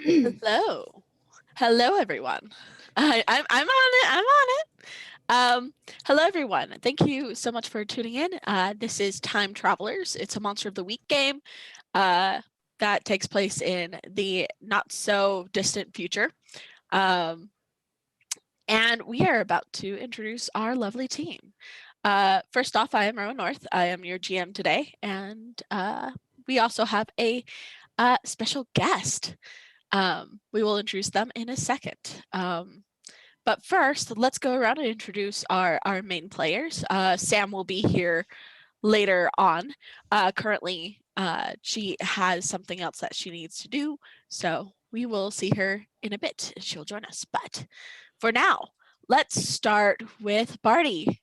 Hello. Hello, everyone. I'm on it. I'm on it. Hello, everyone. Thank you so much for tuning in. This is Time Travelers. It's a Monster of the Week game uh, that takes place in the not so distant future. Um, and we are about to introduce our lovely team. First off, I am Rowan North. I am your GM today. And we also have a special guest. We will introduce them in a second. But first, let's go around and introduce our main players. Sam will be here later on. Currently, she has something else that she needs to do, so we will see her in a bit. She'll join us. But for now, let's start with Barty.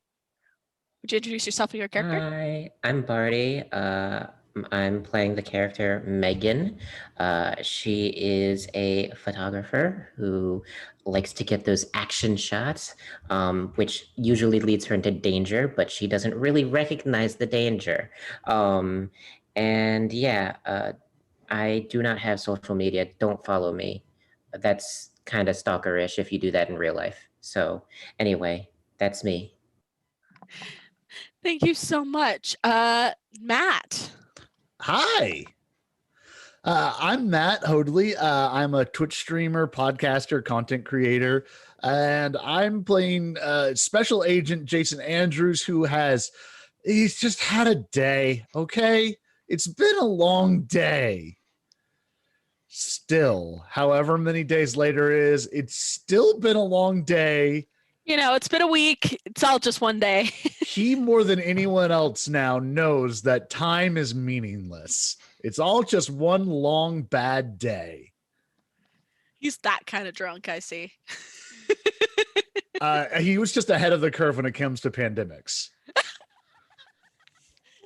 Would you introduce yourself and your character? Hi, I'm Barty. I'm playing the character Megan. She is a photographer who likes to get those action shots, which usually leads her into danger, but she doesn't really recognize the danger. Um, and yeah, I do not have social media. Don't follow me. That's kind of stalkerish if you do that in real life. So, anyway, that's me. Thank you so much. Matt. Hi. I'm Matt Hoadley. I'm a Twitch streamer, podcaster, content creator, and I'm playing Special Agent Jason Andrews, he's just had a day, okay? It's been a long day. Still, however many days later it is, it's still been a long day. You know, it's been a week. It's all just one day. He, more than anyone else now, knows that time is meaningless. It's all just one long bad day. He's that kind of drunk, I see. He was just ahead of the curve when it comes to pandemics.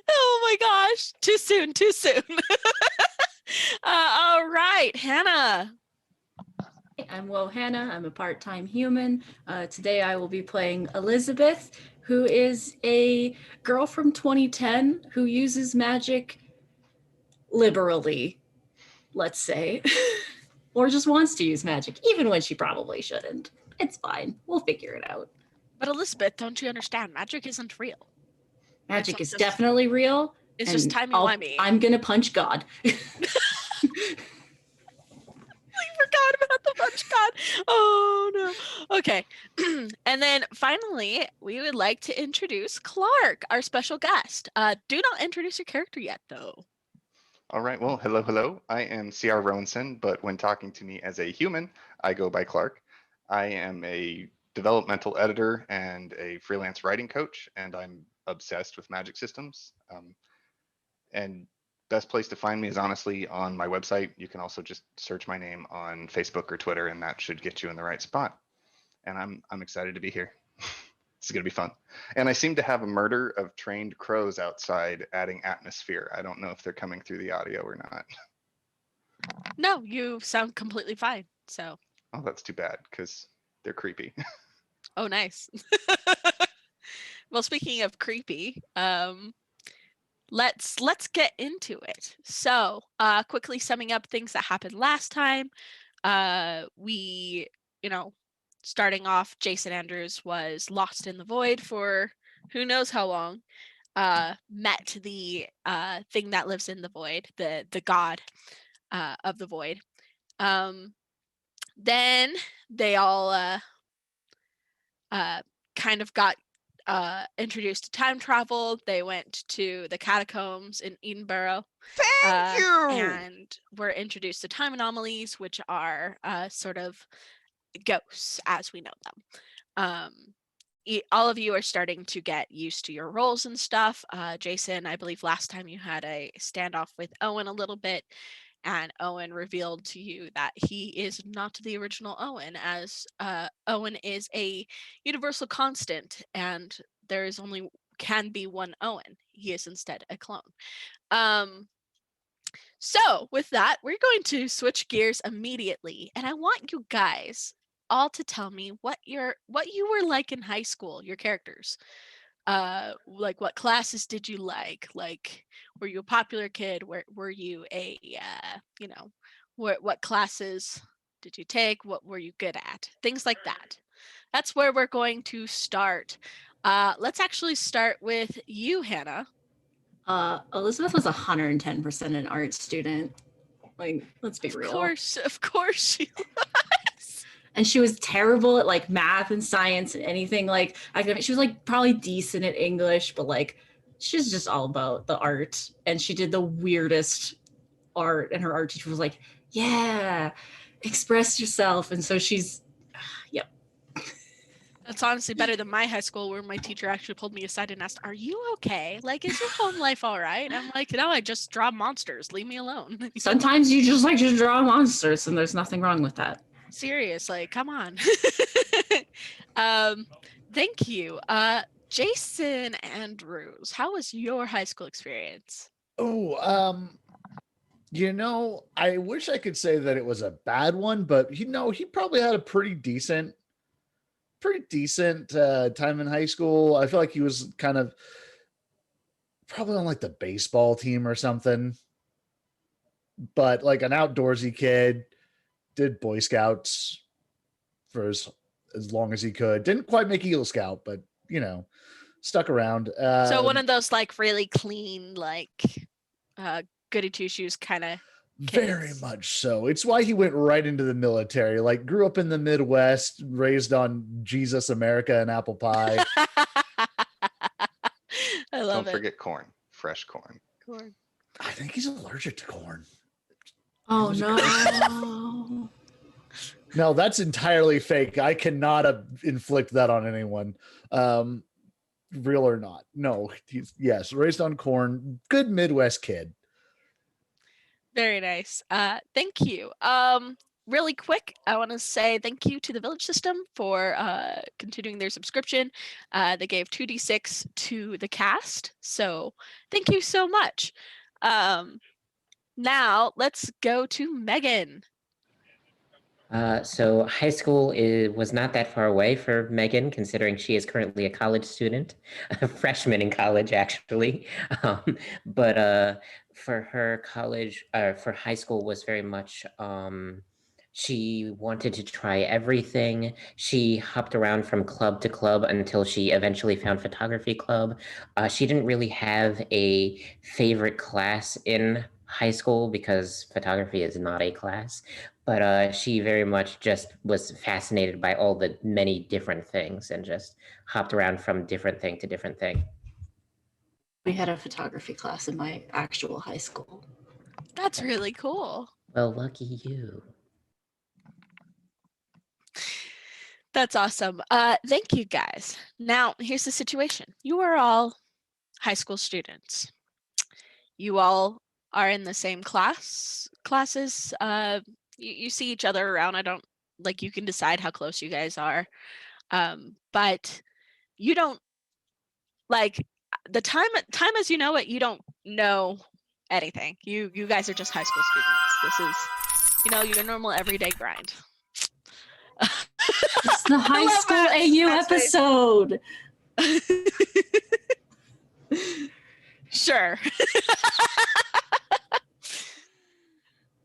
Oh my gosh. Too soon, too soon. All right, Hannah. I'm Hannah. I'm a part-time human. Today I will be playing Elizabeth, who is a girl from 2010 who uses magic liberally, let's say, or just wants to use magic, even when she probably shouldn't. It's fine. We'll figure it out. But Elizabeth, don't you understand? Magic isn't real. Magic is definitely real. It's just timey-wimey. I'm gonna punch God. Forgot about the punch god. Oh no. Okay. And then finally, we would like to introduce Clark, our special guest. Do not introduce your character yet, though. All right. Well, hello. I am C.R. Rowanson, but when talking to me as a human, I go by Clark. I am a developmental editor and a freelance writing coach, and I'm obsessed with magic systems. And best place to find me is honestly on my website. You can also just search my name on Facebook or Twitter, and that should get you in the right spot. And I'm excited to be here. It's gonna be fun. And I seem to have a murder of trained crows outside adding atmosphere. I don't know if they're coming through the audio or not. No, you sound completely fine. So. Oh, that's too bad because they're creepy. Oh, nice. Well, speaking of creepy, let's get into it. So, quickly summing up things that happened last time. We, starting off, Jason Andrews was lost in the void for who knows how long. Met the thing that lives in the void, the god of the void. Then they all kind of got introduced to time travel. They went to the catacombs in Edinburgh. Thank you! And were introduced to time anomalies, which are sort of ghosts as we know them. All of you are starting to get used to your roles and stuff. Jason, I believe last time you had a standoff with Owen a little bit, and Owen revealed to you that he is not the original Owen, as Owen is a universal constant, and there is only can be one Owen. He is instead a clone. So with that, we're going to switch gears immediately, and I want you guys all to tell me what you were like in high school, your characters. Like what classes did you like? Like, were you a popular kid? Were you a What classes did you take? What were you good at? Things like that. That's where we're going to start. Let's actually start with you, Hannah. Elizabeth was 110% an art student. Like, let's be real. Of course she was. And she was terrible at like math and science and anything like academic. She was like probably decent at English, but like she's just all about the art. And she did the weirdest art, and her art teacher was like, yeah, express yourself. And so she's yep. That's honestly better than my high school, where my teacher actually pulled me aside and asked, "Are you okay? Like, is your home life all right?" I'm like, "No, I just draw monsters. Leave me alone." Sometimes you just like to draw monsters, and there's nothing wrong with that. Serious, like, come on. Thank you. Jason Andrews, how was your high school experience? Oh, I wish I could say that it was a bad one, but he probably had a pretty decent time in high school. I feel like he was kind of probably on like the baseball team or something, but like an outdoorsy kid, did Boy Scouts for as long as he could. Didn't quite make Eagle Scout, but stuck around. So one of those like really clean, like goody two shoes kind of Very kids. much so. It's why he went right into the military. Like, grew up in the Midwest, raised on Jesus, America, and apple pie. I love Don't it. forget corn, fresh corn. Corn. I think he's allergic to corn. Oh He was a no. No, that's entirely fake. I cannot inflict that on anyone, real or not. No, he's raised on corn. Good Midwest kid. Very nice. Thank you. Really quick, I want to say thank you to the Village System for continuing their subscription. They gave 2d6 to the cast, so thank you so much. Now let's go to Megan. So high school was not that far away for Megan, considering she is currently a college student, a freshman in college, actually. But for her for high school was very much, she wanted to try everything. She hopped around from club to club until she eventually found photography club. She didn't really have a favorite class in high school because photography is not a class. But she very much just was fascinated by all the many different things and just hopped around from different thing to different thing. We had a photography class in my actual high school. That's really cool. Well, lucky you. That's awesome. Thank you guys. Now, here's the situation. You are all high school students. You all are in the same classes. You see each other around. I don't like, you can decide how close you guys are. But you don't like the time as you know it, you don't know anything. You guys are just high school students. This is, your normal everyday grind. It's the high love school that. AU That's nice. episode. Sure.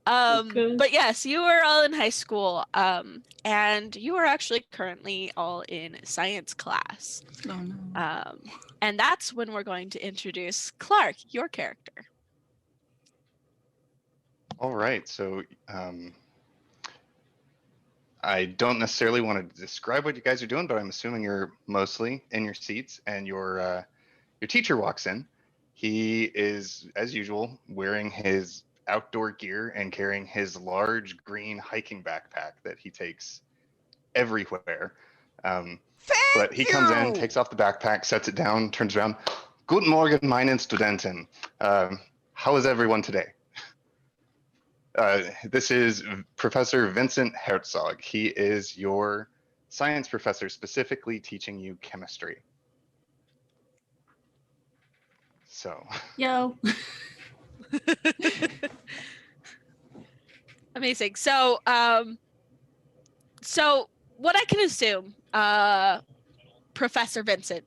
Okay. But yes, you are all in high school, and you are actually currently all in science class. Oh no. And that's when we're going to introduce Clark, your character. All right, so I don't necessarily want to describe what you guys are doing, but I'm assuming you're mostly in your seats, and your teacher walks in. He is, as usual, wearing his outdoor gear and carrying his large green hiking backpack that he takes everywhere. But he comes in, takes off the backpack, sets it down, turns around. Guten Morgen, meine Studenten. How is everyone today? This is Professor Vincent Herzog. He is your science professor, specifically teaching you chemistry. So. Yo. Amazing. So what I can assume, Professor Vincent,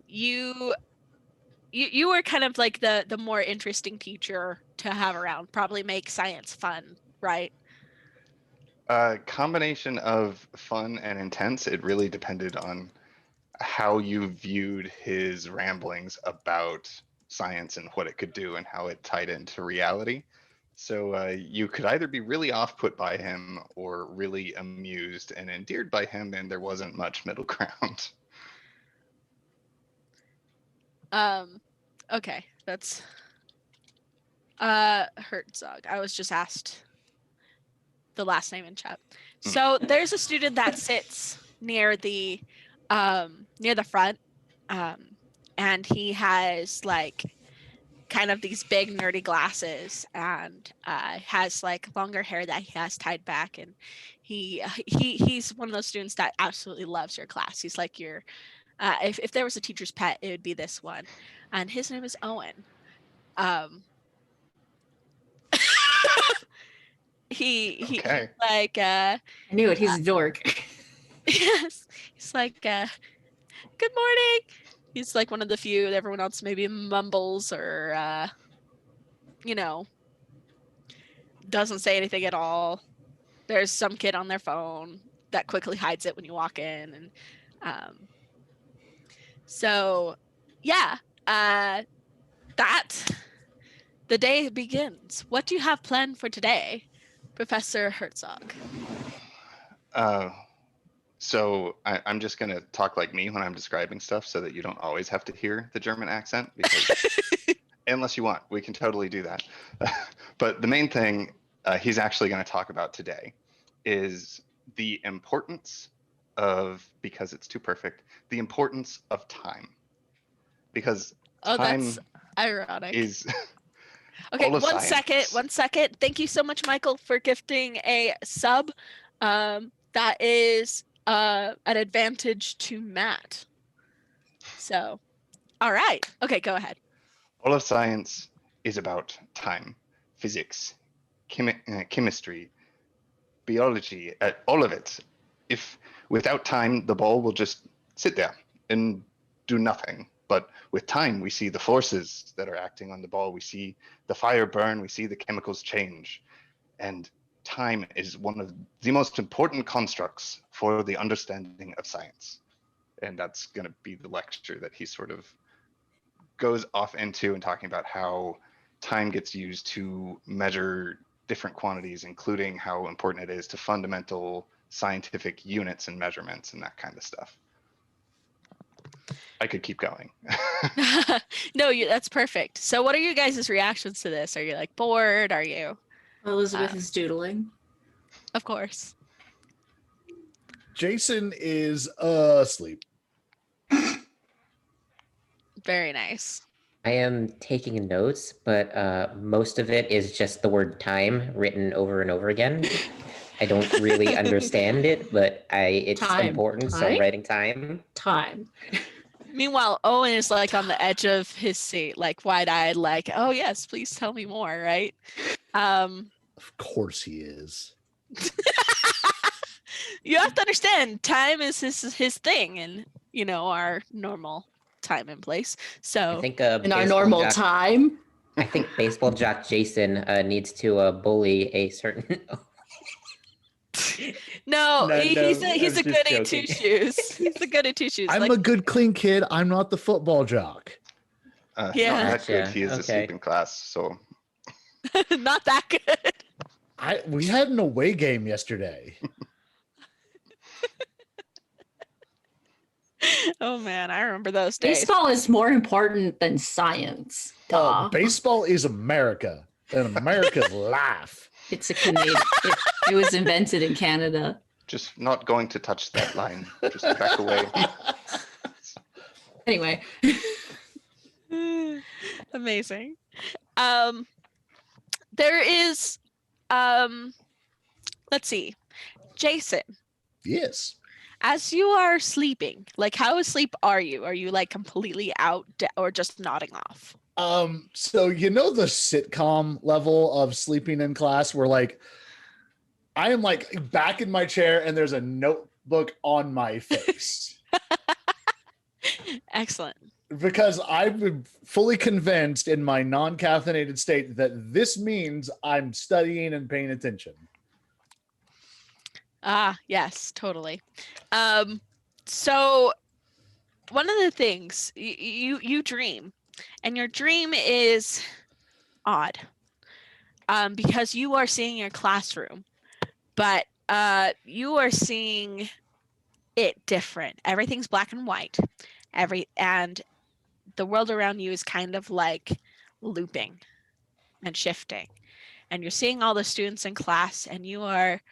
you you were kind of like the more interesting teacher to have around. Probably make science fun, right? Combination of fun and intense. It really depended on how you viewed his ramblings about science and what it could do and how it tied into reality. So you could either be really off put by him or really amused and endeared by him, and there wasn't much middle ground. Okay, that's Herzog. I was just asked the last name in chat. So there's a student that sits near the front, and he has like kind of these big nerdy glasses and has like longer hair that he has tied back, and he's one of those students that absolutely loves your class. He's like your if there was a teacher's pet, it would be this one, and his name is Owen. He Okay. like I knew it. He's a dork. yes, he's like good morning. He's like one of the few that everyone else maybe mumbles or doesn't say anything at all. There's some kid on their phone that quickly hides it when you walk in, and so yeah, that the day begins. What do you have planned for today, Professor Herzog? So I'm just going to talk like me when I'm describing stuff so that you don't always have to hear the German accent, because unless you want, we can totally do that. But the main thing he's actually going to talk about today is the importance of, because it's too perfect, the importance of time. Because time that's ironic. is okay, all of one science. second. Thank you so much, Michael, for gifting a sub. That is an advantage to Matt. So, all right. Okay, go ahead. All of science is about time, physics, chemistry, biology, all of it. If without time, the ball will just sit there and do nothing. But with time, we see the forces that are acting on the ball. We see the fire burn. We see the chemicals change. And time is one of the most important constructs for the understanding of science. And that's going to be the lecture that he sort of goes off into, and talking about how time gets used to measure different quantities, including how important it is to fundamental scientific units and measurements and that kind of stuff. I could keep going. No, that's perfect. So what are you guys' reactions to this? Are you like bored? Are you? Elizabeth is doodling. Of course. Jason is asleep. Very nice. I am taking notes, but most of it is just the word time written over and over again. I don't really understand it, but it's Time. important, so I'm writing time. Time. Meanwhile, Owen is like on the edge of his seat, like wide-eyed, like, "Oh yes, please tell me more." Right? Of course he is. You have to understand, time is his thing, and our normal time and place. So I think In our normal time. I think baseball jock Jason needs to bully a certain. no, he's I'm a just goody joking. two shoes. He's a goody two shoes. I'm a good, clean kid. I'm not the football jock. Yeah. Not that good. Gotcha. He is Okay. asleep in class, so not that good. We had an away game yesterday. Oh man, I remember those days. Baseball is more important than science. Duh. Baseball is America, and America's life. It's a Canadian. It was invented in Canada. just not going to touch that line. Just back away. Anyway. Amazing. There is let's see. Jason, Yes. as you are sleeping, like how asleep are you? Are you like completely out or just nodding off? So the sitcom level of sleeping in class where like I am like back in my chair and there's a notebook on my face. Excellent. because I'm fully convinced in my non-caffeinated state that this means I'm studying and paying attention. Ah, yes, totally. So one of the things you dream, and your dream is odd, because you are seeing your classroom, but you are seeing it different. Everything's black and white. And the world around you is kind of like looping and shifting. And you're seeing all the students in class, and you are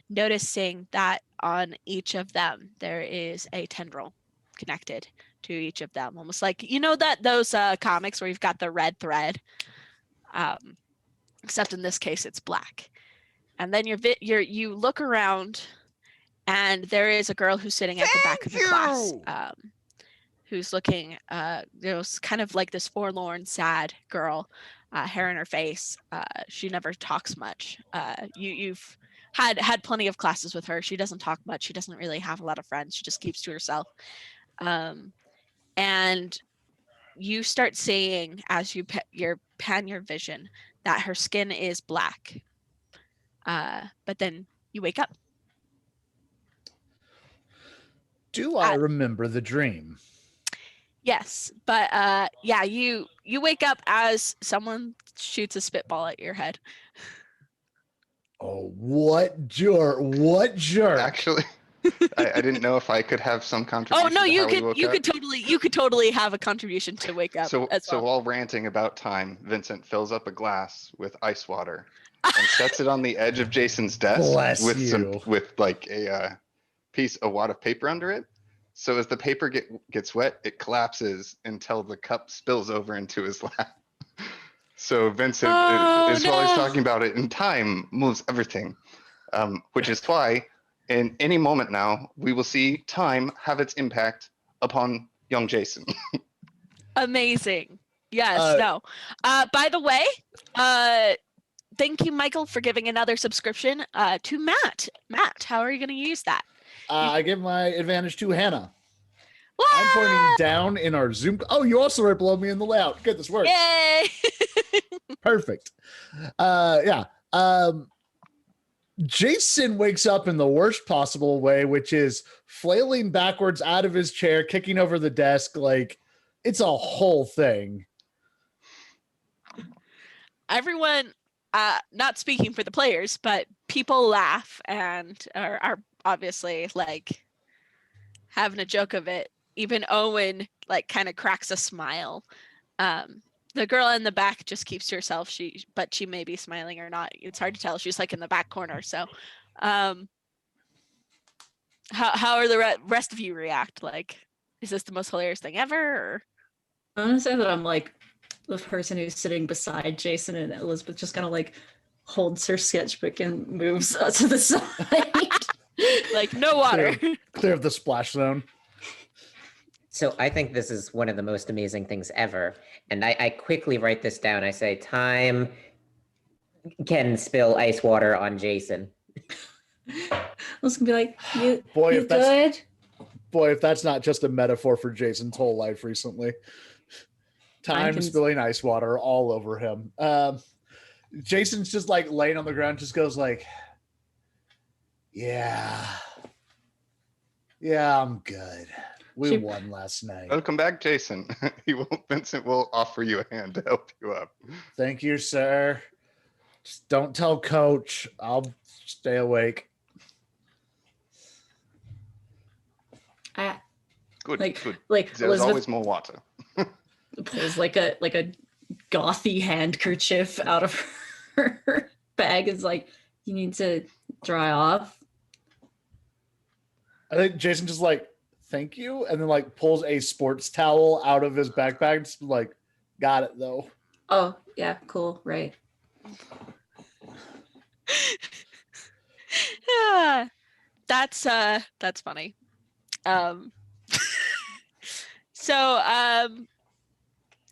noticing that on each of them there is a tendril connected to each of them, almost like that those comics where you've got the red thread, except in this case it's black. And then you look around, and there is a girl who's sitting at the back of the class, who's looking, kind of like this forlorn, sad girl, hair in her face. She never talks much. You've had plenty of classes with her. She doesn't talk much. She doesn't really have a lot of friends. She just keeps to herself. And you start seeing, as you pan your vision, that her skin is black. But then you wake up. Do I remember the dream? Yes, but yeah, you wake up as someone shoots a spitball at your head. Oh, what jerk! Actually, I didn't know if I could have some Oh contribution. no, to you how we woke up. you could totally have a contribution to wake up So as well. while ranting about time, Vincent fills up a glass with ice water and sets it on the edge of Jason's desk Bless with you. with like a wad of paper under it. So as the paper gets wet, it collapses until the cup spills over into his lap. So Vincent Oh, is while he's no. talking about it, and time moves everything, which is why in any moment now we will see time have its impact upon young Jason. Amazing. Yes. No. By the way, thank you, Michael, for giving another subscription to Matt. Matt, how are you going to use that? I give my advantage to Hannah. What? I'm pointing down in our Zoom. Oh, you also right below me in the layout. Good, this works. Yay! Perfect. Yeah. Jason wakes up in the worst possible way, which is flailing backwards out of his chair, kicking over the desk. Like, it's a whole thing. Everyone, not speaking for the players, but people laugh and are obviously like having a joke of it. Even Owen like kind of cracks a smile. The girl in the back just keeps to herself. But she may be smiling or not. It's hard to tell. She's like in the back corner. So, how are the rest of you react? Like, is this the most hilarious thing ever? Or? I want to say that I'm like the person who's sitting beside Jason, and Elizabeth just kind of like holds her sketchbook and moves to the side. Like, no water. Clear of the splash zone. So I think this is one of the most amazing things ever. And I quickly write this down. I say, time can spill ice water on Jason. I was gonna be like, you Boy, good? If that's not just a metaphor for Jason's whole life recently. Time spilling ice water all over him. Jason's just like laying on the ground, just goes like, yeah, I'm good. We won last night. Welcome back, Jason. Vincent will offer you a hand to help you up. Thank you, sir. Just don't tell Coach. I'll stay awake. Good. Like There's Elizabeth always more water. pulls like a gothy handkerchief out of her bag. Is like, you need to dry off. I think Jason just like, thank you, and then like pulls a sports towel out of his backpack. Just like, got it though. Oh yeah, cool, right. That's funny.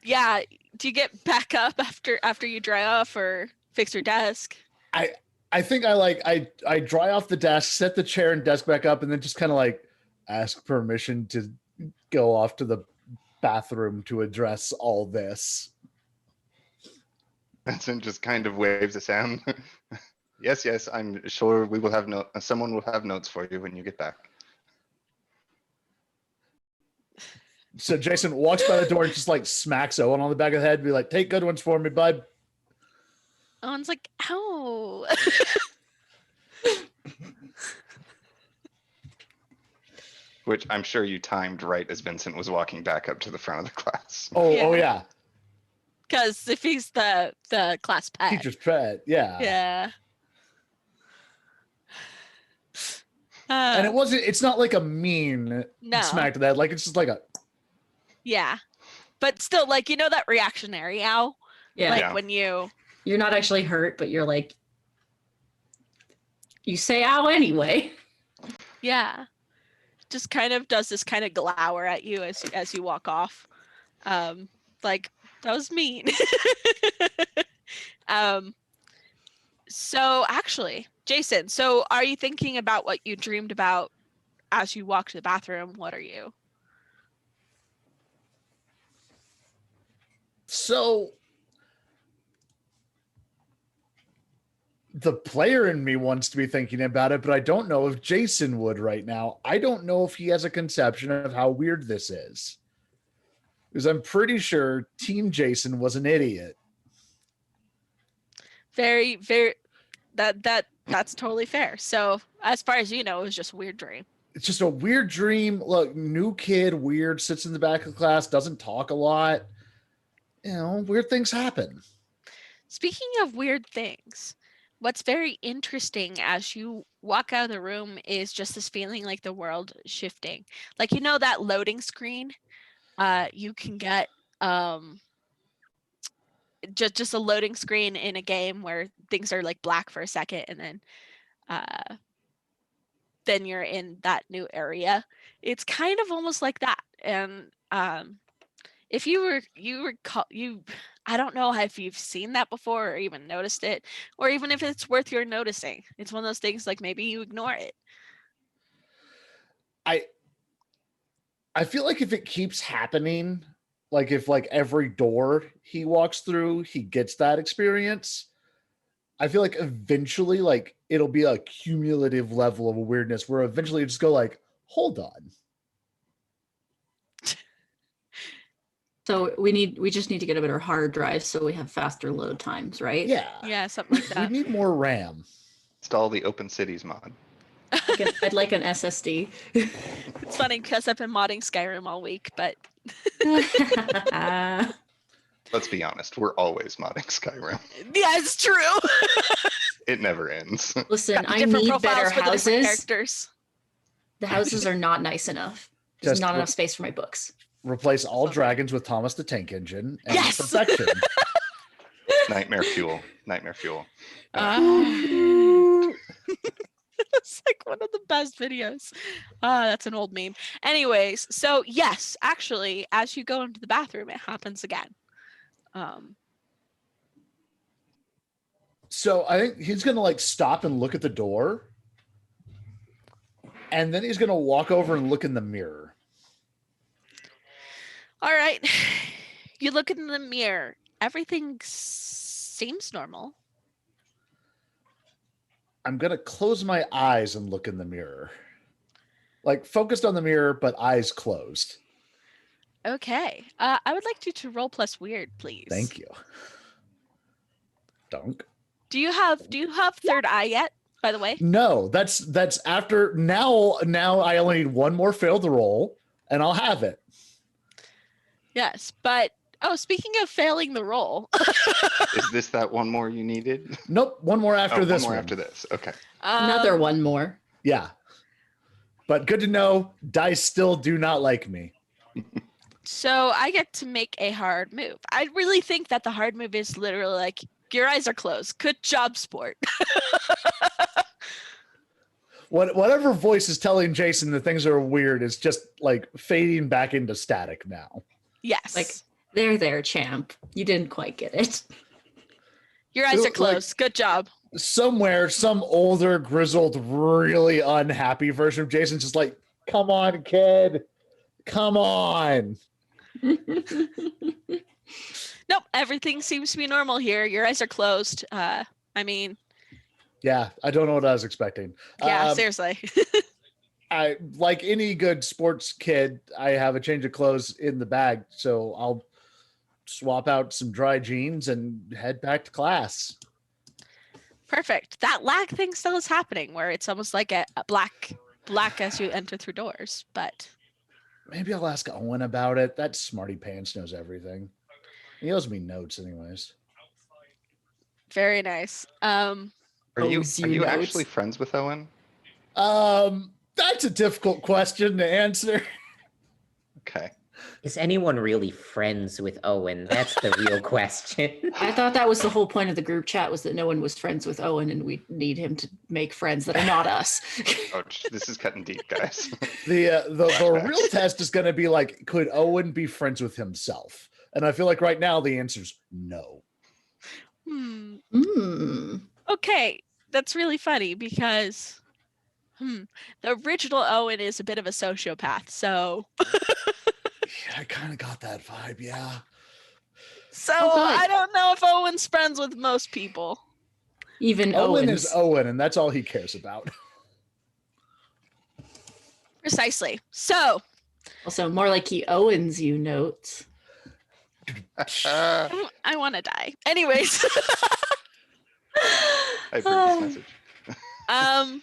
Yeah, do you get back up after you dry off or fix your desk? I think I dry off the desk, set the chair and desk back up, and then just kind of like ask permission to go off to the bathroom to address all this. Vincent just kind of waves at Sam. Yes, I'm sure we will have someone will have notes for you when you get back. So Jason walks by the door and just like smacks Owen on the back of the head, be like, "Take good ones for me, bud." Owen's like, ow. Which I'm sure you timed right as Vincent was walking back up to the front of the class. Oh Yeah. yeah. Because if he's the class pet. Teacher's pet, yeah. Yeah. And it's not like a mean No. smack to that. Like it's just like a Yeah. But still, like, you know that reactionary ow? Yeah. Like Yeah. when you... You're not actually hurt, but you're like, you say ow anyway. Yeah. Just kind of does this kind of glower at you as you walk off. Like, that was mean. So actually, Jason, so are you thinking about what you dreamed about as you walk to the bathroom? What are you? so the player in me wants to be thinking about it, but I don't know if Jason would right now. I don't know if he has a conception of how weird this is. Because I'm pretty sure Teen Jason was an idiot. Very, very that's totally fair. So as far as you know, it was just a weird dream. It's just a weird dream. Look, new kid, weird, sits in the back of the class, doesn't talk a lot. You know, weird things happen. Speaking of weird things, what's very interesting as you walk out of the room is just this feeling like the world shifting. Like, you know, that loading screen you can get just a loading screen in a game where things are like black for a second and then you're in that new area. It's kind of almost like that. And if you I don't know if you've seen that before or even noticed it, or even if it's worth your noticing. It's one of those things like maybe you ignore it. I feel like if it keeps happening, like if like every door he walks through, he gets that experience, I feel like eventually like it'll be a cumulative level of weirdness where eventually you just go like, hold on. So we just need to get a better hard drive so we have faster load times, right? Yeah. Yeah, something like We that. need more RAM. Install the Open Cities mod. I'd like an SSD. It's funny because I've been modding Skyrim all week, but Let's be honest, we're always modding Skyrim. yeah, it's true. It never ends. Listen, I Different need profiles better for the different houses. characters. The houses are not nice enough. There's Just not re- enough space for my books. Replace all Okay. dragons with Thomas the Tank Engine and Yes! perfection. Nightmare fuel. Nightmare fuel. It's like one of the best videos. That's an old meme. Anyways, so yes, actually, as you go into the bathroom, it happens again. So I think he's gonna like stop and look at the door. And then he's gonna walk over and look in the mirror. All right. You look in the mirror. Everything seems normal. I'm gonna close my eyes and look in the mirror. Like focused on the mirror, but eyes closed. Okay. I would like you to roll plus weird, please. Thank you. Dunk. Do you have third eye yet, by the way? No, that's after now I only need one more failed roll and I'll have it. Yes, but speaking of failing the roll, Is this that one more you needed? Nope, one more after this one more one. after this. Okay. Another one more. Yeah. But good to know, dice still do not like me. So I get to make a hard move. I really think that the hard move is literally like, your eyes are closed. Good job, sport. Whatever voice is telling Jason that things are weird is just like fading back into static now. Yes. Like, there, champ. You didn't quite get it. Your eyes are like- closed. Good job. Somewhere, some older, grizzled, really unhappy version of Jason's just like, come on, kid. Come on. Nope, everything seems to be normal here. Your eyes are closed. I mean, Yeah, I don't know what I was expecting. yeah, seriously. I like any good sports kid, I have a change of clothes in the bag, so I'll swap out some dry jeans and head back to class. Perfect. That lag thing still is happening where it's almost like a black as you enter through doors, but Maybe I'll ask Owen about it. That smarty pants knows everything. He owes me notes, anyways. very nice. Are you Owes are you you notes. actually friends with Owen? That's a difficult question to answer. Okay. Is anyone really friends with Owen? That's the real question. I thought that was the whole point of the group chat, was that no one was friends with Owen and we need him to make friends that are not us. Ouch, this is cutting deep, guys. The real test is going to be like, could Owen be friends with himself? And I feel like right now the answer's no. Okay, that's really funny because the original Owen is a bit of a sociopath, so Yeah, I kind of got that vibe. Yeah. Oh, good. I don't know if Owen's friends with most people. Even Owen Owens. is Owen, and that's all he cares about. Precisely. So Also, more like he owens you notes. I want to die. Anyways. I've heard this message.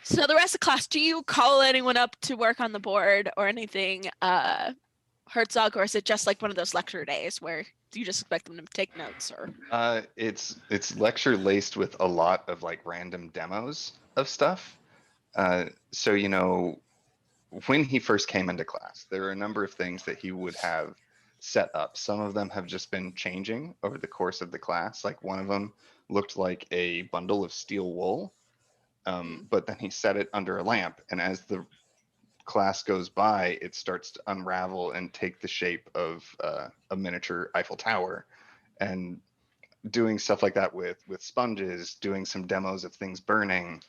So the rest of class, do you call anyone up to work on the board or anything, Herzog, or is it just like one of those lecture days where you just expect them to take notes? Or It's lecture laced with a lot of like random demos of stuff. So when he first came into class, there were a number of things that he would have set up. Some of them have just been changing over the course of the class. Like one of them looked like a bundle of steel wool, but then he set it under a lamp, and as the class goes by, it starts to unravel and take the shape of a miniature Eiffel Tower. And doing stuff like that with sponges, doing some demos of things burning,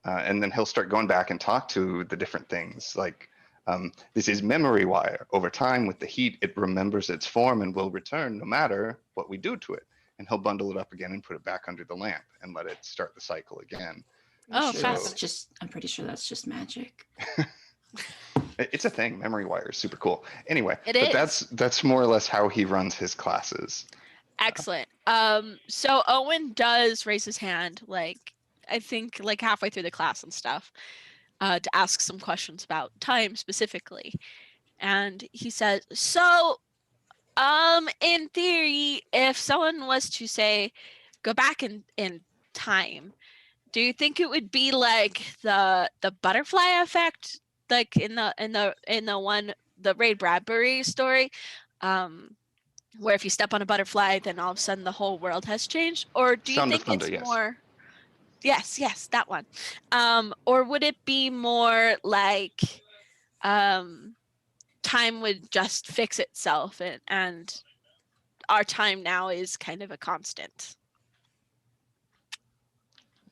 and then he'll start going back and talk to the different things like this is memory wire. Over time, with the heat, it remembers its form and will return no matter what we do to it. And he'll bundle it up again and put it back under the lamp and let it start the cycle again. Oh, Sure, fascinating. I'm pretty sure that's just magic. It's a thing. Memory wire is super cool. Anyway, It but is. that's more or less how he runs his classes. Excellent. So Owen does raise his hand, like I think like halfway through the class and stuff, to ask some questions about time specifically. And he says, so in theory, if someone was to say go back in time, do you think it would be like the butterfly effect, like in the Ray Bradbury story, where if you step on a butterfly, then all of a sudden the whole world has changed? Or do you Sound of think Thunder, it's yes. more? Yes, that one. Or would it be more like time would just fix itself and our time now is kind of a constant?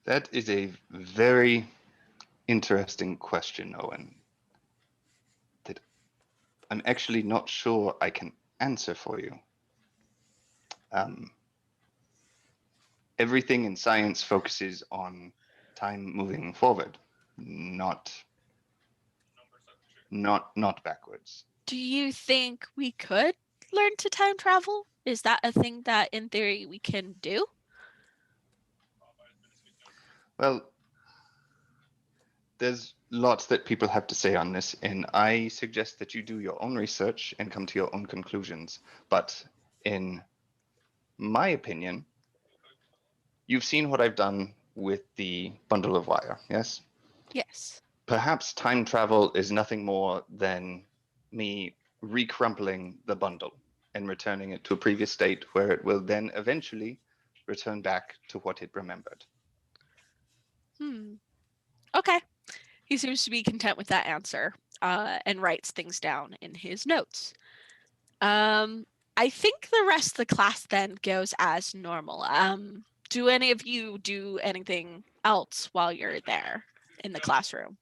That is a very interesting question, Owen, that I'm actually not sure I can answer for you. Everything in science focuses on time moving forward, not backwards. Do you think we could learn to time travel? Is that a thing that in theory we can do? Well, there's lots that people have to say on this, and I suggest that you do your own research and come to your own conclusions. But in my opinion, you've seen what I've done with the bundle of wire, yes? Yes. Perhaps time travel is nothing more than me recrumpling the bundle and returning it to a previous state where it will then eventually return back to what it remembered. Okay. He seems to be content with that answer, and writes things down in his notes. I think the rest of the class then goes as normal. Do any of you do anything else while you're there in the classroom?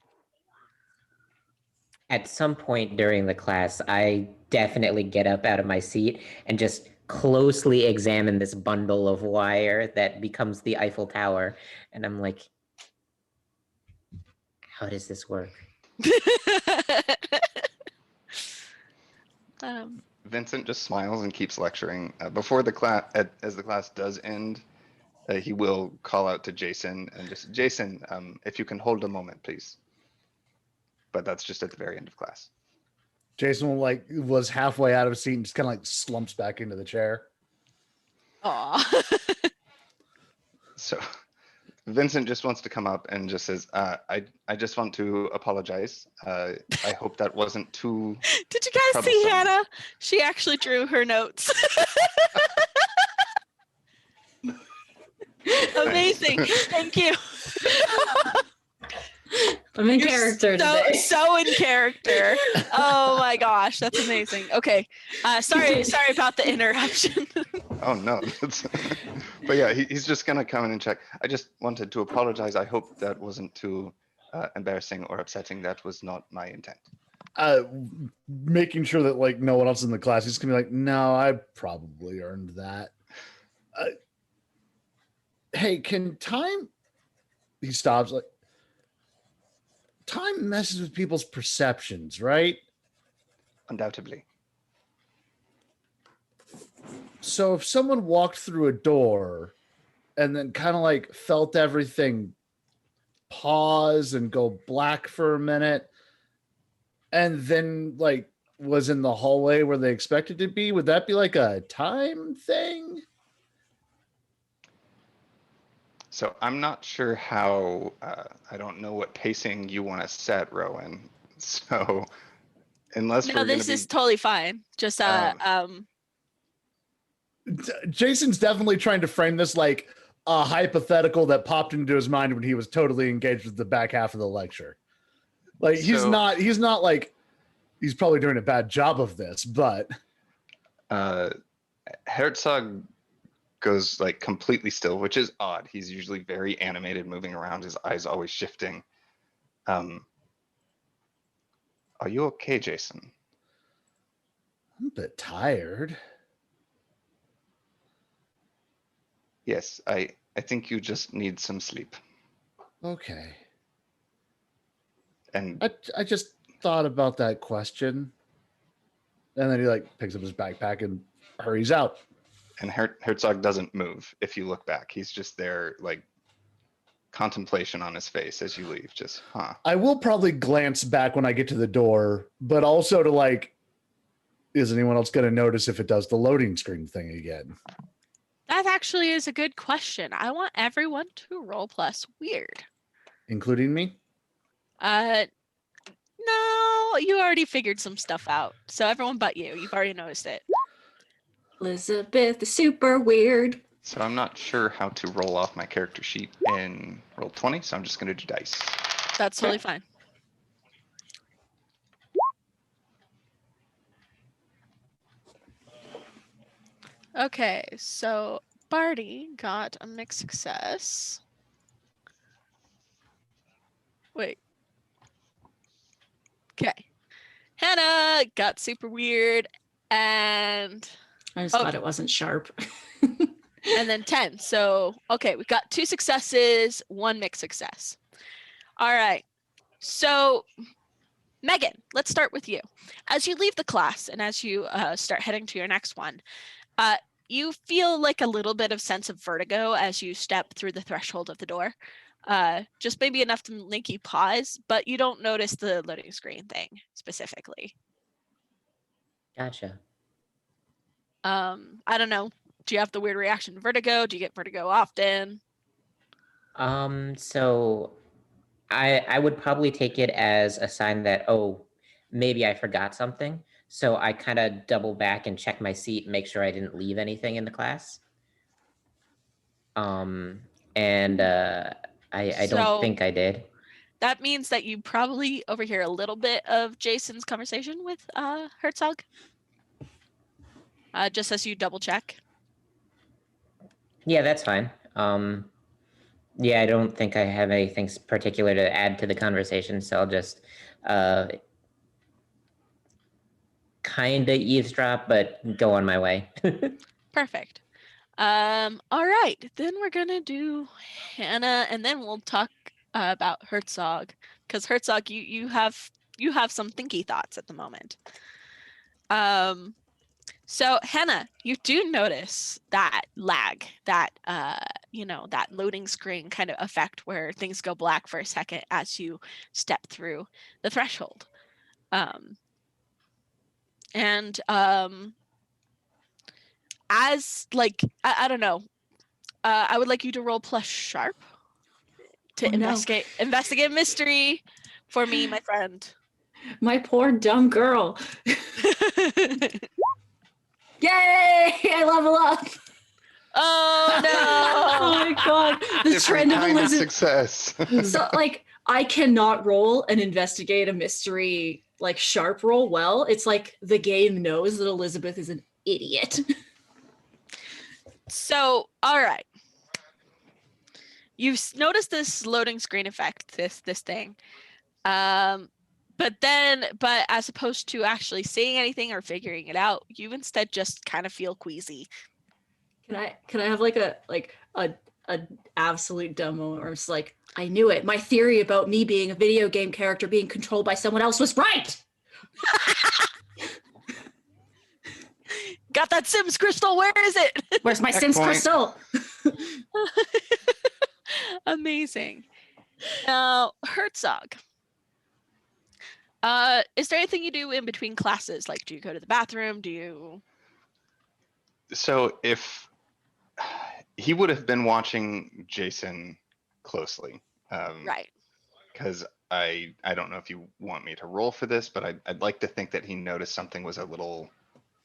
At some point during the class, I definitely get up out of my seat and just closely examine this bundle of wire that becomes the Eiffel Tower. And I'm like, how does this work? um, Vincent just smiles and keeps lecturing. Before the class, as the class does end, he will call out to Jason and just, Jason, if you can hold a moment, please. But that's just at the very end of class. Jason was halfway out of his seat and just kind of like slumps back into the chair. aw. So Vincent just wants to come up and just says, I just want to apologize. I hope that wasn't too Did you guys see troublesome. Hannah? She actually drew her notes. Amazing. Thank you. I'm in You're character so, today. so in character. Oh my gosh, that's amazing. Okay. Sorry about the interruption. Oh no. But yeah, he's just gonna come in and check. I just wanted to apologize. I hope that wasn't too embarrassing or upsetting. That was not my intent. Making sure that like no one else in the class is gonna be like, no, I probably earned that. Hey, can time? He stops. Like, time messes with people's perceptions, right? Undoubtedly. So if someone walked through a door and then kind of like felt everything pause and go black for a minute and then like was in the hallway where they expected to be, would that be like a time thing? So I'm not sure how. I don't know what pacing you want to set, Rowan. So unless No, we're gonna this be, is totally fine. Just Jason's definitely trying to frame this like a hypothetical that popped into his mind when he was totally engaged with the back half of the lecture. Like he's So- not like he's probably doing a bad job of this, but Herzog goes like completely still, which is odd. He's usually very animated, moving around, his eyes always shifting. Are you okay, Jason? I'm a bit tired. Yes, I think you just need some sleep. Okay. And I just thought about that question. And then he like picks up his backpack and hurries out. Herzog doesn't move if you look back. He's just there, like contemplation on his face as you leave. Just, huh. I will probably glance back when I get to the door, but also to like, is anyone else going to notice if it does the loading screen thing again? that actually is a good question. I want everyone to roll plus weird. Including me? No, you already figured some stuff out. So everyone but you, you've already noticed it. Elizabeth is super weird. So I'm not sure how to roll off my character sheet in roll 20, so I'm just gonna do dice. That's totally fine. Okay, so Barty got a mixed success. Wait. Okay. Hannah got super weird and I just thought it wasn't sharp. then 10. So, okay, we've got 2 successes, 1 mixed success. All right. So, Megan, let's start with you. As you leave the class and as you start heading to your next one, you feel like a little bit of sense of vertigo as you step through the threshold of the door. Just maybe enough to make you pause, but you don't notice the loading screen thing specifically. Gotcha. I don't know. Do you have the weird reaction to vertigo? Do you get vertigo often? So I would probably take it as a sign that, oh, maybe I forgot something. So I kind of double back and check my seat, make sure I didn't leave anything in the class. And I So- don't think I did. That means that you probably overhear a little bit of Jason's conversation with Herzog. Just as you double check. Yeah, that's fine. Yeah, I don't think I have anything particular to add to the conversation, so I'll just kind of eavesdrop, but go on my way. Perfect. All right, then we're gonna do Hannah, and then we'll talk about Herzog, because Herzog, you have some thinky thoughts at the moment. So Hannah, you do notice that lag, that that loading screen kind of effect where things go black for a second as you step through the threshold. And as like I don't know, I would like you to roll plus sharp to Oh, no. investigate mystery for me, my friend. My poor dumb girl. Yay! I level up. Oh Oh no! my god. The Different trend of kind of Elizabeth. success. So like I cannot roll and investigate a mystery like sharp roll well. It's like the game knows that Elizabeth is an idiot. So, all right. You've noticed this loading screen effect, this thing. But as opposed to actually seeing anything or figuring it out, you instead just kind of feel queasy. Can I have like a absolute dumb moment where it's like, I knew it. My theory about me being a video game character being controlled by someone else was right. Got that Sims crystal? Where is it? Where's my Sims Checkpoint. crystal? Amazing. Now, Herzog. Is there anything you do in between classes? Like, do you go to the bathroom? Do you? So if he would have been watching Jason closely, Right. because I don't know if you want me to roll for this, but I'd like to think that he noticed something was a little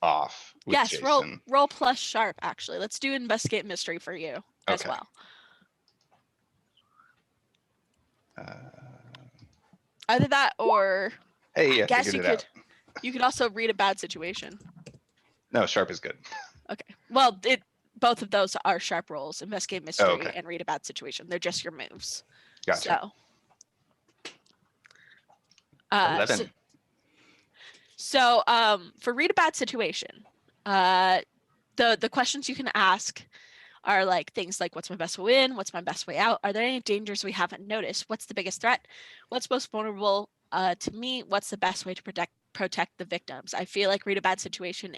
off with Yes. Jason. Roll plus sharp. Actually, let's do investigate mystery for you as Okay. well. Uh, Either that, or hey, I guess figured it out. you could also read a bad situation. No, sharp is good. Okay. Well, both of those are sharp rolls: investigate mystery okay. and read a bad situation. They're just your moves. Gotcha. So, 11. So, for read a bad situation, the questions you can ask are like things like, what's my best way in? What's my best way out? Are there any dangers we haven't noticed? What's the biggest threat? What's most vulnerable to me? What's the best way to protect the victims? I feel like read a bad situation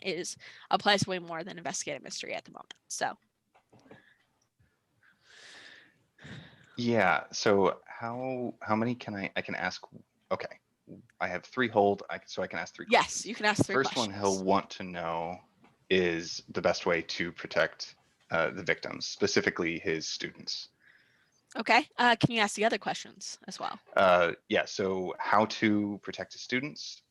applies way more than investigate a mystery at the moment. So Yeah. So how many can I can ask? Okay. I have 3 hold. So I can ask 3 yes, questions. you can ask 3 First questions. one he'll want to know is the best way to protect the victims, specifically his students. Okay. Can you ask the other questions as well? Yeah. So how to protect his students?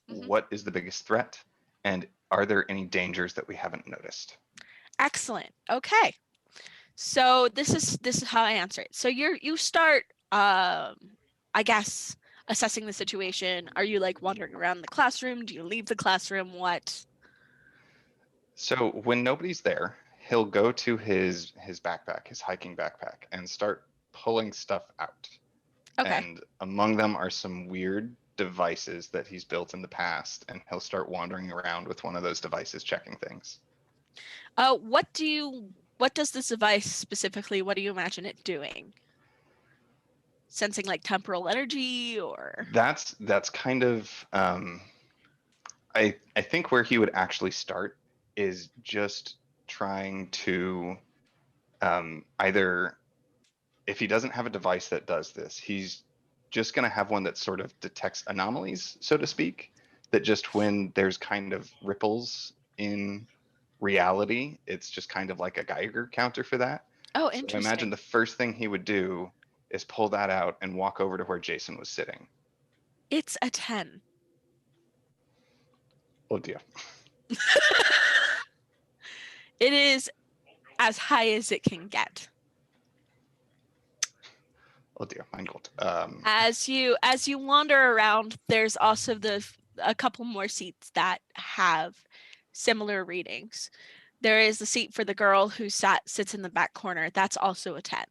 Mhm. What is the biggest threat? And are there any dangers that we haven't noticed? Excellent. Okay. So this is how I answer it. So you start I guess assessing the situation. Are you like wandering around the classroom? Do you leave the classroom? What? So when nobody's there, he'll go to his backpack, his hiking backpack, and start pulling stuff out. Okay. And among them are some weird devices that he's built in the past, and he'll start wandering around with one of those devices checking things. What does this device specifically, what do you imagine it doing? Sensing like temporal energy or? That's kind of I think where he would actually start is just trying to either, if he doesn't have a device that does this, he's just going to have one that sort of detects anomalies, so to speak, that just when there's kind of ripples in reality, it's just kind of like a Geiger counter for that. Oh, So I interesting. imagine the first thing he would do is pull that out and walk over to where Jason was sitting. It's a 10. Oh dear. It is as high as it can get. Oh dear, mein Gott. As you wander around, there's also a couple more seats that have similar readings. There is the seat for the girl who sits in the back corner. That's also a 10.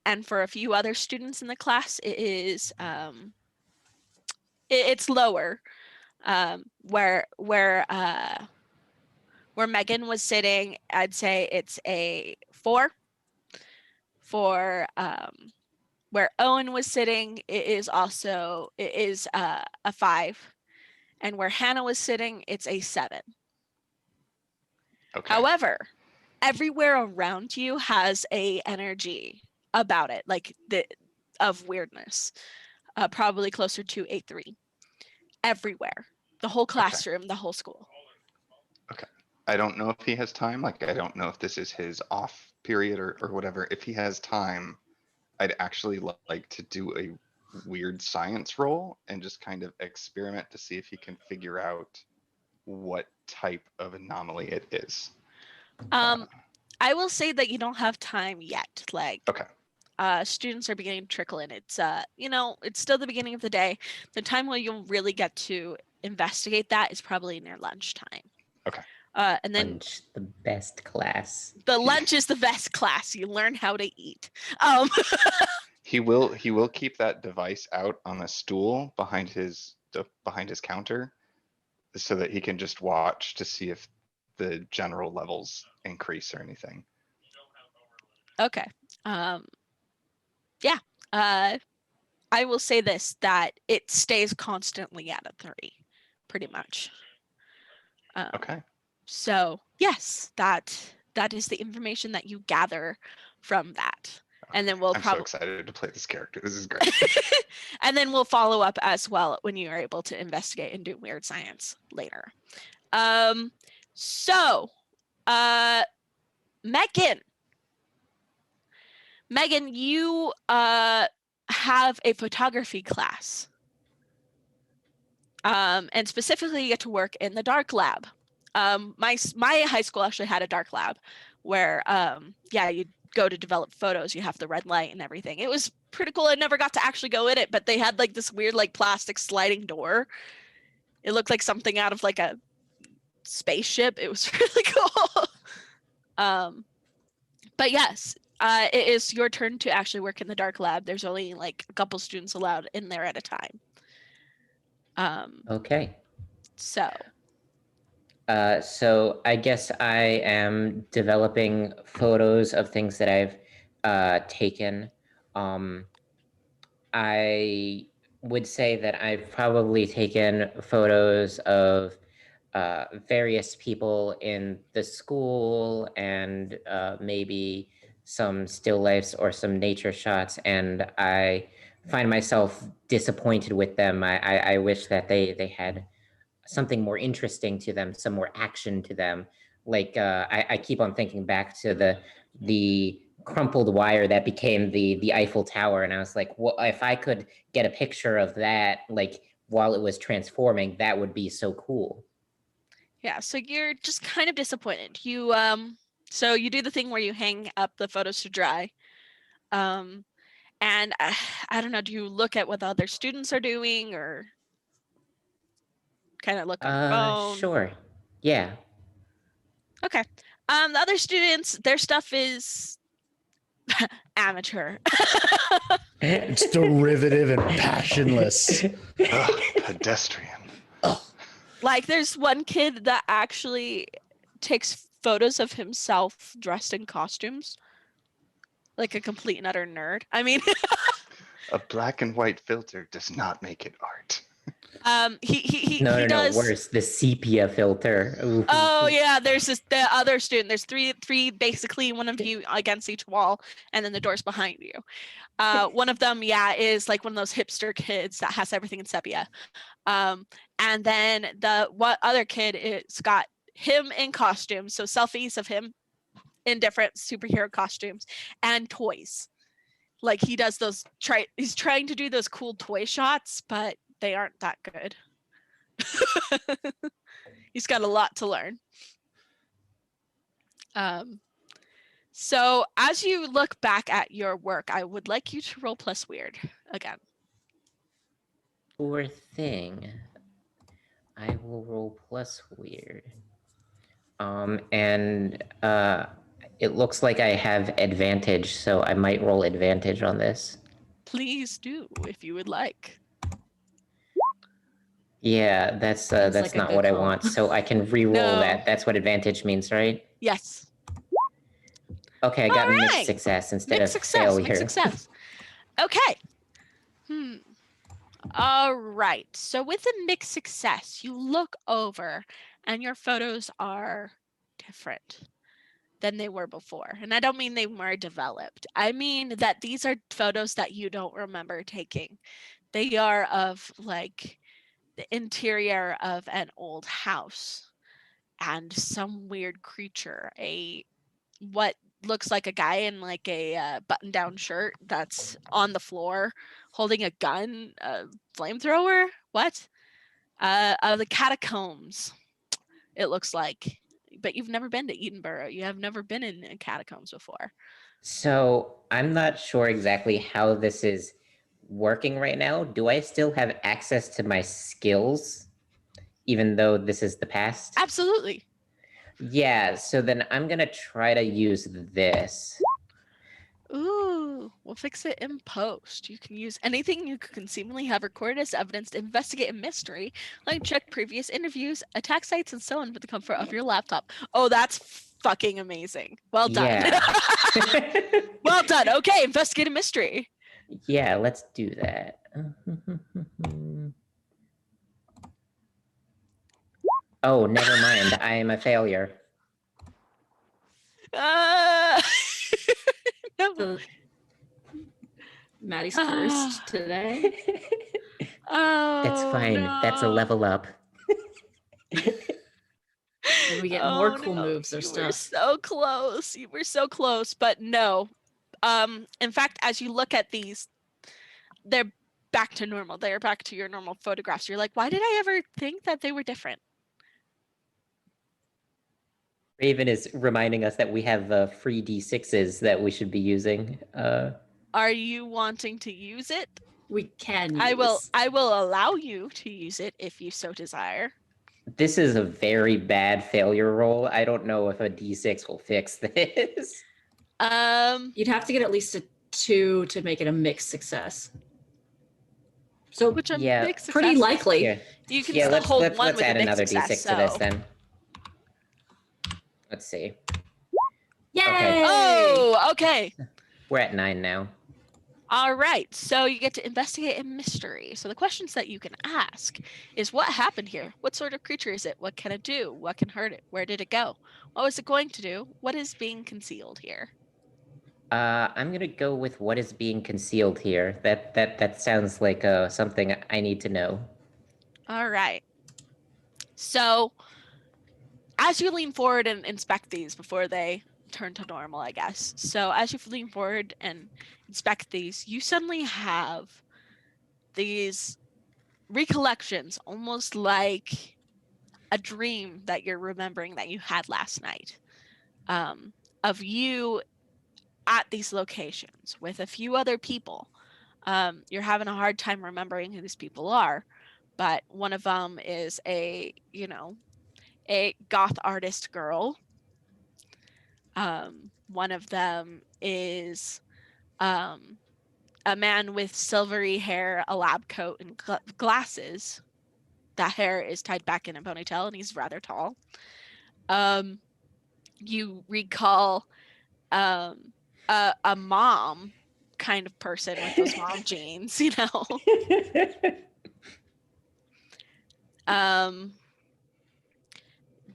And for a few other students in the class, it is it's lower. Where Megan was sitting, I'd say it's a 4. For where Owen was sitting, it is a 5, and where Hannah was sitting, it's a 7. Okay. However, everywhere around you has a energy about it, like of weirdness, probably closer to a 3. Everywhere, the whole classroom, the whole school. Okay. I don't know if he has time. Like, I don't know if this is his off period or whatever. If he has time, I'd actually like to do a weird science roll and just kind of experiment to see if he can figure out what type of anomaly it is. I will say that you don't have time yet. Like, Okay. Students are beginning to trickle in. It's it's still the beginning of the day. The time where you'll really get to investigate that is probably near lunchtime. Okay. And then Lunch, the best class. the lunch is the best class. You learn how to eat. He will keep that device out on a stool behind his counter so that he can just watch to see if the general levels increase or anything. Okay. Yeah. I will say this, that it stays constantly at a 3, pretty much. Okay. So yes, that is the information that you gather from that. And then we'll I'm so excited to play this character. This is great. and then we'll follow up as well when you are able to investigate and do weird science later. So Megan, you have a photography class. And specifically you get to work in the dark lab. My high school actually had a dark lab where you go to develop photos, you have the red light and everything. It was pretty cool. I never got to actually go in it, but they had like this weird like plastic sliding door. It looked like something out of like a spaceship. It was really cool. But yes, it is your turn to actually work in the dark lab. There's only like a couple students allowed in there at a time. Okay. So I guess I am developing photos of things that I've taken. I would say that I've probably taken photos of various people in the school and maybe some still lifes or some nature shots, and I find myself disappointed with them. I wish that they had something more interesting to them, some more action to them. Like I keep on thinking back to the crumpled wire that became the Eiffel Tower, and I was like, well, if I could get a picture of that, like while it was transforming, that would be so cool. yeah, so you're just kind of disappointed. You so you do the thing where you hang up the photos to dry. And I don't know, do you look at what the other students are doing or kind of look on your phone? Sure. Yeah. Okay. The other students, their stuff is amateur. It's derivative and passionless. Ugh, pedestrian. Like there's one kid that actually takes photos of himself dressed in costumes. Like a complete and utter nerd. I mean, A black and white filter does not make it art. he No, does. worse, the sepia filter. Ooh. Oh yeah, there's the other student. There's three basically, one of you against each wall, and then the doors behind you. One of them, is like one of those hipster kids that has everything in sepia. And then what other kid is got him in costumes, so selfies of him in different superhero costumes and toys. Like he does those he's trying to do those cool toy shots, but they aren't that good. He's got a lot to learn. So as you look back at your work, I would like you to roll plus weird again. Poor thing. I will roll plus weird. And it looks like I have advantage, so I might roll advantage on this. Please do if you would like. Yeah, that's Seems that's like a not good what I call. want. So I can re-roll No. that. That's what advantage means, right? Yes. Okay, I All got mixed right. success instead Mixed of success. failure. Mixed success. Okay. All right. So with a mixed success, you look over and your photos are different than they were before. And I don't mean they were developed. I mean that these are photos that you don't remember taking. They are of like the interior of an old house and some weird creature, what looks like a guy in like a button-down shirt that's on the floor holding a gun, a flamethrower. What? The catacombs. It looks like, but you've never been to Edinburgh. You have never been in catacombs before. So I'm not sure exactly how this is working right now. Do I still have access to my skills, even though this is the past? Absolutely. Yeah, so then I'm gonna try to use this. Ooh, we'll fix it in post. You can use anything you could conceivably have recorded as evidence to investigate a mystery, like check previous interviews, attack sites, and so on with the comfort of your laptop. Oh, that's fucking amazing. Well done. Yeah. Well done. Okay, investigate a mystery. Yeah, let's do that. Oh, never mind. I am a failure. Uh... no. So Maddie's cursed today. Oh, That's fine. That's a no. level up. And we get more cool no. moves or You were stuff. so close. You were so close, but no. In fact, as you look at these, they're back to normal. They're back to your normal photographs. You're like, why did I ever think that they were different? Raven is reminding us that we have free D6s that we should be using. Are you wanting to use it? We can use. I will allow you to use it if you so desire. This is a very bad failure roll. I don't know if a D6 will fix this. You'd have to get at least a 2 to make it a mixed success. So which a yeah, mixed pretty success. likely. Yeah, You can yeah. still hold one Let's with add a mixed another success, D6 to this so- then. Let's see. Yay! Okay. Oh, okay. We're at 9 now. All right. So you get to investigate a mystery. So the questions that you can ask is what happened here? What sort of creature is it? What can it do? What can hurt it? Where did it go? What was it going to do? What is being concealed here? I'm gonna go with what is being concealed here. That sounds like something I need to know. All right. So as you lean forward and inspect these before they turn to normal, I guess. So as you lean forward and inspect these, you suddenly have these recollections, almost like a dream that you're remembering that you had last night, of you at these locations with a few other people. You're having a hard time remembering who these people are, but one of them is a goth artist girl. One of them is a man with silvery hair, a lab coat, and glasses. That hair is tied back in a ponytail, and he's rather tall. You recall a mom kind of person with those mom jeans, you know.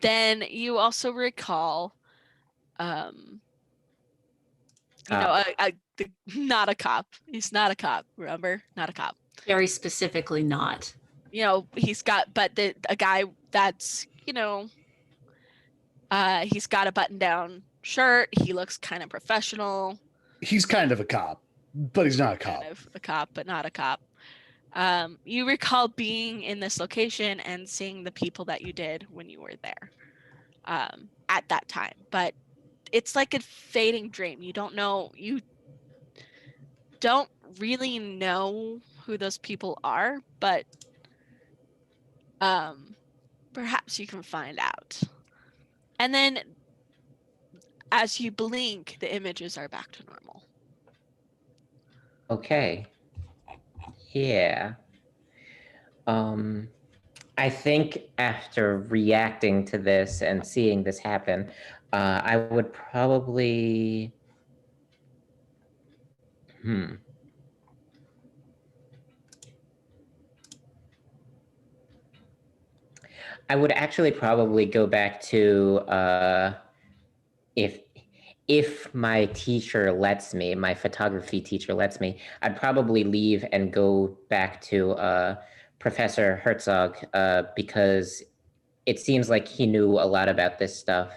Then you also recall, not a cop. He's not a cop. Remember, not a cop. Very specifically not. He's got, but a guy that's, he's got a button-down shirt. He looks kind of professional. He's kind of a cop, but he's not a cop. Kind of a cop, but not a cop. You recall being in this location and seeing the people that you did when you were there at that time, but it's like a fading dream. You don't really know who those people are, but perhaps you can find out. And then as you blink, the images are back to normal. Okay. Yeah. I think after reacting to this and seeing this happen, I would probably. I would actually probably go back to if my teacher lets me, my photography teacher lets me, I'd probably leave and go back to Professor Herzog because it seems like he knew a lot about this stuff,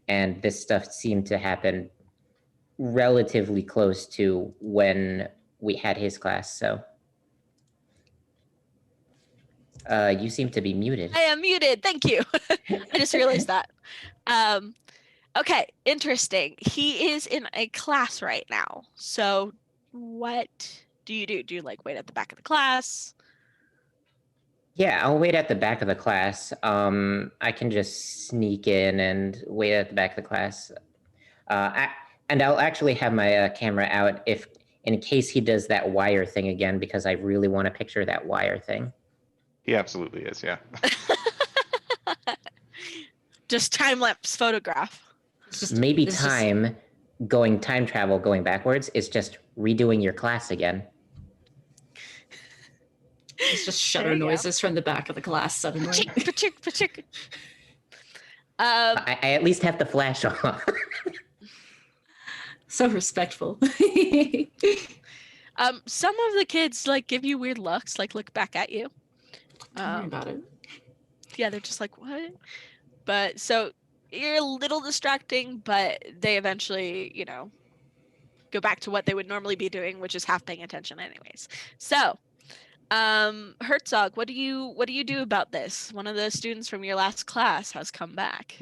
and this stuff seemed to happen relatively close to when we had his class. So you seem to be muted. I am muted. Thank you. I just realized that. Okay, interesting. He is in a class right now. So what do you do? Do you like wait at the back of the class? Yeah, I'll wait at the back of the class. I can just sneak in and wait at the back of the class. And I'll actually have my camera out if, in case he does that wire thing again, because I really want to picture that wire thing. He absolutely is, yeah. Just time lapse photograph. Maybe time travel going backwards is just redoing your class again. It's just shutter noises from the back of the class suddenly. Pachik. I at least have the flash on. So respectful. Some of the kids like give you weird looks, like look back at you. Tell me about it. Yeah, they're just like, what? But so you're a little distracting, but they eventually, go back to what they would normally be doing, which is half paying attention anyways. So, Herzog, what do you do about this? One of the students from your last class has come back.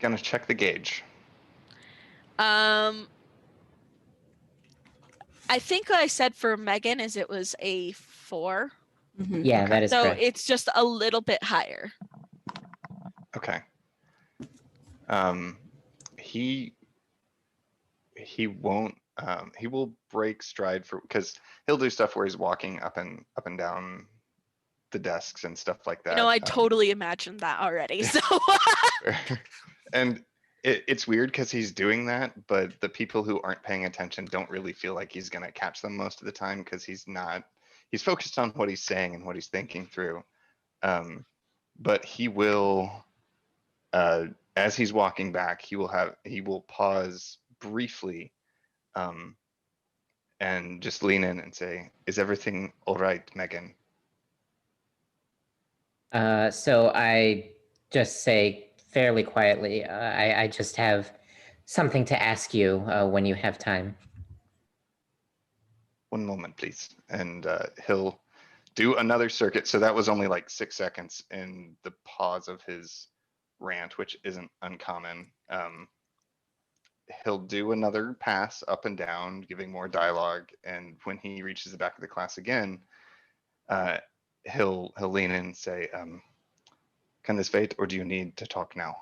Gonna check the gauge. I think what I said for Megan is it was a 4. Mm-hmm. Yeah, Okay. that is So correct. it's just a little bit higher. Okay. He won't. He will break stride because he'll do stuff where he's walking up and down the desks and stuff like that. I totally imagined that already. So and it's weird because he's doing that, but the people who aren't paying attention don't really feel like he's gonna catch them most of the time because he's focused on what he's saying and what he's thinking through. But he will, as he's walking back, he will pause briefly, and just lean in and say, "Is everything all right, Megan?" So I just say fairly quietly, I just have something to ask you when you have time. One moment, please. And he'll do another circuit. So that was only like 6 seconds in the pause of his rant, which isn't uncommon. He'll do another pass up and down, giving more dialogue. And when he reaches the back of the class again, he'll lean in and say, "Can this wait, or do you need to talk now?"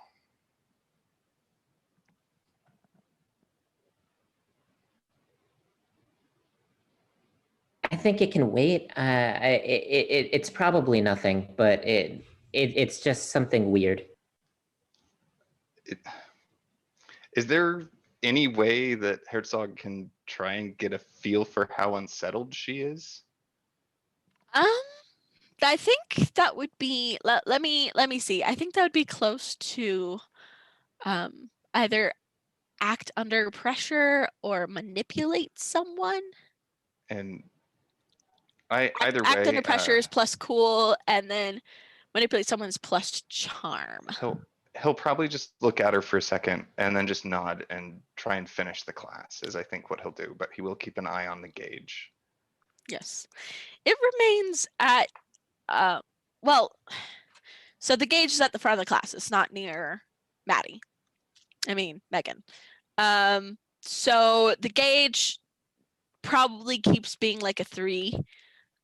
I think it can wait. It's probably nothing, but it's just something weird. Is there any way that Herzog can try and get a feel for how unsettled she is? I think that would be let me see. I think that would be close to either act under pressure or manipulate someone. And either act way, under pressure is plus cool, and then manipulate someone's plus charm. he'll probably just look at her for a second and then just nod and try and finish the class is I think what he'll do, but he will keep an eye on the gauge. Yes. It remains at so the gauge is at the front of the class. It's not near Megan. So the gauge probably keeps being like a 3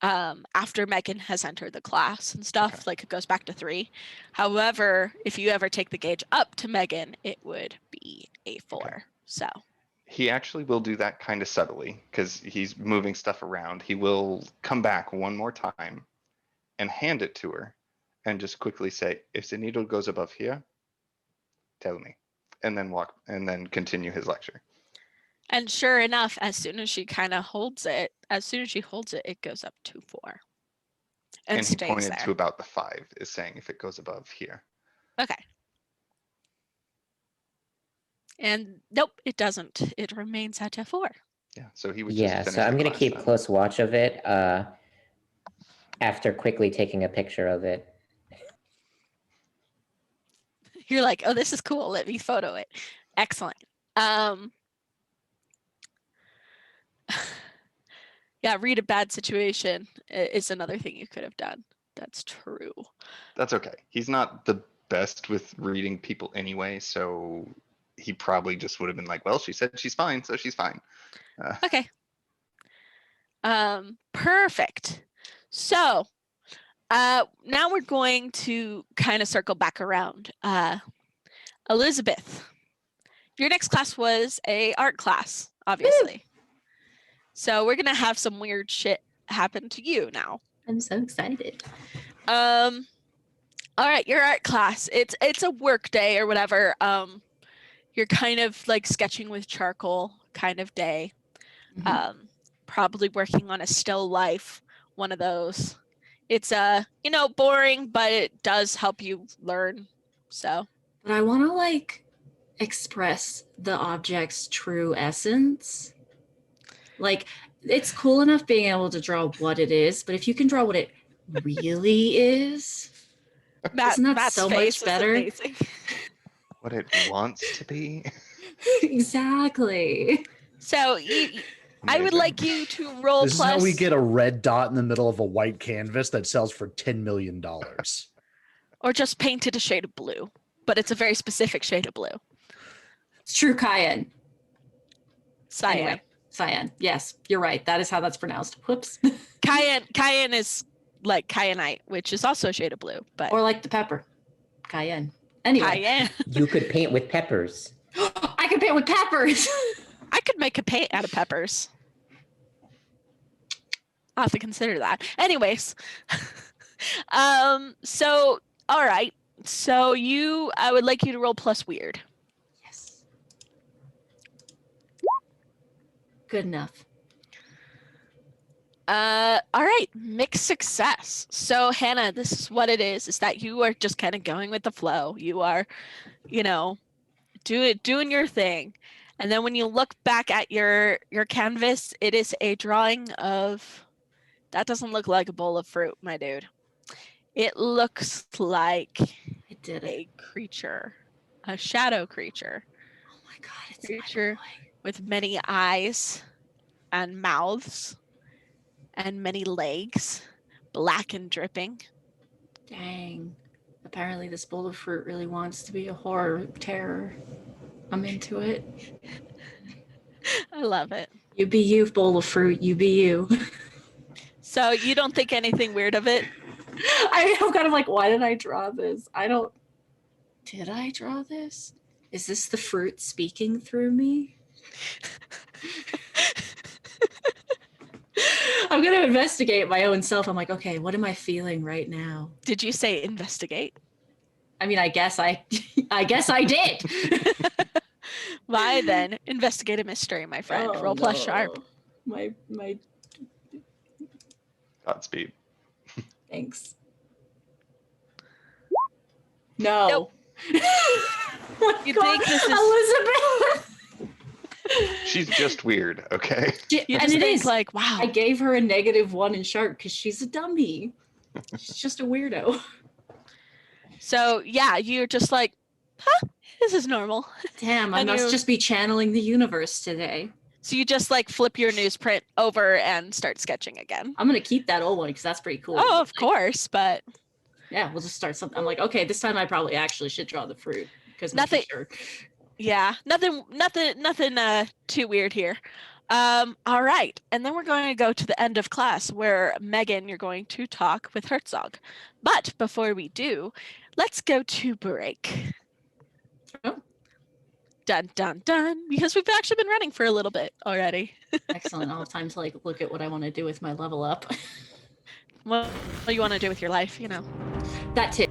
after Megan has entered the class and stuff. Okay. Like it goes back to 3. However, if you ever take the gauge up to Megan, it would be a 4. Okay. So He actually will do that kind of subtly because he's moving stuff around. He will come back one more time and hand it to her and just quickly say, if the needle goes above here, tell me. And then continue his lecture. And sure enough, as soon as she kind of holds it, it goes up to 4. And And he stays pointed there. to about the 5, is saying if it goes above here. Okay. And nope, it doesn't. It remains at a 4. Yeah, so he would Yeah, just finish so I'm the gonna class keep then. close watch of it. After quickly taking a picture of it. You're like, oh, this is cool. Let me photo it. Excellent. Yeah, read a bad situation is another thing you could have done. That's true. That's okay. He's not the best with reading people anyway, so he probably just would have been like, well, she said she's fine, so she's fine. Okay. Perfect. So, now we're going to kind of circle back around. Elizabeth, your next class was a art class, obviously. So we're gonna have some weird shit happen to you now. I'm so excited. All right, your art class. It's a work day or whatever. You're kind of like sketching with charcoal kind of day. Mhm. Probably working on a still life, one of those. It's boring, but it does help you learn. So But I want to like express the object's true essence. Like, it's cool enough being able to draw what it is, but if you can draw what it really is, isn't that Matt's so face much is better? amazing. What it wants to be. Exactly. So I would Amazing. like you to roll This is plus. how we get a red dot in the middle of a white canvas that sells for $10 million. Or just paint it a shade of blue, but it's a very specific shade of blue. It's true cayenne. Cyan. Anyway, cyan. Yes, you're right. That is how that's pronounced. Whoops. Cayenne is like kyanite, which is also a shade of blue, but Or like the pepper. Cayenne. Anyway. cayenne. You could paint with peppers. I can paint with peppers. I could make a paint out of peppers. I'll have to consider that. Anyways, so all right. So I would like you to roll plus weird. Yes. Good enough. All right, mixed success. So Hannah, this is what it is that you are just kind of going with the flow. You are, doing your thing. And then when you look back at your canvas, it is a drawing of that doesn't look like a bowl of fruit, my dude. It looks like I did it. a creature, a shadow creature Oh my god, it's Creature. my boy. with many eyes and mouths and many legs, black and dripping. Dang. Apparently this bowl of fruit really wants to be a horror terror. I'm into it. I love it. You be you, bowl of fruit. You be you. So you don't think anything weird of it? I'm kind of like, why did I draw this? Did I draw this? Is this the fruit speaking through me? I'm going to investigate my own self. I'm like, okay, what am I feeling right now? Did you say investigate? I mean, I guess I did. Why then? Investigate a mystery, my friend. Oh, Roll plus sharp. no. My Godspeed. thanks. No. Nope. My You God, think this is- Elizabeth? She's just weird, okay? You and just it think is like, wow. I gave her a -1 in sharp because she's a dummy. She's just a weirdo. So yeah, you're just like, huh, this is normal. Damn, I And must you- just be channeling the universe today. So you just like flip your newsprint over and start sketching again. I'm gonna keep that old one because that's pretty cool. Oh, of Like, course, but Yeah, we'll just start something. I'm like, okay, this time I probably actually should draw the fruit because Nothing- sure. yeah, nothing too weird here. All right, and then we're going to go to the end of class where Megan, you're going to talk with Herzog. But before we do, let's go to break. Oh. Dun dun dun, because we've actually been running for a little bit already. Excellent. I'll have time to like look at what I want to do with my level up. what you want to do with your life, you know. That too.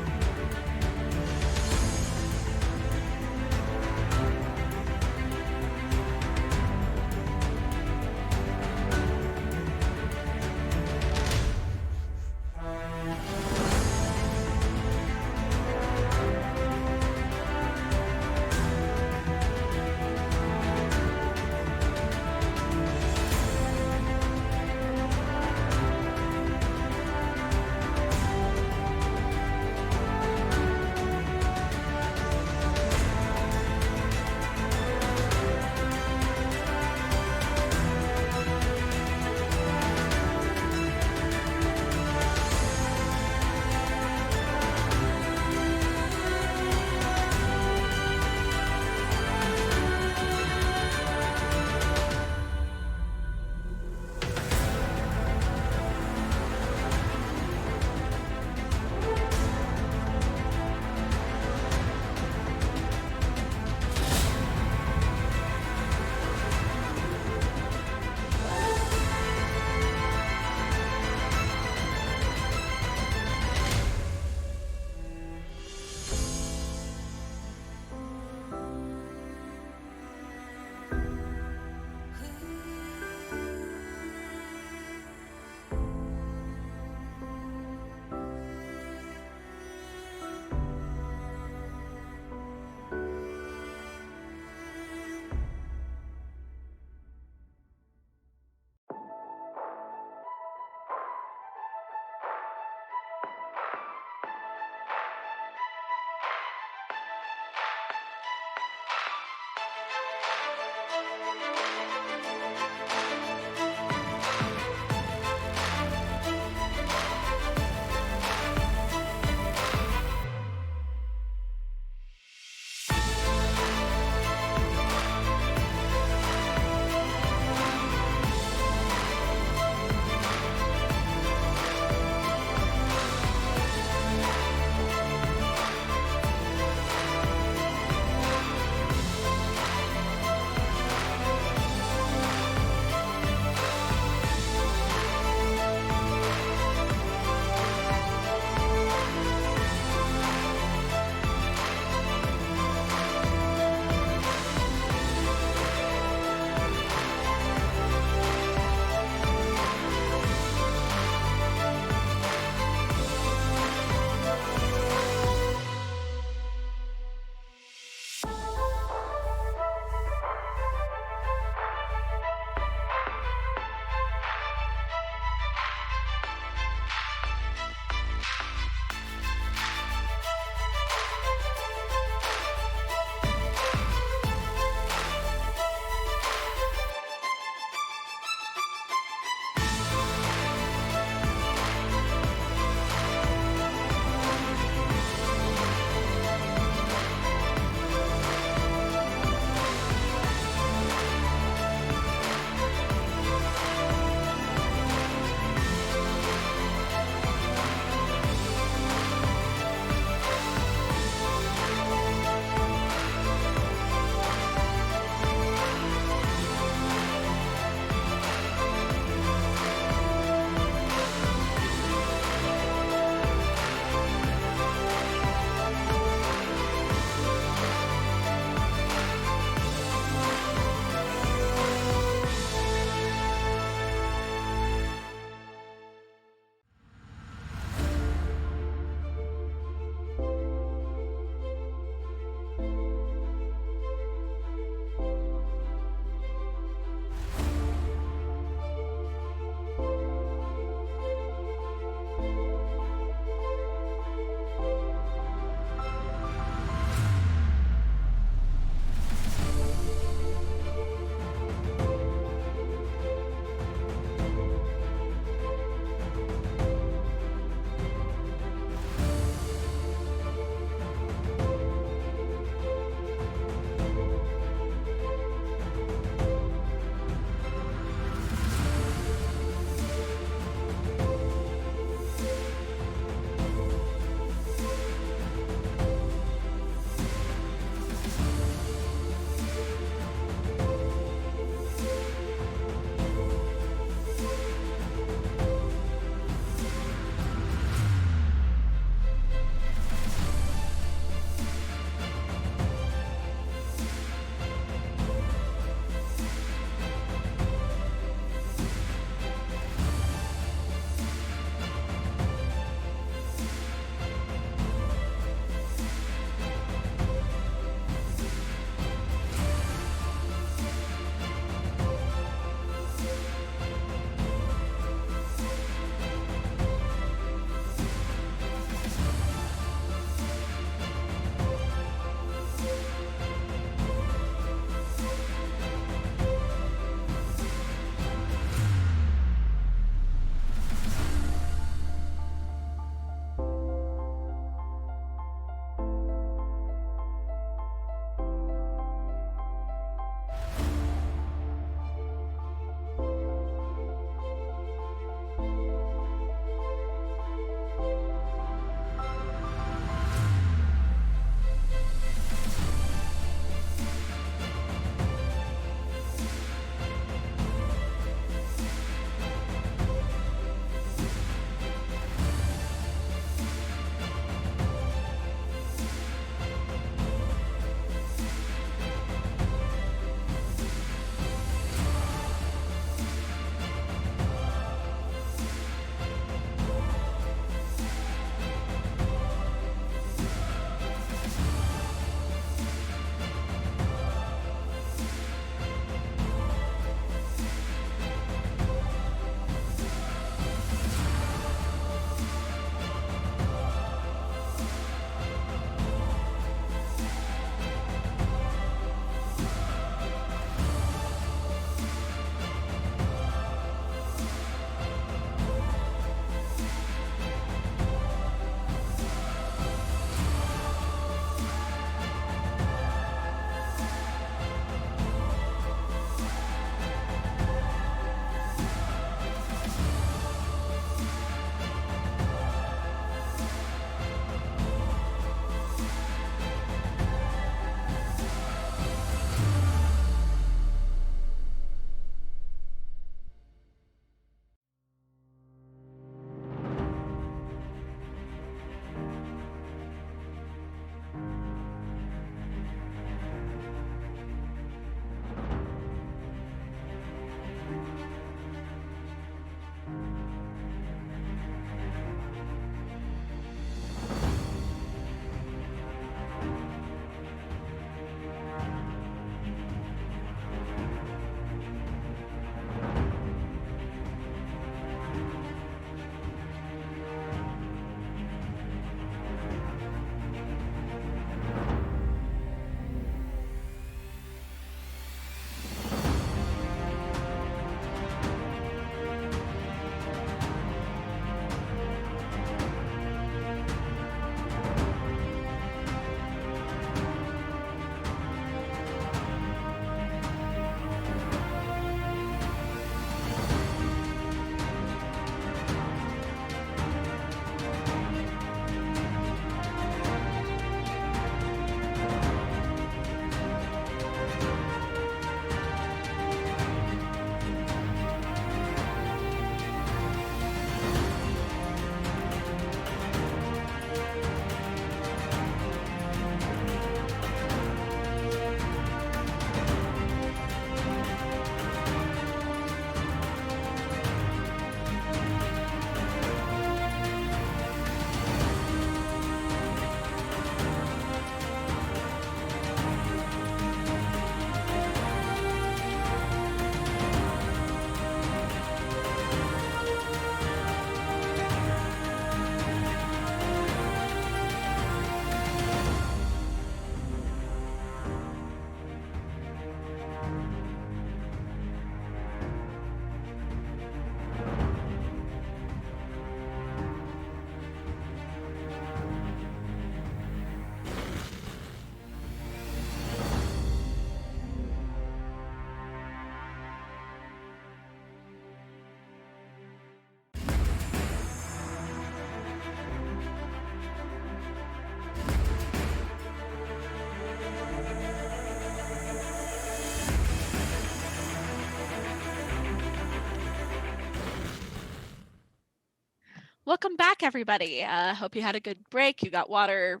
Welcome back, everybody. Hope you had a good break. You got water,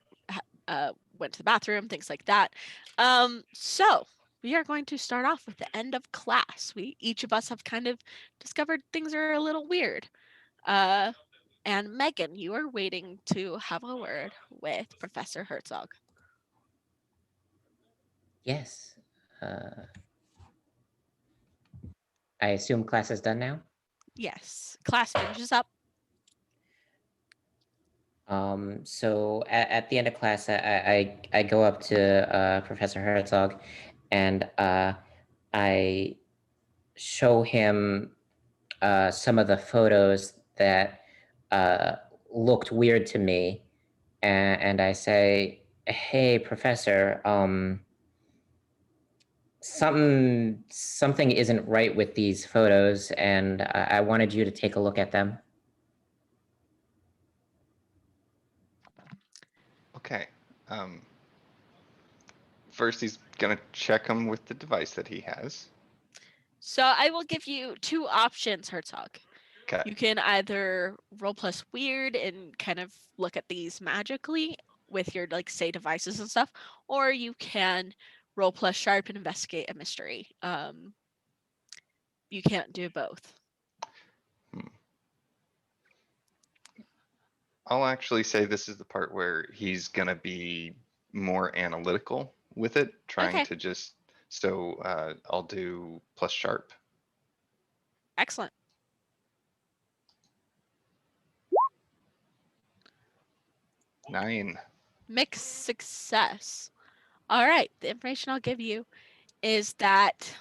went to the bathroom, things like that. So we are going to start off with the end of class. Each of us have kind of discovered things are a little weird. Uh, and Megan, you are waiting to have a word with Professor Herzog. Yes. Uh, I assume class is done now. Yes, class finishes up. So at the end of class, I go up to Professor Herzog, and I show him some of the photos that uh, looked weird to me, and I say, "Hey, Professor, something isn't right with these photos, and I wanted you to take a look at them." Okay. First, he's gonna check him with the device that he has. So I will give you two options, Herzog. Okay. You can either roll plus weird and kind of look at these magically with your like say devices and stuff, or you can roll plus sharp and investigate a mystery. You can't do both. I'll actually say this is the part where he's gonna be more analytical with it, trying Okay. to just. So I'll do plus sharp. Excellent. Nine. Mixed success. All right. The information I'll give you is that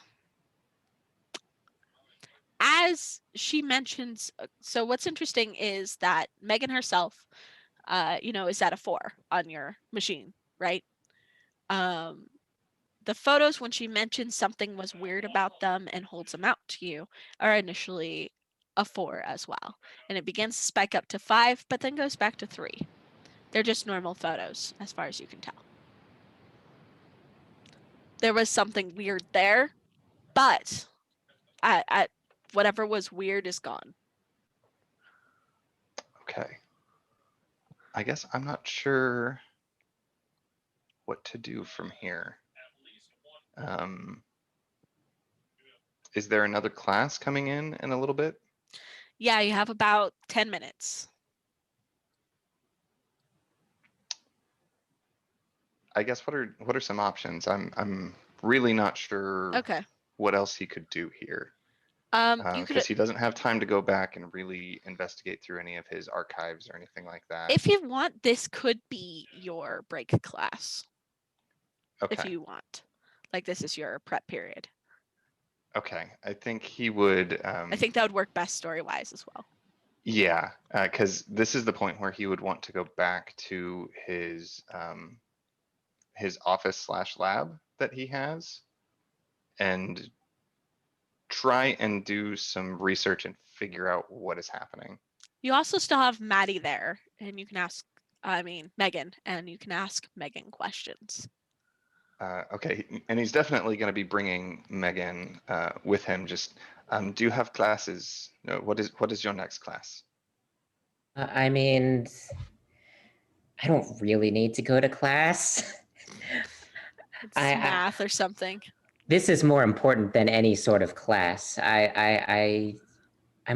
as she mentions, so what's interesting is that Megan herself, is at a 4 on your machine, right? Um, the photos, when she mentions something was weird about them and holds them out to you, are initially a 4 as well. And it begins to spike up to 5, but then goes back to 3. They're just normal photos, as far as you can tell. There was something weird there, but whatever was weird is gone. Okay. I guess I'm not sure what to do from here. Um, is there another class coming in a little bit? Yeah, you have about 10 minutes. I guess what are some options? I'm really not sure Okay. what else he could do here. You could, Because he doesn't have time to go back and really investigate through any of his archives or anything like that. if you want, this could be your break class. If Okay. you want, like this is your prep period. Okay. I think he would. I think that would work best story wise as well. Yeah, because this is the point where he would want to go back to his office slash lab that he has and try and do some research and figure out what is happening. You also still have Maddie there, and you can ask, Megan, and you can ask Megan questions. Okay, and he's definitely going to be bringing Megan with him. Just, do you have classes? No, what is your next class? I mean, I don't really need to go to class. It's I math or something. This is more important than any sort of class. I'm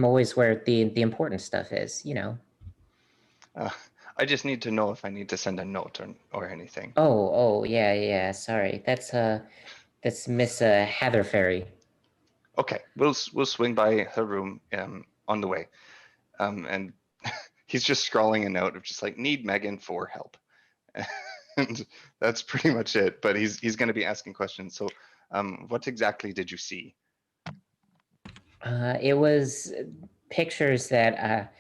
always where the important stuff is, you know. Uh, I just need to know if I need to send a note or anything. Oh, yeah. Sorry, that's Miss Heatherferry. Okay, we'll swing by her room on the way. And he's just scrawling a note of just like need Megan for help, and that's pretty much it. But he's going to be asking questions. So, what exactly did you see? It was pictures that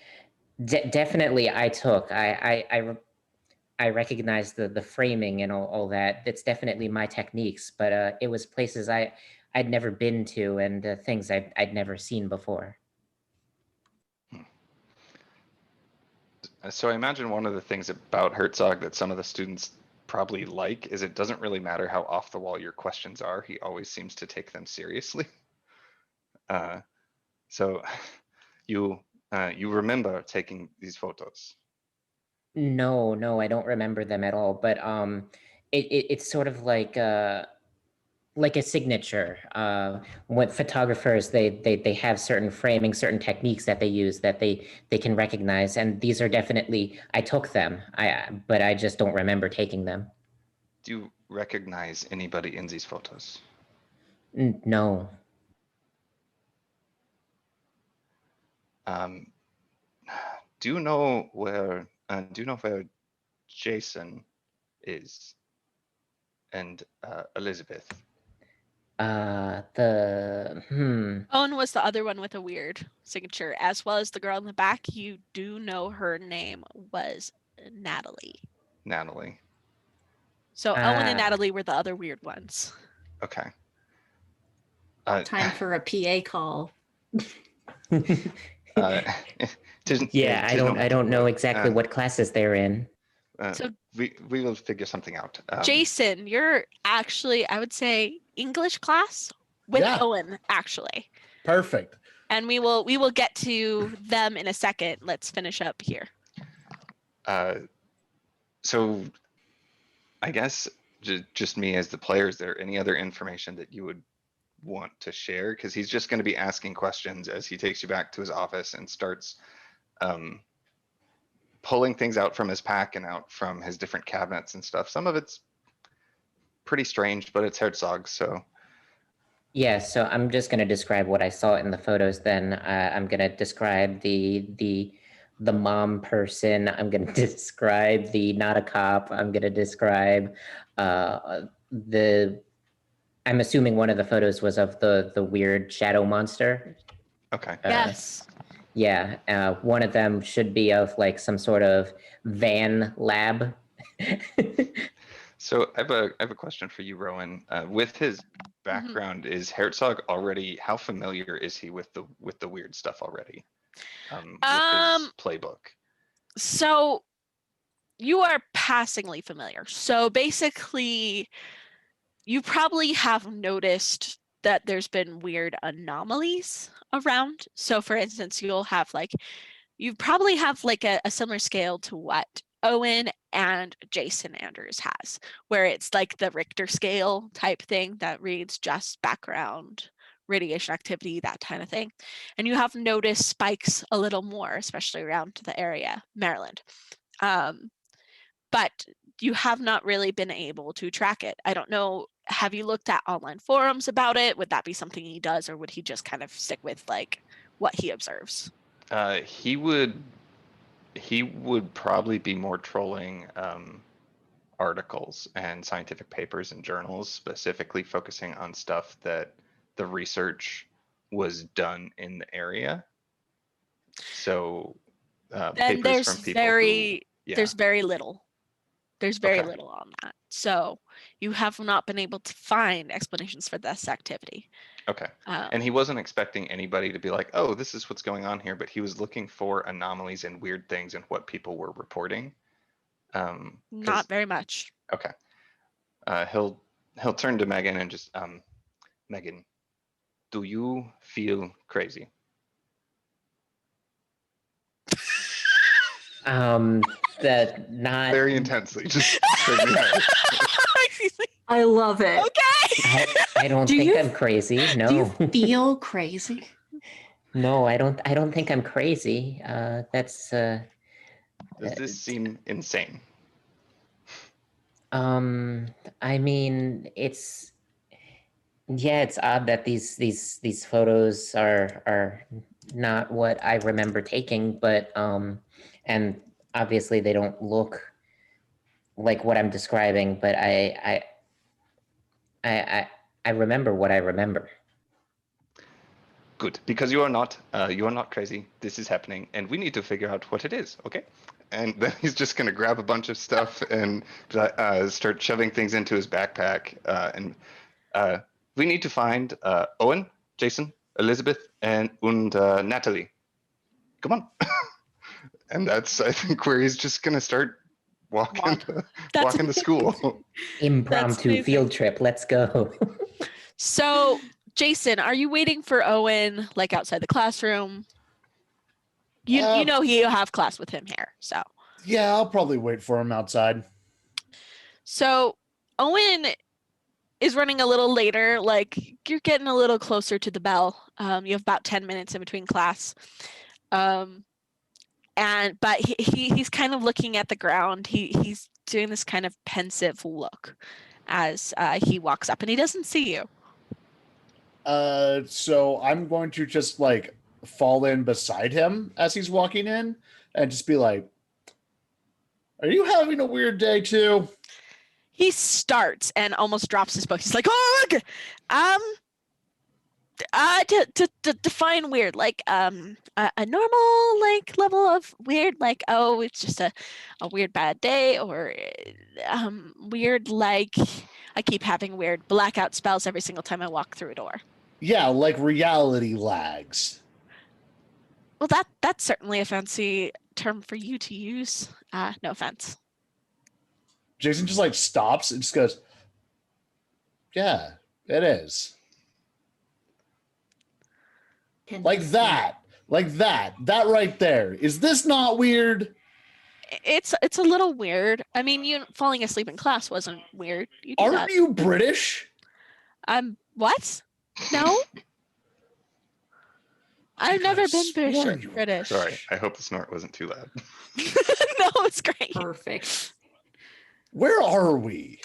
definitely I took. I recognize the framing and all that. It's definitely my techniques, but it was places I'd never been to and things I'd never seen before. So I imagine one of the things about Herzog that some of the students probably like is it doesn't really matter how off the wall your questions are. He always seems to take them seriously. So you You remember taking these photos? No, I don't remember them at all. But it's sort of like a signature. What photographers they have certain framing, certain techniques that they use that they can recognize, and these are definitely I took them. But I just don't remember taking them. Do you recognize anybody in these photos? No. Um, do you know where? Jason is and Elizabeth? Owen was the other one with a weird signature, as well as the girl in the back. You do know her name was Natalie. Natalie. So Owen and Natalie were the other weird ones. Okay. Time for a PA call. Yeah, I don't know exactly what classes they're in. So we will figure something out. Jason, you're actually, I would say, English class with Yeah. Owen, actually. Perfect. And we will get to them in a second. Let's finish up here. So I guess just me as the player, is there any other information that you would want to share? Because he's just going to be asking questions as he takes you back to his office and starts pulling things out from his pack and out from his different cabinets and stuff. Some of it's pretty strange, but it's Herzog, so. Yeah, so I'm just going to describe what I saw in the photos. Then I'm going to describe the mom person. I'm going to describe the not a cop. I'm going to describe the. I'm assuming one of the photos was of the weird shadow monster. Okay. Yes. Yeah, one of them should be of like some sort of van lab. So I have a question for you, Rowan. With his background, is Herzog already? How familiar is he with the weird stuff already? With his playbook. So you are passingly familiar. So basically, you probably have noticed that there's been weird anomalies around. So for instance, you probably have like a similar scale to what Owen and Jason Andrews has, where it's like the Richter scale type thing that reads just background radiation activity, that kind of thing. And you have noticed spikes a little more, especially around the area, Maryland. But you have not really been able to track it. I don't know. Have you looked at online forums about it? Would that be something he does, or would he just kind of stick with like what he observes? He would probably be more trolling articles and scientific papers and journals, specifically focusing on stuff that the research was done in the area. So then papers from people there's very little. There's very little on that. So you have not been able to find explanations for this activity. Okay. And he wasn't expecting anybody to be like, oh, this is what's going on here, but he was looking for anomalies and weird things and what people were reporting. Not very much. Okay. He'll turn to Megan and just, Megan, do you feel crazy? That not Very intensely. Just I love it. Okay. I don't think I'm crazy. No. Do you feel crazy? No, I don't think I'm crazy. That's Does this seem insane? I mean, it's odd that these photos are not what I remember taking, but and obviously they don't look like what I'm describing, but I remember what I remember. Good, because you are not crazy. This is happening, and we need to figure out what it is. Okay, and then he's just gonna grab a bunch of stuff and start shoving things into his backpack. And we need to find Owen, Jason, Elizabeth, and Natalie. Come on, and that's I think where he's just gonna start walking to school. Impromptu field trip. Let's go. So, Jason, are you waiting for Owen like outside the classroom? You know you have class with him here, so. Yeah, I'll probably wait for him outside. So Owen is running a little later, like you're getting a little closer to the bell. You have about 10 minutes in between class. But he's kind of looking at the ground. He's doing this kind of pensive look as he walks up, and he doesn't see you. So I'm going to just like fall in beside him as he's walking in and just be like, "Are you having a weird day too?" He starts and almost drops his book. He's like, "Oh, look, to define weird, like a normal like level of weird, like oh it's just a weird bad day, or weird like I keep having weird blackout spells every single time I walk through a door." Yeah, like reality lags. Well, that's certainly a fancy term for you to use. No offense. Jason just like stops and just goes, "Yeah, it is." Like that. Like that. That right there. Is this not weird? It's a little weird. I mean, you falling asleep in class wasn't weird. You do Aren't that. you British? What? No. I've never been sworn you were British. Sorry, I hope the snort wasn't too loud. No, it's great. Perfect. Where are we?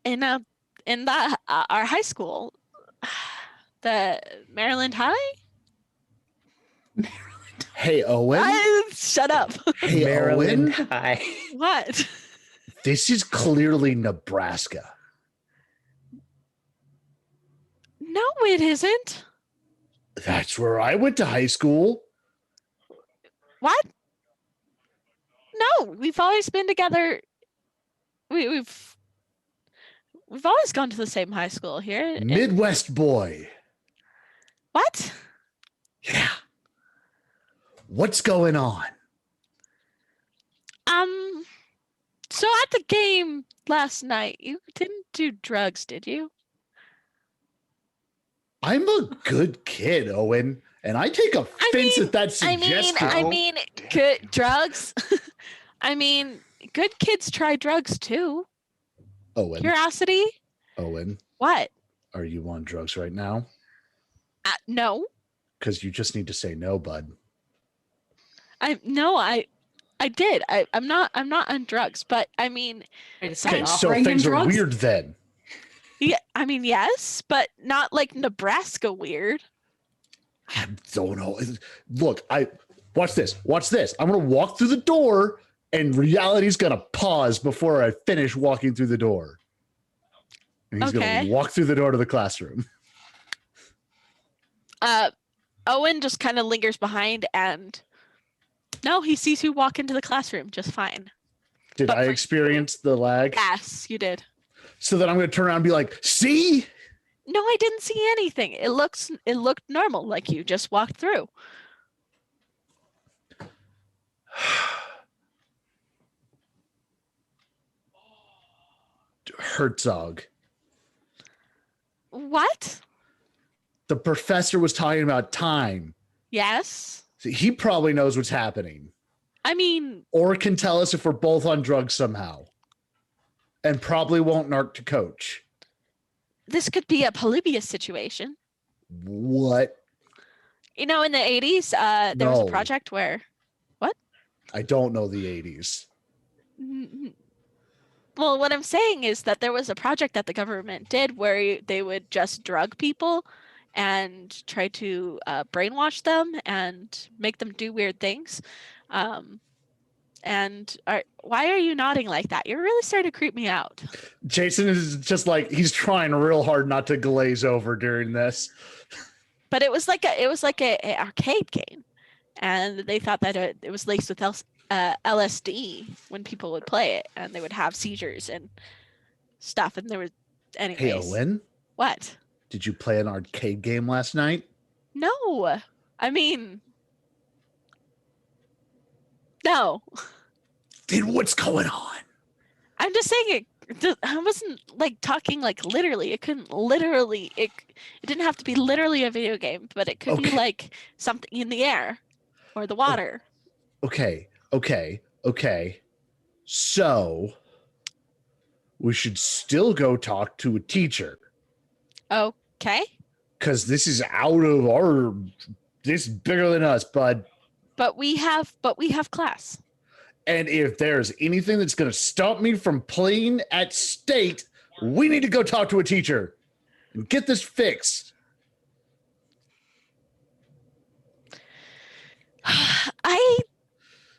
In that our high school, the Maryland High. Hey, Owen. Shut up. Hey, Maryland Owen. High. What? This is clearly Nebraska. No, it isn't. That's where I went to high school. What? No, we've always been together. We've always gone to the same high school here. Midwest boy. What? Yeah. What's going on? So at the game last night, you didn't do drugs, did you? I'm a good kid, Owen, and I take offense at that suggestion. I mean, good drugs. I mean, good kids try drugs too. Owen, Curiosity? Owen, What? are you on drugs right now? No. Because you just need to say no, bud. I did. I'm not on drugs, but I mean, I Okay, decided so offering him things are drugs. weird then. yeah, I mean, yes, but not like Nebraska weird. I don't know. Look, watch this. Watch this. I'm gonna walk through the door, and reality's gonna pause before I finish walking through the door. And he's Okay. gonna walk through the door to the classroom. Owen just kind of lingers behind, and no, he sees you walk into the classroom just fine. Did But I for- experience the lag? Yes, you did. So then I'm gonna turn around and be like, "See? No, I didn't see anything. It looked normal, like you just walked through. Herzog. What? The professor was talking about time. Yes. See, he probably knows what's happening, I mean, or can tell us if we're both on drugs somehow, and probably won't narc to coach. this could be a Polybius situation. What? You know, in the 80s, there was a No. project where I don't know the 80s. well, what I'm saying is that there was a project that the government did where they would just drug people and try to brainwash them and make them do weird things. Why are you nodding like that? You're really starting to creep me out. Jason is just like, he's trying real hard not to glaze over during this. But it was like a arcade game, and they thought that it was laced with LSD when people would play it, and they would have seizures and stuff. And there was, anyways. Hey, Owen, What? did you play an arcade game last night? No, I mean, no. Then what's going on? I'm just saying I wasn't like talking like literally. It couldn't literally. It didn't have to be literally a video game, but it could be Okay. like something in the air. or the water. Okay. So we should still go talk to a teacher Okay. because this is out of our. This is bigger than us, bud. But we have class. And if there's anything that's going to stop me from playing at state, we need to go talk to a teacher and get this fixed. I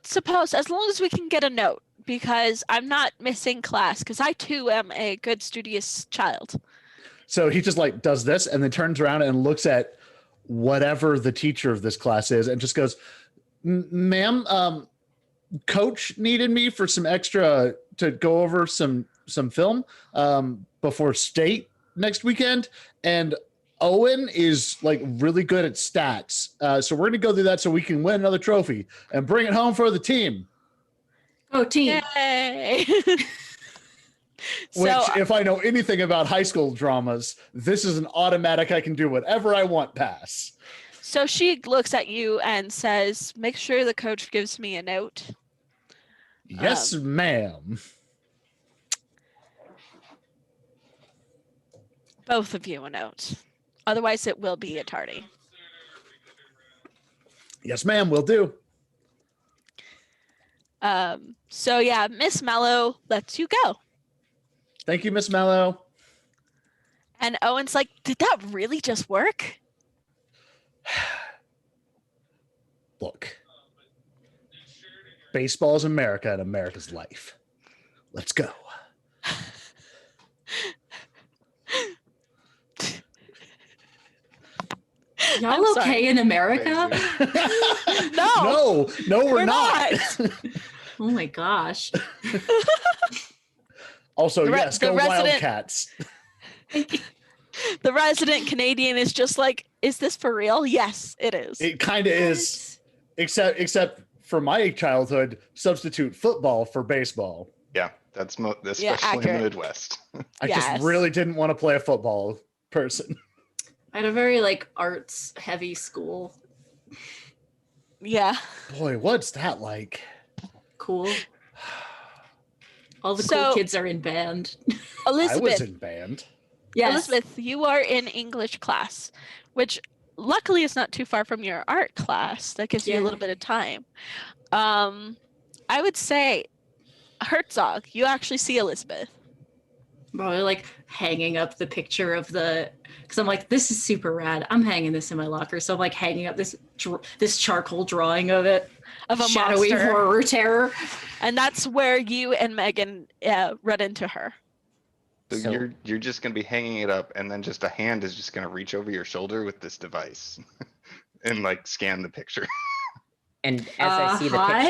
suppose as long as we can get a note, because I'm not missing class, because I too am a good studious child. So he just like does this and then turns around and looks at whatever the teacher of this class is and just goes, ma'am, coach needed me for some extra to go over some film before state next weekend. And Owen is like really good at stats. So we're going to go through that so we can win another trophy and bring it home for the team. Oh, team. Yay! Which, So if I know anything about high school dramas, this is an automatic I can do whatever I want pass. so she looks at you and says, "Make sure the coach gives me a note." Yes, ma'am. Both of you a note. Otherwise, it will be a tardy. Yes, ma'am, will do. So yeah, Miss Mello lets you go. Thank you, Miss Mello. And Owen's like, "Did that really just work?" Look, baseball is America and America's life. Let's go. Y'all I'm sorry. okay in America? No, no, we're not. Oh my gosh. Also, The yes, go Wildcats. The resident Canadian is just like, "Is this for real?" Yes, it is. It kind of is, except for my childhood, substitute football for baseball. Yeah, that's especially in accurate. the Midwest. I Yes. just really didn't want to play a football person. I had a very like arts heavy school. Yeah. Boy, what's that like? Cool. All the So- cool kids are in band. I was Elizabeth, in band. Yes. Elizabeth, you are in English class, which luckily is not too far from your art class. That gives you a Yeah. little bit of time. I would say, Herzog, you actually see Elizabeth. Probably like hanging up the picture of the, because I'm like, this is super rad. I'm hanging this in my locker, so I'm like hanging up this charcoal drawing of it, Of a shadowy monster. horror terror. And that's where you and Megan run into her. So, So- you're just gonna be hanging it up, and then just a hand is just gonna reach over your shoulder with this device, and like scan the picture. And as I see the Hi?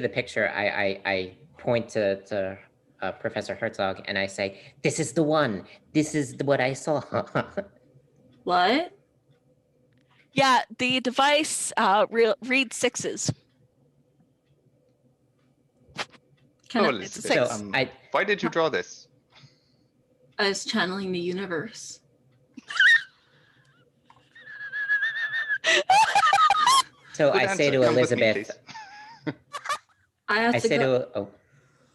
picture, I point to Professor Herzog and I say, "This is the one. This is what I saw." What? Yeah, the device reads sixes. Can Oh, I, it's a Elizabeth, six. I why did you draw this? I was channeling the universe. so Good I say answer. to Come with me, Elizabeth, please. I have I to say go. to oh,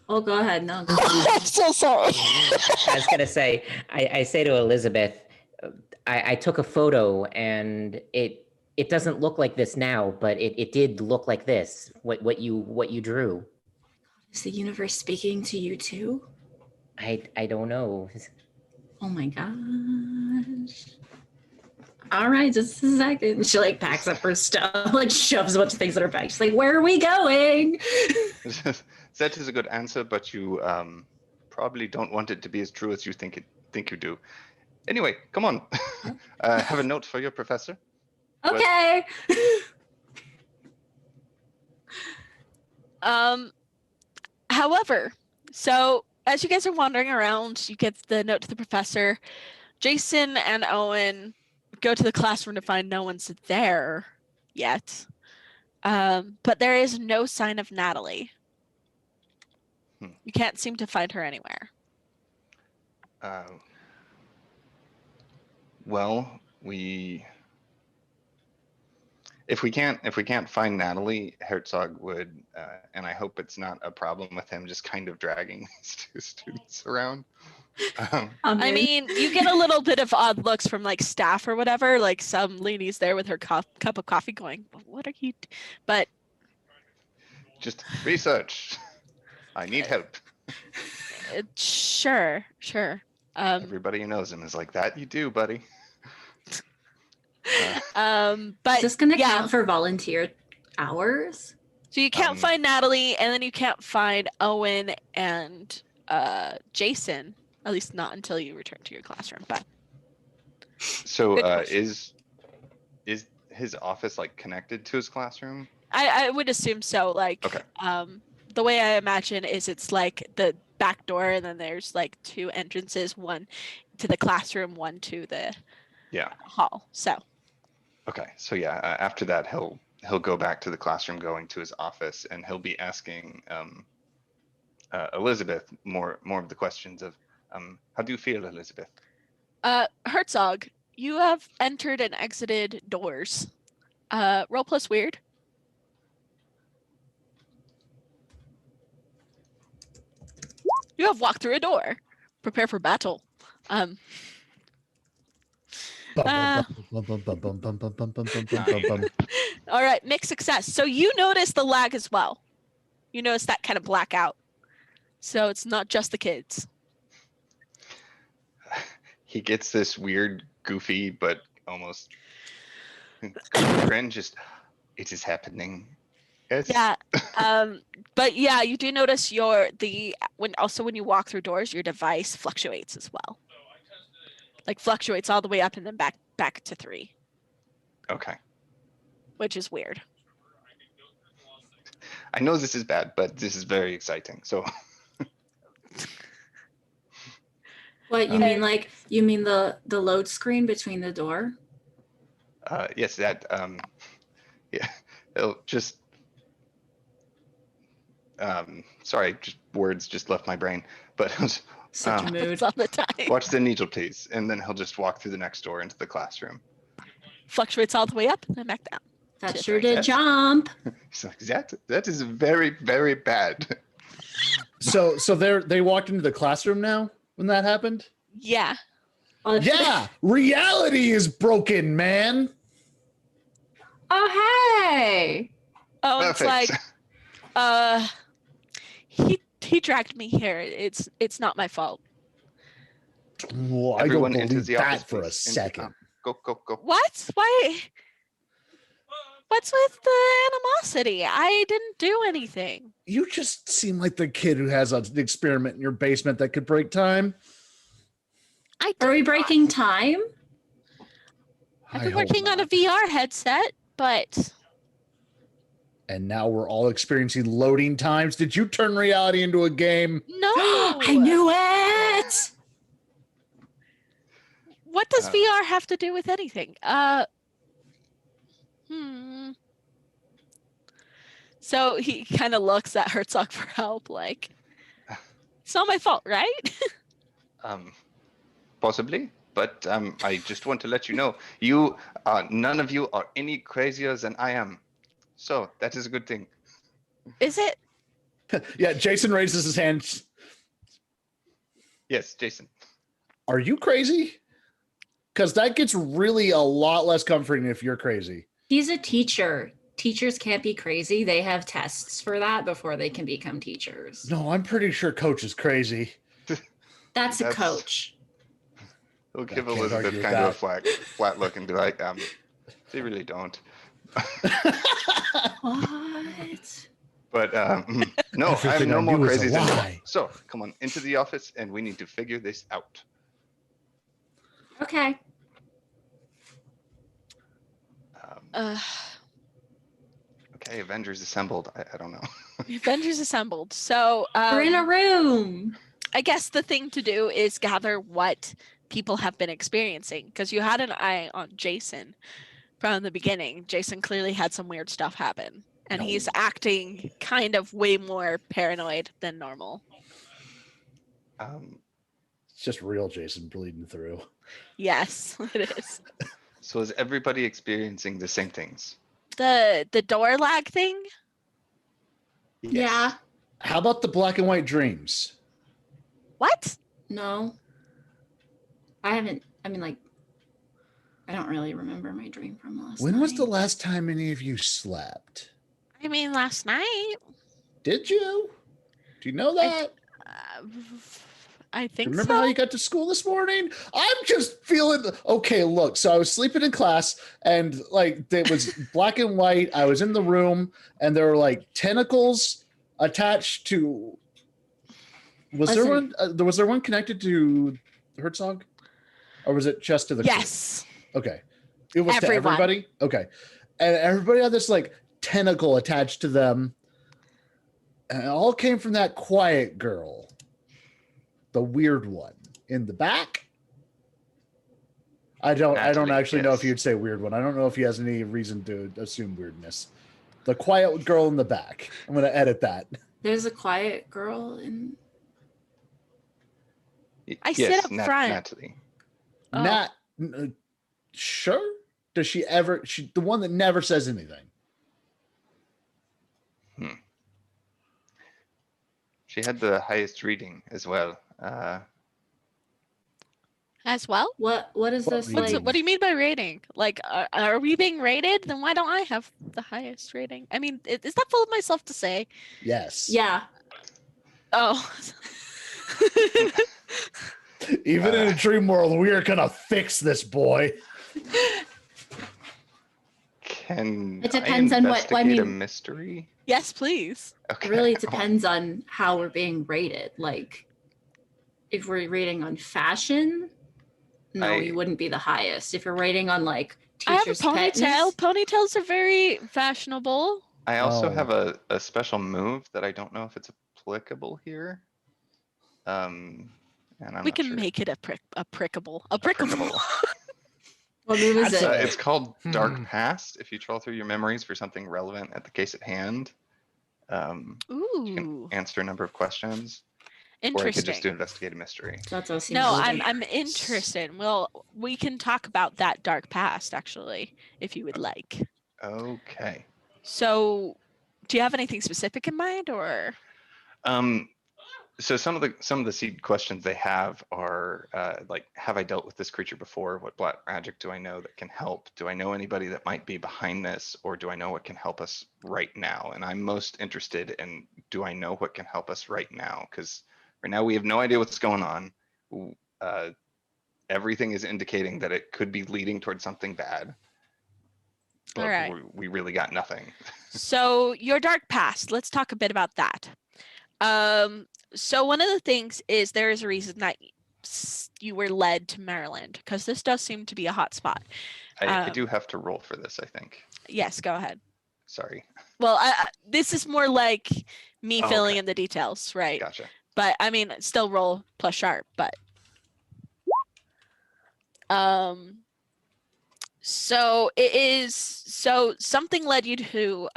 Oh, go ahead. No. Go I'm so sorry. I was gonna say, I say to Elizabeth, I took a photo and it doesn't look like this now, but it did look like this. What you drew. Is the universe speaking to you too? I don't know. Oh my gosh. All right, just a second. She like packs up her stuff, like shoves a bunch of things in her bag. She's like, "Where are we going?" That is a good answer, but you probably don't want it to be as true as you think you do. Anyway, come on. Have a note for your professor. Okay. However, so as you guys are wandering around, you get the note to the professor. Jason and Owen go to the classroom to find no one's there yet. But there is no sign of Natalie. You can't seem to find her anywhere. Well, if we can't find Natalie, Herzog would, and I hope it's not a problem with him just kind of dragging these two students around. I mean, you get a little bit of odd looks from like staff or whatever. Like some lady's there with her cup of coffee, going, "What are you?" But just research. I need help. sure. Everybody who knows him is like, that you do, buddy. But Is this gonna yeah. count for volunteer hours? So you can't find Natalie, and then you can't find Owen and Jason, at least not until you return to your classroom. But So Good question. is his office like connected to his classroom? I would assume so. Like, Okay. The way I imagine is it's like the back door, and then there's like two entrances, one to the classroom, one to the hall. So Okay, so yeah, after that he'll go back to the classroom, going to his office, and he'll be asking Elizabeth more of the questions of how do you feel, Elizabeth? Herzog, you have entered and exited doors. Roll plus weird. You have walked through a door. Prepare for battle. Bum, Uh, bum, bum, bum, bum, bum, bum, bum, bum, bum, bum, bum, bum. All right, mixed success. So you notice the lag as well. You notice that kind of blackout. So it's not just the kids. He gets this weird, goofy, but almost grin. Just, it is happening. Yes. Yeah. But yeah, you do notice when you walk through doors, your device fluctuates as well. Like fluctuates all the way up and then back to 3, Okay. which is weird. I know this is bad, but this is very exciting. So What you mean? Like you mean the load screen between the door? yes, that yeah, it'll just sorry, just words just left my brain. But Such a mood. It's all the time. watch the needle, please, and then he'll just walk through the next door into the classroom. Fluctuates all the way up and then back down. That Tip. sure did jump. He's like, that is very, very bad. So they walked into the classroom now when that happened? Yeah. Yeah, reality is broken, man. Oh hey. Oh, it's like, he dragged me here. It's not my fault. Well, I Everyone don't into believe the that office, for a please. second. Go. What? Why? What's with the animosity? I didn't do anything. You just seem like the kid who has an experiment in your basement that could break time. Are we breaking time? I've I been hope working on a not. VR headset, but And now we're all experiencing loading times. Did you turn reality into a game? no. I knew it. What does VR have to do with anything? So he kind of looks at Herzog for help, like, it's not my fault, right? Possibly, but I just want to let you know, none of you are any crazier than I am, so that is a good thing. Is it? Yeah, Jason raises his hand. Yes, Jason. Are you crazy? Because that gets really a lot less comforting if you're crazy. He's a teacher. Teachers can't be crazy. They have tests for that before they can become teachers. No, I'm pretty sure Coach is crazy. That's a coach. He'll I give can't Elizabeth argue with kind of a that. flat look and be like, they really don't. What? But no, I'm Everything no I more knew is a crazy than you are. lie. So come on into the office, and we need to figure this out. Okay. Okay, Avengers assembled. I don't know. Avengers assembled. So We're in a room. I guess the thing to do is gather what people have been experiencing, because you had an eye on Jason from the beginning. Jason clearly had some weird stuff happen, and he's acting kind of way more paranoid than normal. It's just real Jason bleeding through. Yes, it is. So is everybody experiencing the same things? the door lag thing? Yes. Yeah. How about the black and white dreams? What? No. I haven't. I mean, like, I don't really remember my dream from last When night. was the last time any of you slept? I mean, last night. Did you? Do you know that? Uh, I Do you think remember so. how you got to school this morning? I'm just feeling okay. Look, so I was sleeping in class, and like it was black and white. I was in the room, and there were like tentacles attached to. Was there Listen. one? Was there one connected to Herzog, or was it just to the crew? Yes. Okay, it was Everyone. to everybody. Okay, and everybody had this like tentacle attached to them, and it all came from that quiet girl, the weird one in the back. I don't Natalie, actually know if yes. you'd say weird one. I don't know if he has any reason to assume weirdness. The quiet girl in the back. I'm going to edit that. There's a quiet girl in. I sit up front. Natalie. Oh. Nat, sure. Does she ever? She the one that never says anything. She had the highest reading as well. As well? What is What this reading? like? What do you mean by rating? Like, are we being rated? Then why don't I have the highest rating? I mean, is that full of myself to say? Yes. Yeah. Oh. Even in a dream world, we are gonna fix this boy. Can It depends I on what- I investigate a mean- mystery? Yes, please. Okay. It really depends on how we're being rated. Like, if we're rating on fashion, no, I- you wouldn't be the highest. If you're rating on like I have a teacher's ponytail. petness, Ponytails are very fashionable. I also Oh. have a special move that I don't know if it's applicable here. And I'm We not can sure. make it a prickable. A Prickable. prickable. what move is That's it? It's called Dark Hmm. Past. If you trawl through your memories for something relevant at the case at hand, you can Ooh, answer a number of questions, or I could interesting. just do investigate a mystery. That's what seems No, legit. I'm interested. Well, we can talk about that dark past actually, if you would like. Okay. So, do you have anything specific in mind, or? So some of the seed questions they have are like, have I dealt with this creature before? What black magic do I know that can help? Do I know anybody that might be behind this, or do I know what can help us right now? And I'm most interested in, do I know what can help us right now? Because right now we have no idea what's going on. Everything is indicating that it could be leading towards something bad. But All right. we really got nothing. So your dark past. Let's talk a bit about that. So one of the things is there is a reason that you were led to Maryland, because this does seem to be a hot spot. I do have to roll for this, I think. Yes, go ahead. Sorry. Well, this is more like me Oh, filling okay. in the details, right? Gotcha. But I mean, still roll plus sharp, but so it is, so something led you to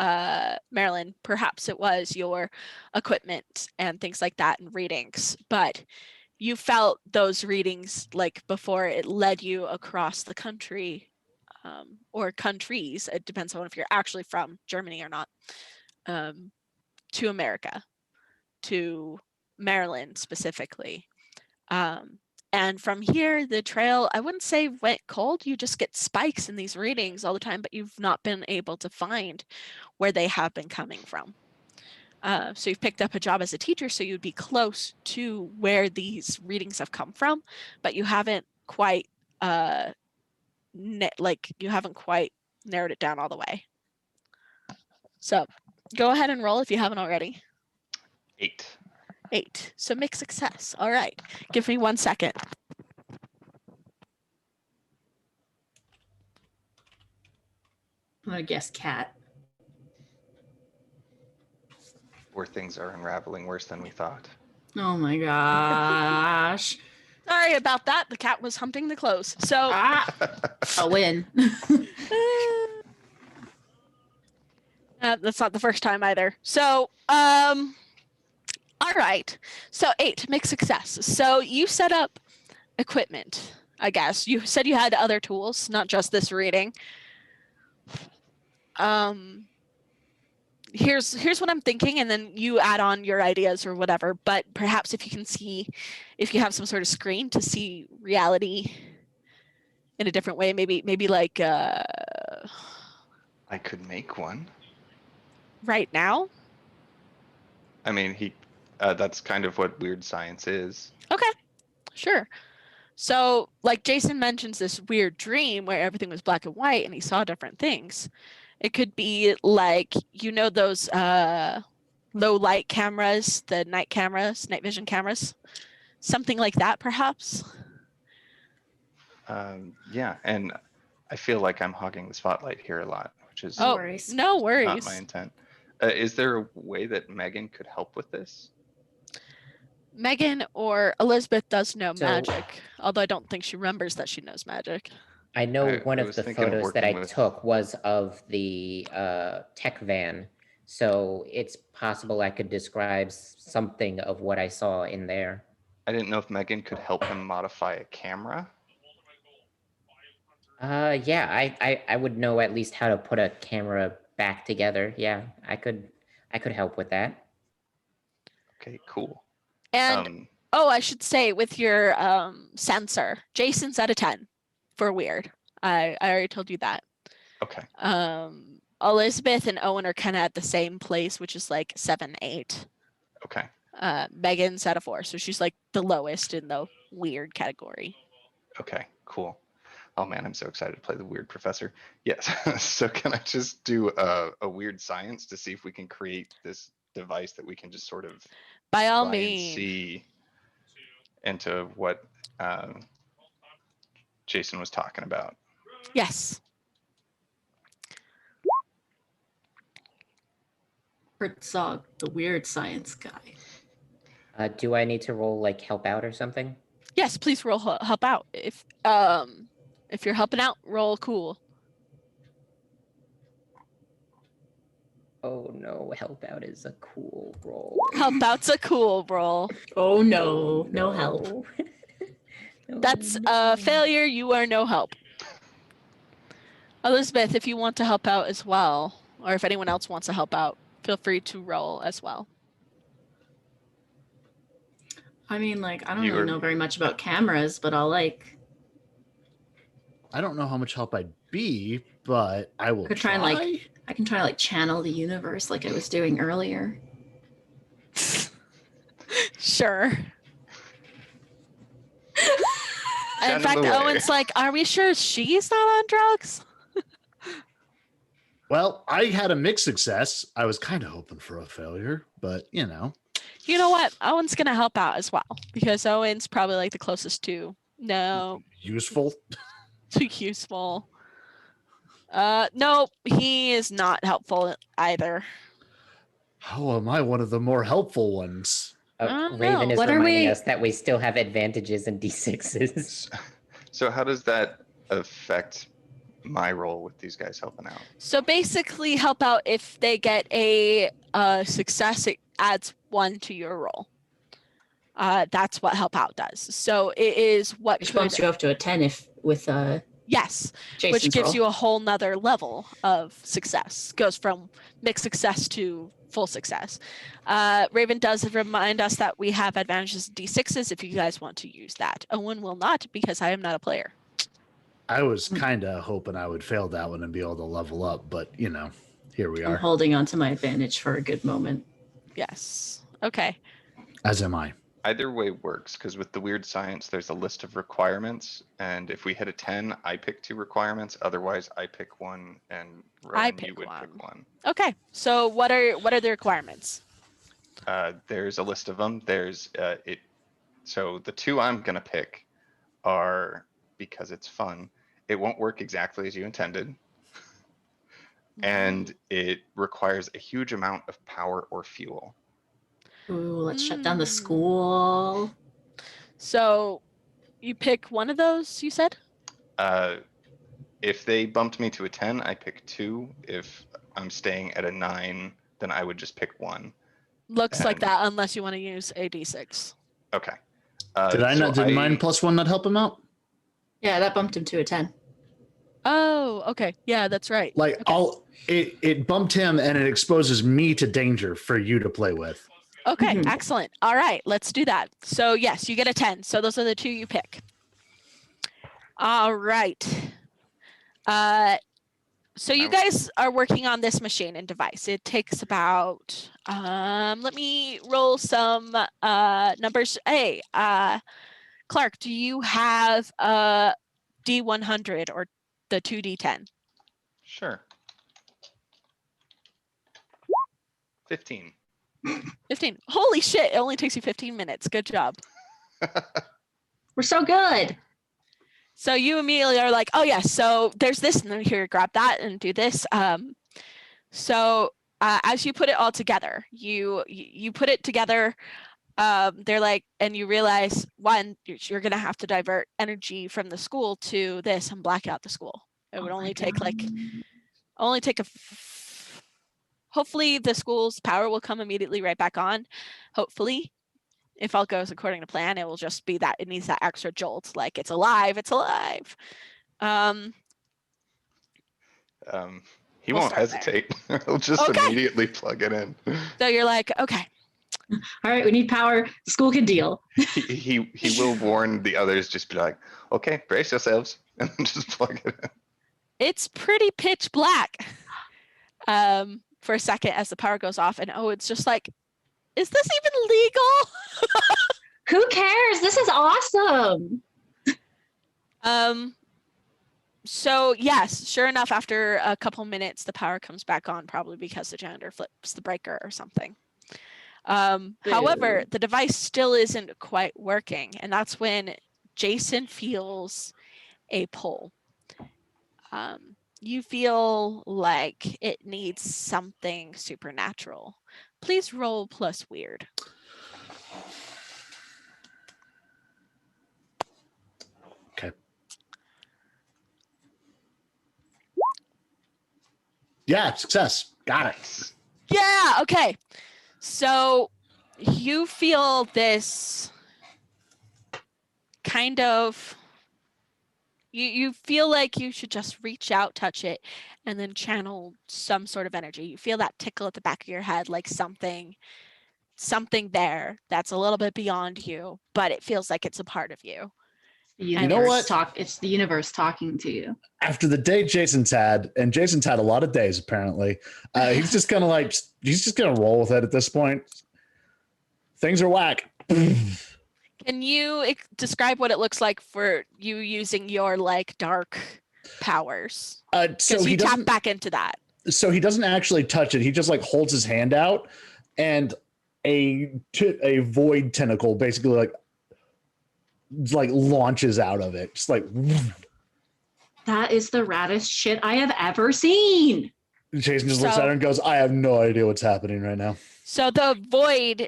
Maryland. Perhaps it was your equipment and things like that and readings, but you felt those readings like before it led you across the country, or countries. It depends on if you're actually from Germany or not, to America, to Maryland specifically. And from here, the trail, I wouldn't say went cold. You just get spikes in these readings all the time, but you've not been able to find where they have been coming from. So you've picked up a job as a teacher, so you'd be close to where these readings have come from, but you haven't quite, you haven't quite narrowed it down all the way. So go ahead and roll if you haven't already. 8. 8. So make success. All right. Give me 1 second. I'm gonna guess cat. Where things are unraveling worse than we thought. Oh my gosh. Sorry about that. The cat was humping the clothes. So Ah, a win. that's not the first time either. So, all right. So 8, make success. So you set up equipment, I guess. You said you had other tools, not just this reading. here's what I'm thinking, and then you add on your ideas or whatever. But perhaps if you have some sort of screen to see reality in a different way, maybe like I could make one. right now. I mean, that's kind of what weird science is. Okay, sure. So, like Jason mentions this weird dream where everything was black and white and he saw different things. It could be like, those low light cameras, the night cameras, night vision cameras, something like that, perhaps. Yeah, and I feel like I'm hogging the spotlight here a lot, which is Oh, worries. no not worries. my intent. Is there a way that Megan could help with this? Megan or Elizabeth does know So- magic, although I don't think she remembers that she knows magic. I know one I of was the thinking of photos that working I with- took was of the tech van. So it's possible I could describe something of what I saw in there. I didn't know if Megan could help him modify a camera. Yeah, I would know at least how to put a camera back together. Yeah, I could help with that. Okay, cool. And I should say with your sensor, Jason's at a 10 for weird. I already told you that. Okay. Elizabeth and Owen are kind of at the same place, which is like 7, 8. Okay. Megan's at a 4, so she's like the lowest in the weird category. Okay, cool. Oh man, I'm so excited to play the weird professor. Yes. So can I just do a weird science to see if we can create this device that we can just sort of By all try and means. see into what Jason was talking about? Yes. Herzog, the weird science guy. Do I need to roll like help out or something? Yes, please roll help out. If you're helping out, roll cool. Oh no, help out is a cool roll. Help out's a cool roll. Oh no, no help. No, That's no. a failure. You are no help. Elizabeth, if you want to help out as well, or if anyone else wants to help out, feel free to roll as well. I mean, like, I don't You're- really know very much about cameras, but I'll like I don't know how much help I'd be, but I will Could try and, like, I can try to like channel the universe like I was doing earlier. Sure. In Send fact, him away. Owen's like, are we sure she's not on drugs? Well, I had a mixed success. I was kind of hoping for a failure, but you know. You know what? Owen's going to help out as well because Owen's probably like the closest to Useful. too useful. No, he is not helpful either. How am I one of the more helpful ones? I don't Raven know. is What are reminding we- us that we still have advantages in D6s. So how does that affect my role with these guys helping out? So basically, help out if they get a success, it adds 1 to your roll. That's what help out does. So it is what Which could, bumps you up to a 10 if with yes, Jason's which gives roll. you a whole nother level of success. Goes from mixed success to full success. Raven does remind us that we have advantages in D6s if you guys want to use that. Owen will not because I am not a player. I was kind of hoping I would fail that one and be able to level up, but you know, here we I'm are. holding on to my advantage for a good moment. Yes. Okay. As am I. Either way works, because with the weird science, there's a list of requirements, and if we hit a 10, I pick 2 requirements. Otherwise, I pick 1, and Rowan, pick you would one. pick 1. Okay. So what are the requirements? There's a list of them. There's it. So the 2 I'm gonna pick are, because it's fun, it won't work exactly as you intended, and it requires a huge amount of power or fuel. Ooh, let's shut down the Mm. school. So you pick one of those, you said? If they bumped me to a 10, I pick 2. If I'm staying at a 9, then I would just pick 1. Looks like And- that unless you want to use a d6. Okay. Did I not? Did mine I- +1 not help him out? Yeah, that bumped him to a 10. Oh, okay. Yeah, that's right. Like Okay. I'll it bumped him, and it exposes me to danger for you to play with. Okay, Mhm. excellent. All right, let's do that. So yes, you get a 10. So those are the two you pick. All right. So you guys are working on this machine and device. It takes about let me roll some numbers. Hey, Clark, do you have a D100 or the 2D10? Sure. 15. 15. Holy shit, it only takes you 15 minutes. Good job. We're so good. So you immediately are like, oh yeah, so there's this, and then here, grab that and do this. So as you put it all together, you put it together. They're like, and you realize one, you're gonna have to divert energy from the school to this and black out the school. It would Oh my only take God. hopefully the school's power will come immediately right back on. Hopefully, if all goes according to plan, it will just be that it needs that extra jolt, like it's alive, it's alive. He We'll won't start there. hesitate. He'll just Okay. immediately plug it in. So you're like, okay, All right, we need power. The school can deal. He will warn the others, just be like, okay, brace yourselves, and then just plug it in. it's pretty pitch black. For a second as the power goes off, and it's just like, is this even legal? Who cares? This is awesome. So yes, sure enough, after a couple minutes, the power comes back on, probably because the janitor flips the breaker or something. However, Boo. the device still isn't quite working, and that's when Jason feels a pull. You feel like it needs something supernatural. Please roll plus weird. Okay. Yeah, success. Got it. Yeah, okay. So you feel this kind of you feel like you should just reach out, touch it, and then channel some sort of energy. You feel that tickle at the back of your head, like something there that's a little bit beyond you, but it feels like it's a part of you. The You universe know what? It's the universe talking to you. After the day Jason's had, and Jason's had a lot of days apparently, he's just kind of like, he's just gonna roll with it at this point. Things are whack. Can you describe what it looks like for you using your like dark powers? So Because he you tap doesn't. back into that. So he doesn't actually touch it. He just like holds his hand out, and a void tentacle basically like launches out of it, just like. That is the raddest shit I have ever seen. Jason just looks So- at her and goes, "I have no idea what's happening right now." So the void,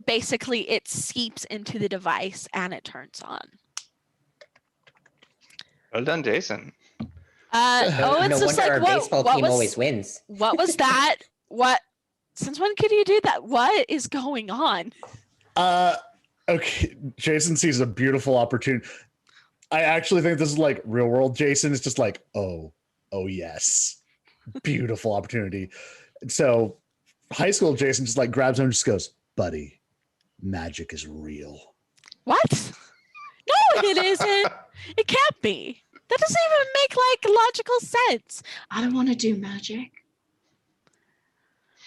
basically, it seeps into the device and it turns on. Well done, Jason. It's No just wonder like, our baseball what team was, always wins. What was that? What? Since when could you do that? What is going on? Okay, Jason sees a beautiful opportunity. I actually think this is like real world Jason. It's just like, oh yes, beautiful opportunity. So high school Jason just like grabs him and just goes, "Buddy, magic is real." What? No, it isn't. It can't be. That doesn't even make like logical sense. I don't want to do magic.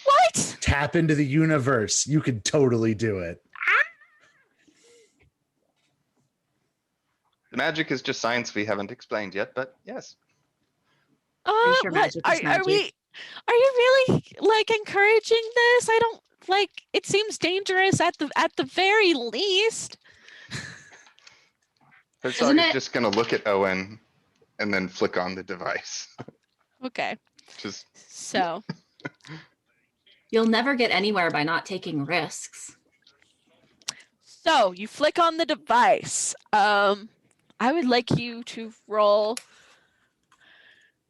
What? Tap into the universe. You could totally do it. The magic is just science we haven't explained yet, but yes. sure What? magic is Are magic. we? Are you really like encouraging this? I don't like. It seems dangerous at the very least. Herzog Isn't is it- just gonna look at Owen and then flick on the device. Okay. Just So You'll never get anywhere by not taking risks. So you flick on the device. I would like you to roll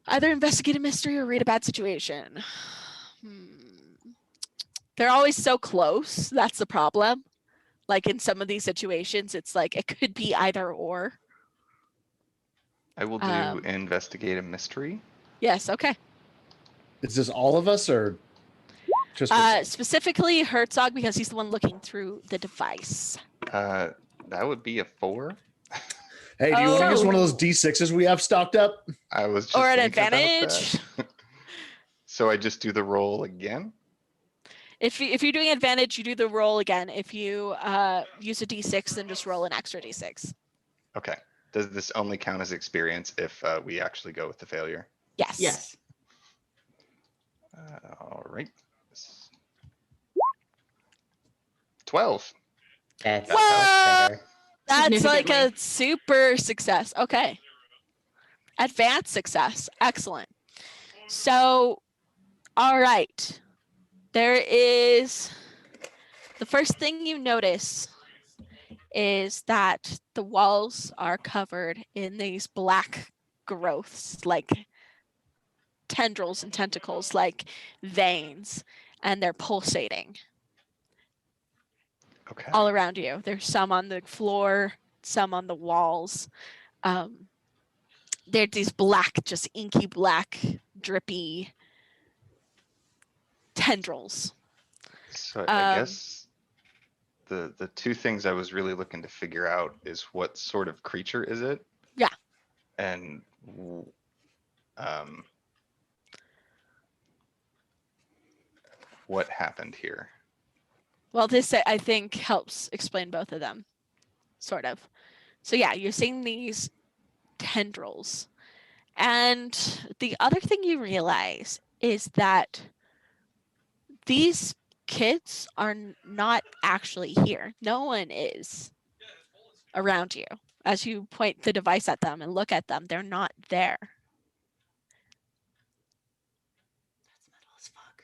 either investigate a mystery or read a bad situation. They're always so close. That's the problem. Like in some of these situations, it's like it could be either or. I will do Um, investigate a mystery. Yes, okay. Is this all of us or just Herzog? Specifically Herzog because he's the one looking through the device. That would be a 4. Hey, do you want to use one of those Oh. D6s we have stocked up? I was just Or an thinking about advantage. that. So I just do the roll again. If you're doing advantage, you do the roll again. If you use a d6, then just roll an extra d6. Okay. Does this only count as experience if we actually go with the failure? Yes. Yes. All right. 12. That's Whoa! much better. That's like a Significantly. super success. Okay. Advanced success. Excellent. So, all right. There is the first thing you notice is that the walls are covered in these black growths, like tendrils and tentacles, like veins, and they're pulsating Okay. all around you. There's some on the floor, some on the walls. They're these black, just inky black, drippy tendrils. So I guess the two things I was really looking to figure out is what sort of creature is it? Yeah. And what happened here? Well, this I think helps explain both of them, sort of. So yeah, you're seeing these tendrils. And the other thing you realize is that these kids are not actually here. No one is around you. As you point the device at them and look at them, they're not there. That's metal as fuck.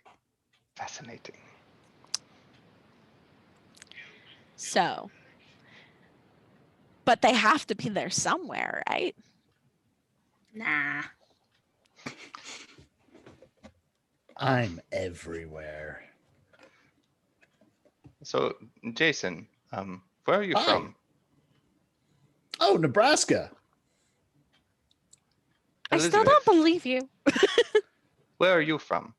Fascinating. So, but they have to be there somewhere, right? Nah. I'm everywhere. So Jason, where are you Hi. from? Oh, Nebraska. I still don't Elizabeth, believe you. where are you from?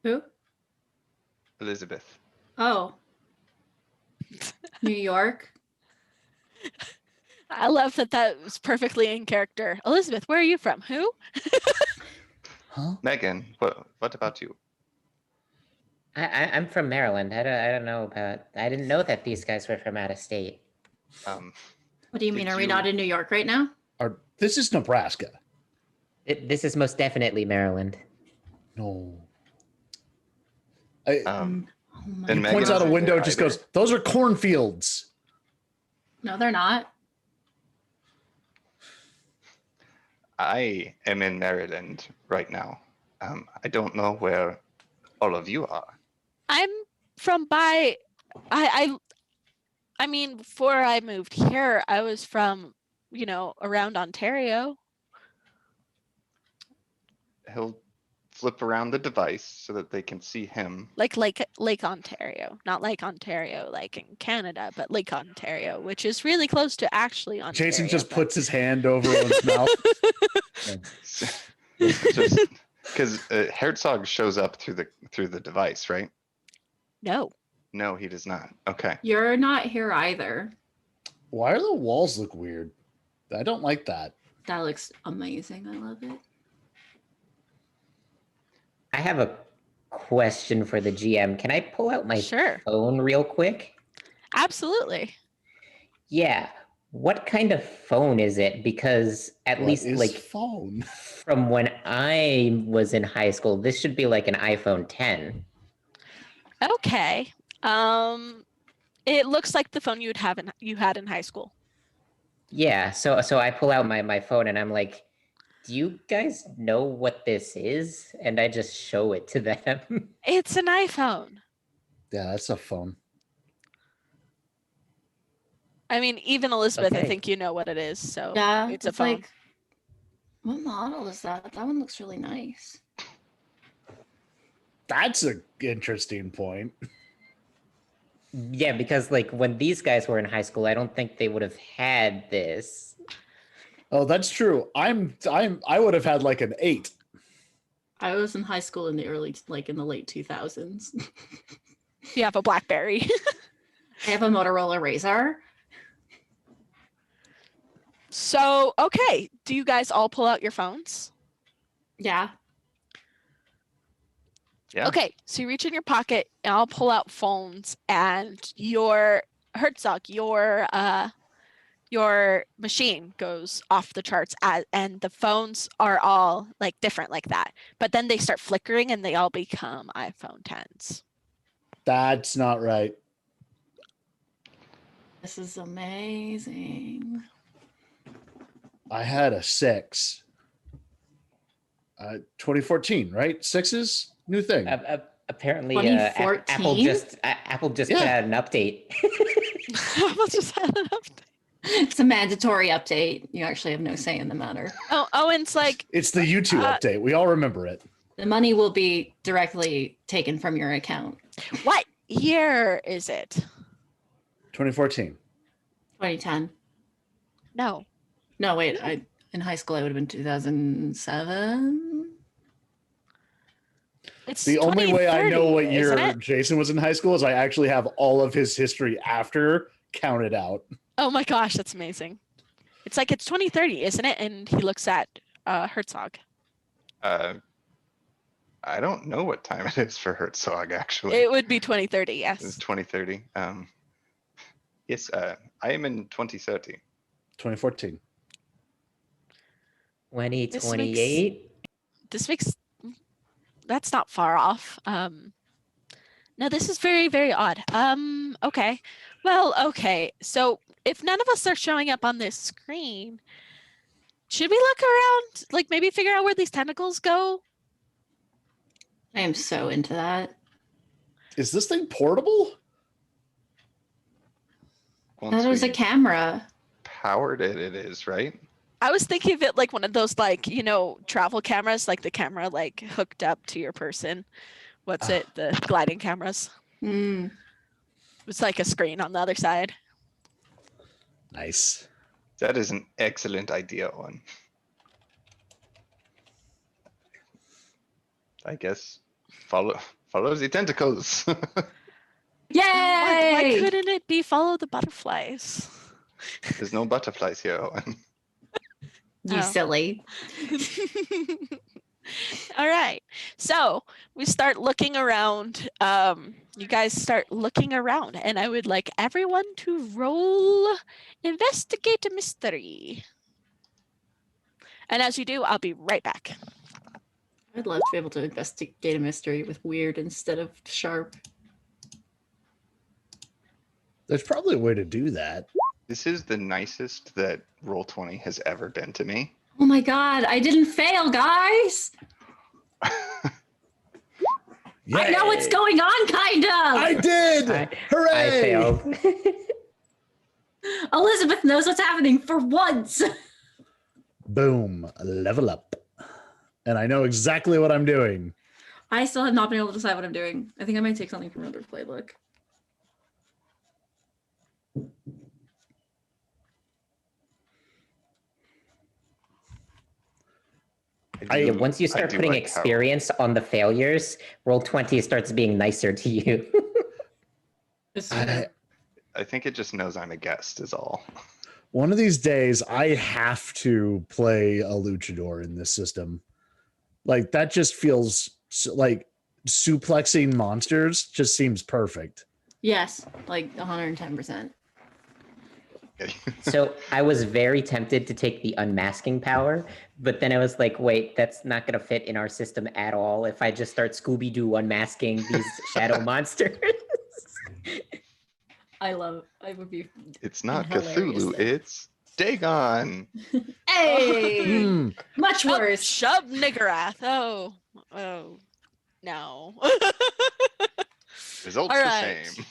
Who? Elizabeth. Oh. New York. I love that that was perfectly in character. Elizabeth, where are you from? Who? Huh? Megan, what about you? I'm from Maryland. I don't know about. I didn't know that these guys were from out of state. What do you mean? Did Are we not you- in New York right now? This is Nebraska. This is most definitely Maryland. No. Oh Um, my And He Megan's points out a not window there and just either. goes, those are cornfields. No, they're not. I am in Maryland right now. I don't know where all of you are. I'm from by I mean, before I moved here, I was from, around Ontario. He'll flip around the device so that they can see him. Like Lake Ontario. Not Lake Ontario like in Canada, but Lake Ontario, which is really close to actually Ontario. Jason just but- puts his hand over his mouth. Just because Herzog shows up through the device, right? No. No, he does not. Okay. You're not here either. Why are the walls look weird? I don't like that. That looks amazing. I love it. I have a question for the GM. Can I pull out my Sure. phone real quick? Absolutely. Yeah. What kind of phone is it? Because at What least is like phone? from when I was in high school, this should be like an iPhone 10. Okay. It looks like the phone you had in high school. Yeah, so I pull out my phone and I'm like, do you guys know what this is? And I just show it to them. It's an iPhone. Yeah, that's a phone. I mean, even Elizabeth, I Okay. think you know what it is. So Yeah, it's a phone. like, what model is that? That one looks really nice. That's an interesting point. Yeah, because like when these guys were in high school, I don't think they would have had this. Oh, that's true. I would have had like an 8. I was in high school in the in the late 2000s. You have a BlackBerry. I have a Motorola Razr. So, okay. Do you guys all pull out your phones? Yeah. Yeah. Okay, so you reach in your pocket and I'll pull out phones and your Herzog, your machine goes off the charts and the phones are all like different like that. But then they start flickering and they all become iPhone 10s. That's not right. This is amazing. I had a 6. 2014, right? 6s? New thing. Apparently, 2014? Apple just Yeah. put out an update. Let's just have it up. It's a mandatory update. You actually have no say in the matter. Oh, Owen's like, It's the YouTube update. We all remember it. The money will be directly taken from your account. what year is it? 2014. 2010. No. No, wait. In high school, I would have been 2007. It's The only way I know what 2030, year isn't it? Jason was in high school is I actually have all of his history after counted out. Oh my gosh, that's amazing. It's like it's 2030, isn't it? And he looks at Herzog. I don't know what time it is for Herzog, actually. It would be 2030, It's yes. 2030. Yes, I am in 2030. 2014. 2028. This makes that's not far off. No, this is very, very odd. Okay. Well, okay. So if none of us are showing up on this screen, should we look around? Like maybe figure out where these tentacles go? I am so into that. Is this thing portable? Once That was a we camera. powered it, it is, right? I was thinking of it like one of those like, travel cameras, like the camera like hooked up to your person. What's it? The gliding cameras. Mm. It's like a screen on the other side. Nice. That is an excellent idea, one. I guess follow the tentacles. Why Yay! couldn't it be follow the butterflies? There's no butterflies here, Owen. You Oh. silly. All right. So we start looking around. You guys start looking around, and I would like everyone to roll investigate a mystery. And as you do, I'll be right back. I'd love to be able to investigate a mystery with weird instead of sharp. There's probably a way to do that. This is the nicest that Roll20 has ever been to me. Oh my god, I didn't fail, guys! I know what's Yay. going on, kind of! I did! I Hooray! failed. Elizabeth knows what's happening for once! Boom. Level up. And I know exactly what I'm doing. I still have not been able to decide what I'm doing. I think I might take something from another playbook. Yeah, once you start do putting like how- experience on the failures, Roll20 starts being nicer to you. I- I think it just knows I'm a guest is all. One of these days, I have to play a luchador in this system. Like, that just feels like suplexing monsters just seems perfect. Yes, like 110%. So I was very tempted to take the unmasking power, but then I was like, wait, that's not going to fit in our system at all if I just start Scooby-Doo unmasking these shadow monsters. I would be. It's not Hilarious Cthulhu, then. it's Dagon. Hey! Hmm. Much worse. Shub Niggurath. Oh, no. Results All the right. same.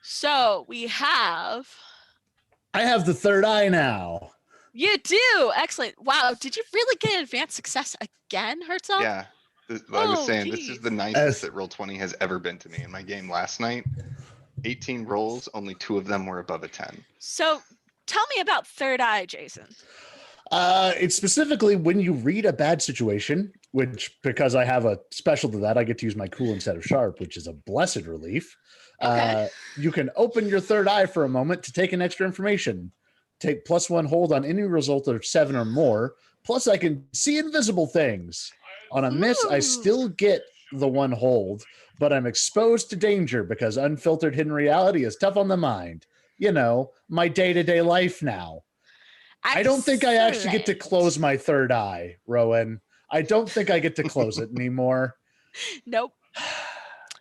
So we have. I have the third eye now. You do. Excellent. Wow. Did you really get advanced success again, Herzog? Yeah. I was Oh, saying, this is the geez. nicest that Roll20 has ever been to me. In my game last night, 18 rolls, only 2 of them were above a 10. So tell me about Third Eye, Jason. It's specifically when you read a bad situation, which because I have a special to that, I get to use my cool instead of sharp, which is a blessed relief. Okay. You can open your third eye for a moment to take in extra information. Take +1 hold on any result of 7 or more. Plus, I can see invisible things. On a miss, I Ooh. still get the 1 hold, but I'm exposed to danger because unfiltered hidden reality is tough on the mind. You know, my day-to-day life now. I don't think I actually get to Excellent. close my third eye, Rowan. I don't think I get to close it anymore. Nope.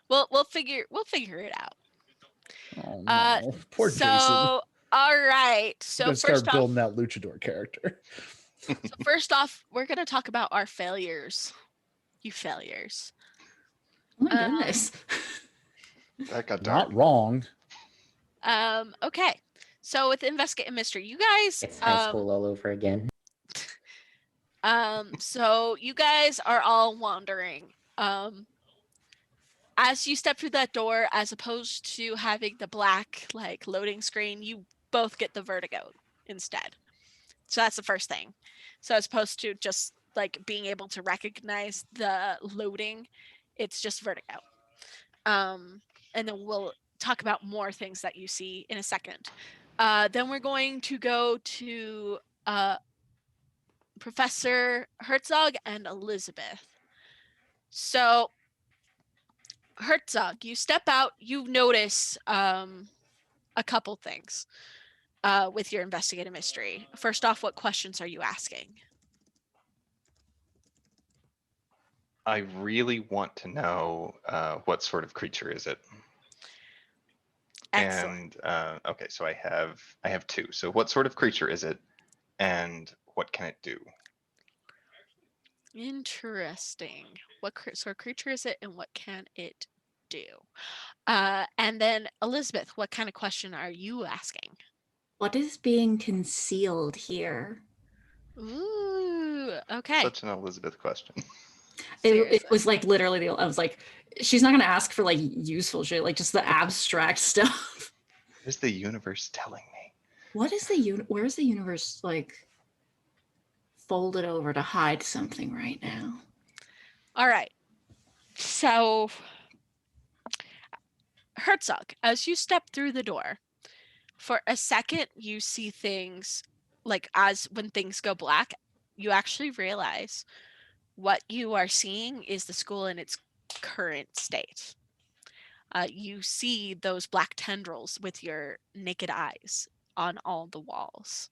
We'll figure it out. Oh Uh, no, poor so Jason. all right. I'm So gonna first start off, building that luchador character. we're gonna talk about our failures. You failures. Oh my Um, goodness. That got dark. Not wrong. Okay. So with Investigate a Mystery, you guys It's high school all over again. so you guys are all wandering. As you step through that door, as opposed to having the black like loading screen, you both get the vertigo instead. So that's the first thing. So as opposed to just like being able to recognize the loading, it's just vertigo. And then we'll talk about more things that you see in a second. Then we're going to go to Professor Herzog and Elizabeth. So Herzog, you step out, you notice a couple things with your investigative mystery. First off, what questions are you asking? I really want to know what sort of creature is it. Excellent. And okay, so I have two. So what sort of creature is it, and what can it do? Interesting. What sort of creature is it, and what can it do? And then Elizabeth, what kind of question are you asking? What is being concealed here? Ooh, okay. Such an Elizabeth question. It was like literally, I was like, she's not gonna ask for like useful shit, like just the abstract stuff. What is the universe telling me? What is the where's the universe like folded over to hide something right now? All right. So, Herzog, as you step through the door, for a second you see things like as when things go black, you actually realize what you are seeing is the school in its current state. You see those black tendrils with your naked eyes on all the walls,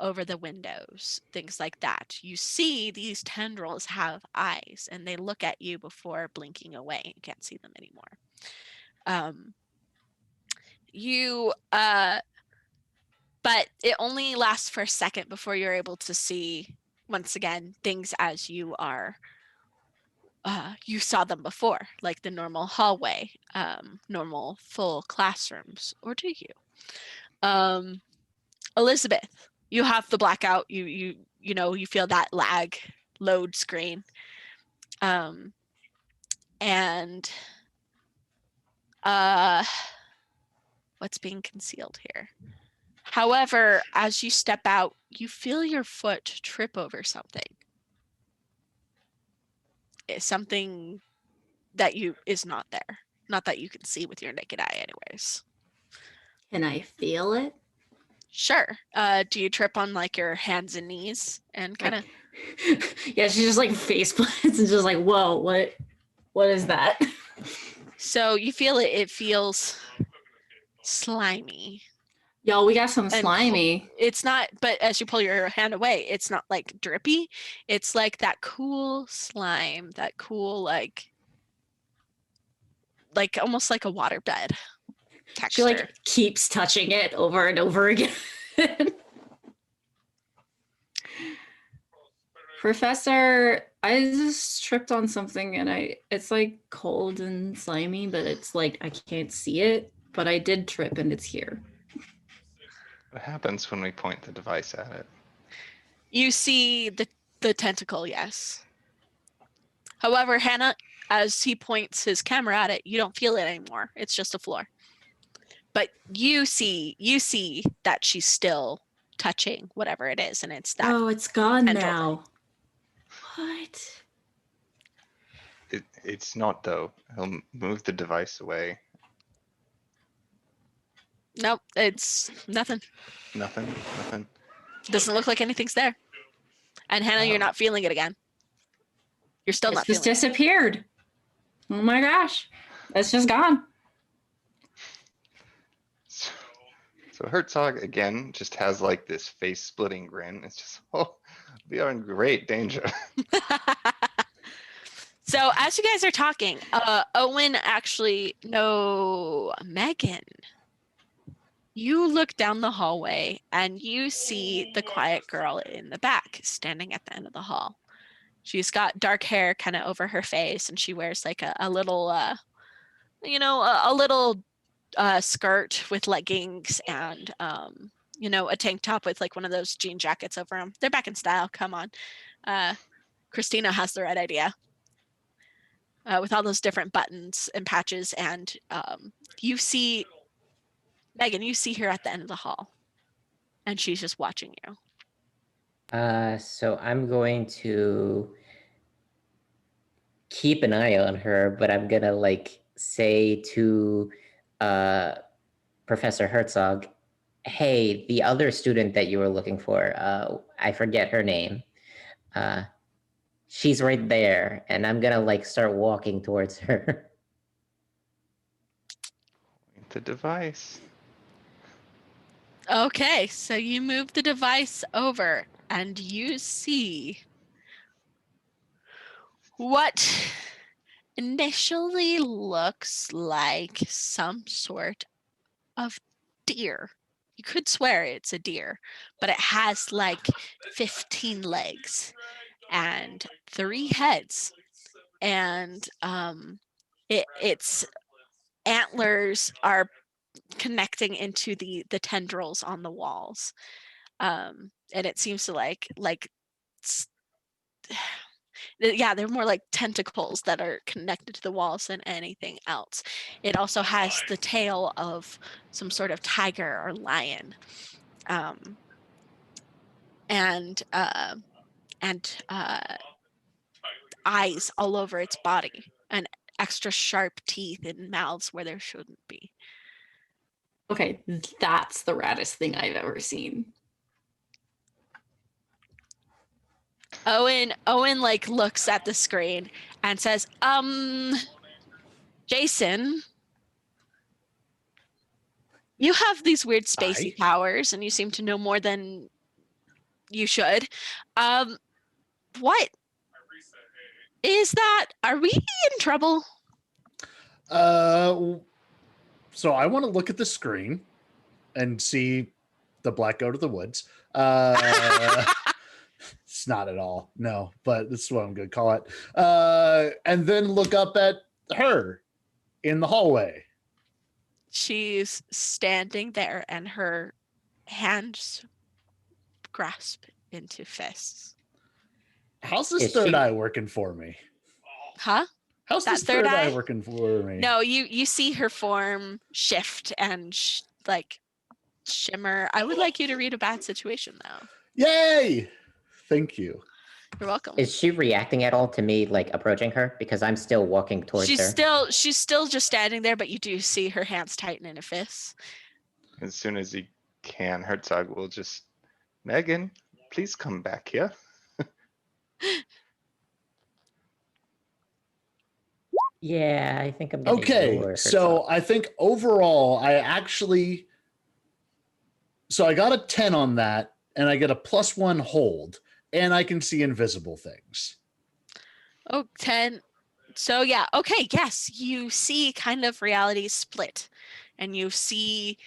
over the windows, things like that. You see these tendrils have eyes and they look at you before blinking away. You can't see them anymore. But it only lasts for a second before you're able to see once again things as you are you saw them before, like the normal hallway, normal full classrooms, or do you? Elizabeth, you have the blackout. You know you feel that lag load screen, and what's being concealed here? However, as you step out, you feel your foot trip over something. It's something that is not there. Not that you can see with your naked eye anyways. Can I feel it? Sure. Do you trip on like your hands and knees and kind of Yeah, she just like face plants and just like, whoa, what is that? so you feel it, it feels slimy. Yo, we got some And slimy. It's not, but as you pull your hand away, it's not like drippy. It's like that cool slime, that cool like almost like a waterbed texture. She like keeps touching it over and over again. Professor, I just tripped on something and it's like cold and slimy, but it's like I can't see it, but I did trip and it's here. What happens when we point the device at it? You see the tentacle, yes. However, Hannah, as he points his camera at it, you don't feel it anymore. It's just a floor. But you see that she's still touching whatever it is, and it's that. Oh, it's gone tendril now. What? It's not though. He'll move the device away. Nope, it's nothing. Nothing. Doesn't look like anything's there. And Hannah, you're not feeling it again. You're still It's not just feeling it. disappeared. Oh my gosh. It's just gone. So Herzog again just has like this face splitting grin. It's just, oh, we are in great danger. So as you guys are talking, Owen Megan, you look down the hallway and you see the quiet girl in the back standing at the end of the hall. She's got dark hair kind of over her face, and she wears like a little, a little skirt with leggings and, a tank top with like one of those jean jackets over them. They're back in style. Come on. Christina has the right idea. With all those different buttons and patches, and you see Megan, you see her at the end of the hall, and she's just watching you. So I'm going to keep an eye on her, but I'm gonna like say to Professor Herzog, hey, the other student that you were looking for, I forget her name. She's right there, and I'm gonna like start walking towards her. The device. Okay, so you move the device over, and you see what initially looks like some sort of deer. You could swear it's a deer, but it has like 15 legs and 3 heads, and its antlers are connecting into the tendrils on the walls, and it seems to like yeah, they're more like tentacles that are connected to the walls than anything else. It also has the tail of some sort of tiger or lion, and eyes all over its body, and extra sharp teeth and mouths where there shouldn't be. Okay, that's the raddest thing I've ever seen. Owen like looks at the screen and says, Jason, you have these weird spacey powers, and you seem to know more than you should. What is that? Are we in trouble? So I want to look at the screen and see the black goat of the woods. It's not at all, no, but this is what I'm going to call it. And then look up at her in the hallway. She's standing there, and her hands grasp into fists. How's this third eye working for me? Huh? How's this third eye working for me? No, you see her form shift and like shimmer. I would like you to read a bad situation, though. Yay! Thank you. You're welcome. Is she reacting at all to me like approaching her? Because I'm still walking towards her. She's still just standing there, but you do see her hands tighten in a fist. As soon as he can, Herzog will just, Megan, please come back here. Yeah, I think I'm gonna okay. ignore So Herzog. I think overall, so I got a 10 on that, and I get a +1 hold, and I can see invisible things. Oh, 10. So yeah, okay, yes, you see kind of reality split, and you see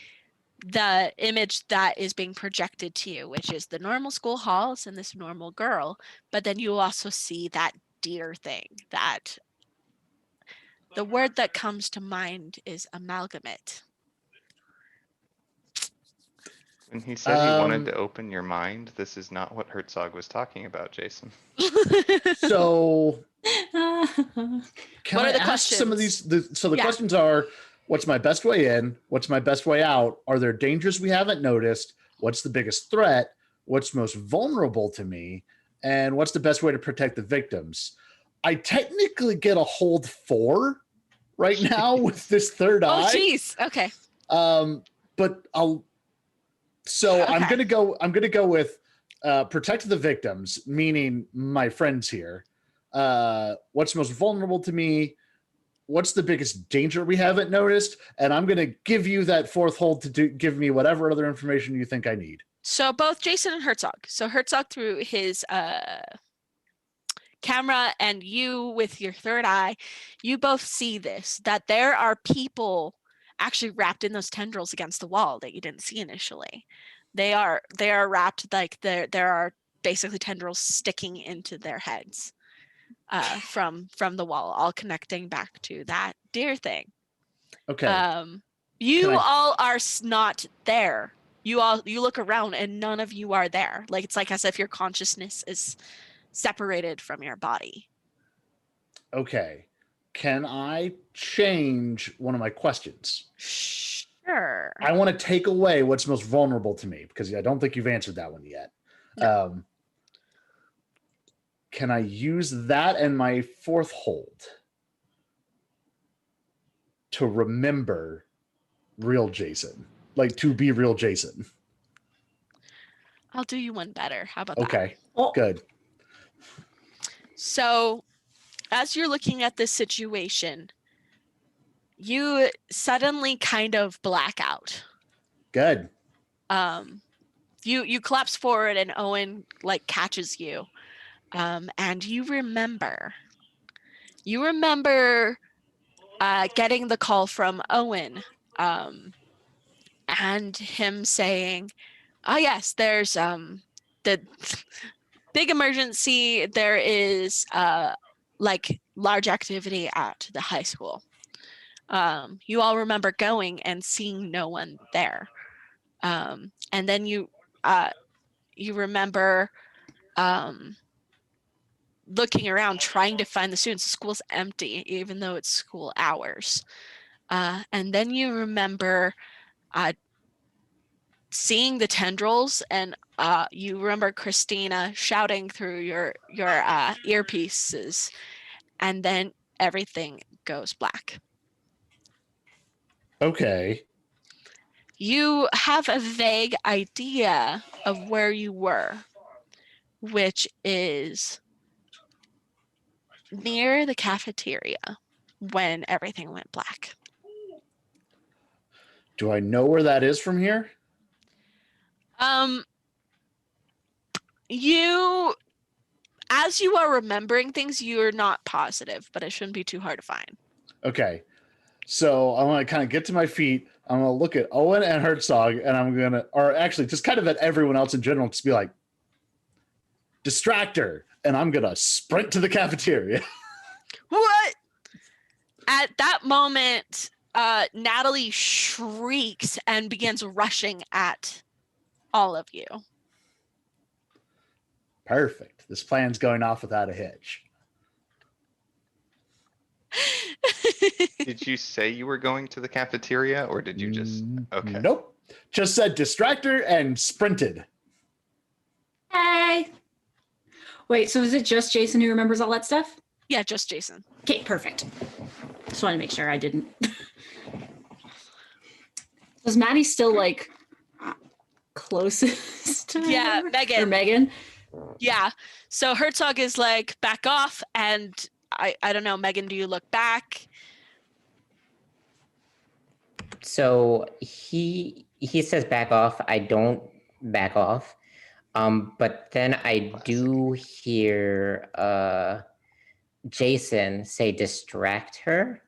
the image that is being projected to you, which is the normal school halls and this normal girl, but then you also see that deer thing. That the word that comes to mind is amalgamate. When he said he wanted to open your mind, this is not what Herzog was talking about, Jason. So What are the questions? Some of these? So the questions are: what's my best way in? What's my best way out? Are there dangers we haven't noticed? what's the biggest threat, what's most vulnerable to me, and what's the best way to protect the victims. I technically get a hold 4 right now with this third Oh, eye. geez. Okay. But I'm Okay. gonna go with protect the victims, meaning my friends here. What's most vulnerable to me? What's the biggest danger we haven't noticed? And I'm gonna give you that fourth hold to give me whatever other information you think I need. So both Jason and Herzog. So Herzog through his camera and you with your third eye, you both see this, that there are people actually wrapped in those tendrils against the wall that you didn't see initially. They are wrapped, like there are basically tendrils sticking into their heads from the wall, all connecting back to that deer thing. Okay. You all are not there. You look around and none of you are there. Like it's like as if your consciousness is separated from your body. Okay. Can I change one of my questions? Sure. I want to take away what's most vulnerable to me because I don't think you've answered that one yet. No. Can I use that and my fourth hold to remember real Jason? Like to be real Jason? I'll do you one better. How about that? Okay. Oh, Good. So, as you're looking at this situation, you suddenly kind of black out. Good. You collapse forward and Owen like catches you. And you remember getting the call from Owen, and him saying, "Oh yes, there's the big emergency. There is like large activity at the high school." You all remember going and seeing no one there, and then you remember looking around trying to find the students. The school's empty, even though it's school hours. And then you remember seeing the tendrils, and you remember Christina shouting through your earpieces, and then everything goes black. Okay. You have a vague idea of where you were, which is near the cafeteria when everything went black. Do I know where that is from here? As you are remembering things, you're not positive, but it shouldn't be too hard to find. Okay. So I want to kind of get to my feet. I'm going to look at Owen and Herzog, and I'm going to, or actually just kind of at everyone else in general, just be like, distractor. And I'm going to sprint to the cafeteria. What? At that moment, Natalie shrieks and begins rushing at all of you. Perfect. This plan's going off without a hitch. Did you say you were going to the cafeteria or did you just okay? Nope. Just said distractor and sprinted. hey. Wait, so is it just Jason who remembers all that stuff? Yeah, just Jason. Okay, perfect. Just want to make sure I didn't. Was Maddie still like closest to Yeah, her? Megan. Or Megan? Yeah. So Herzog is like, back off. And I don't know, Megan, do you look back? So he says back off. I don't back off. But then I do hear Jason say distract her.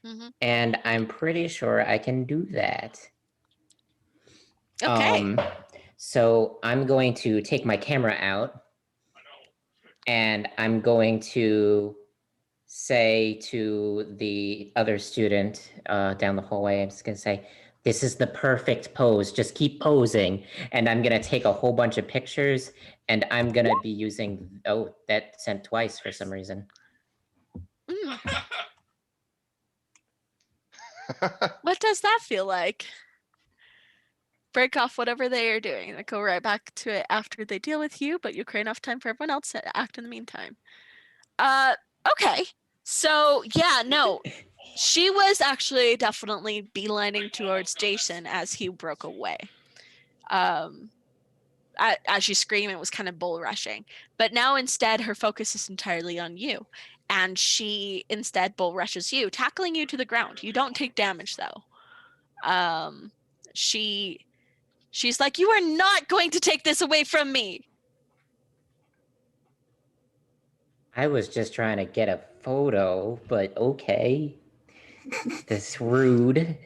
Mm-hmm. And I'm pretty sure I can do that. Okay. So I'm going to take my camera out and I'm going to say to the other student down the hallway, I'm just going to say, this is the perfect pose. Just keep posing. And I'm going to take a whole bunch of pictures and I'm going to be using, oh, that sent twice for some reason. What does that feel like? break off whatever they are doing. They go right back to it after they deal with you, but you create enough time for everyone else to act in the meantime. Okay. So yeah, no. She was actually definitely beelining towards Jason as he broke away. As you scream, it was kind of bull rushing. But now instead, her focus is entirely on you. And she instead bull rushes you, tackling you to the ground. You don't take damage though. Um, she's like, "You are not going to take this away from me." I was just trying to get a photo, but okay. That's rude.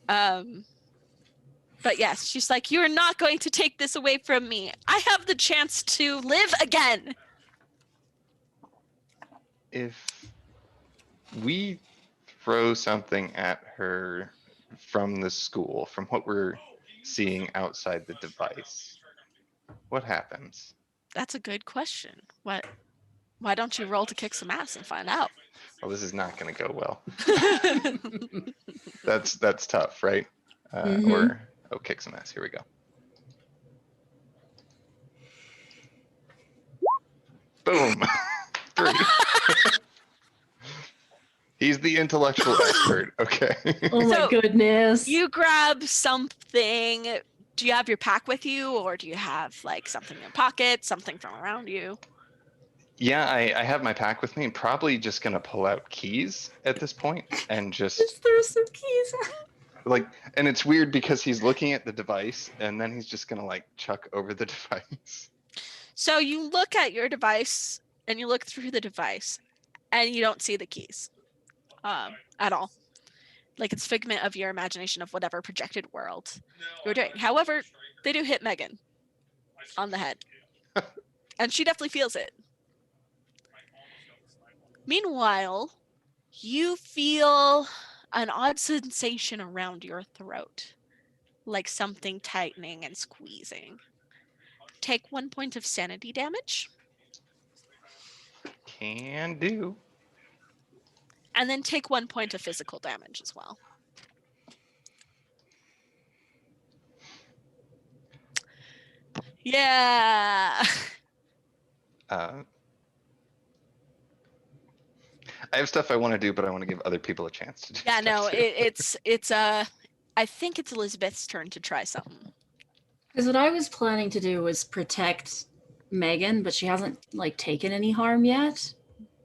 But yes, she's like, "You are not going to take this away from me. I have the chance to live again." If we throw something at her from the school, from what we're seeing outside the device, what happens? That's a good question. Why don't you roll to kick some ass and find out? Well, this is not going to go well. That's tough, right? Or kick some ass. Here we go. Boom. 3. He's the intellectual expert. Okay. Oh my So, goodness. You grab something. Do you have your pack with you, or do you have like something in your pocket, something from around you? Yeah, I have my pack with me. I'm probably just gonna pull out keys at this point and Just just throw some keys. like, and it's weird because he's looking at the device and then he's just gonna like chuck over the device. So you look at your device and you look through the device, and you don't see the keys at all. Like it's figment of your imagination of whatever projected world you're doing. However, they do hit Megan on the head, and she definitely feels it. Meanwhile, you feel an odd sensation around your throat, like something tightening and squeezing. Take 1 point of sanity damage, Can do. and then take 1 point of physical damage as well. Yeah. I have stuff I want to do, but I want to give other people a chance to do. Yeah, stuff no, too. it's I think it's Elizabeth's turn to try something. Because what I was planning to do was protect Megan, but she hasn't like taken any harm yet.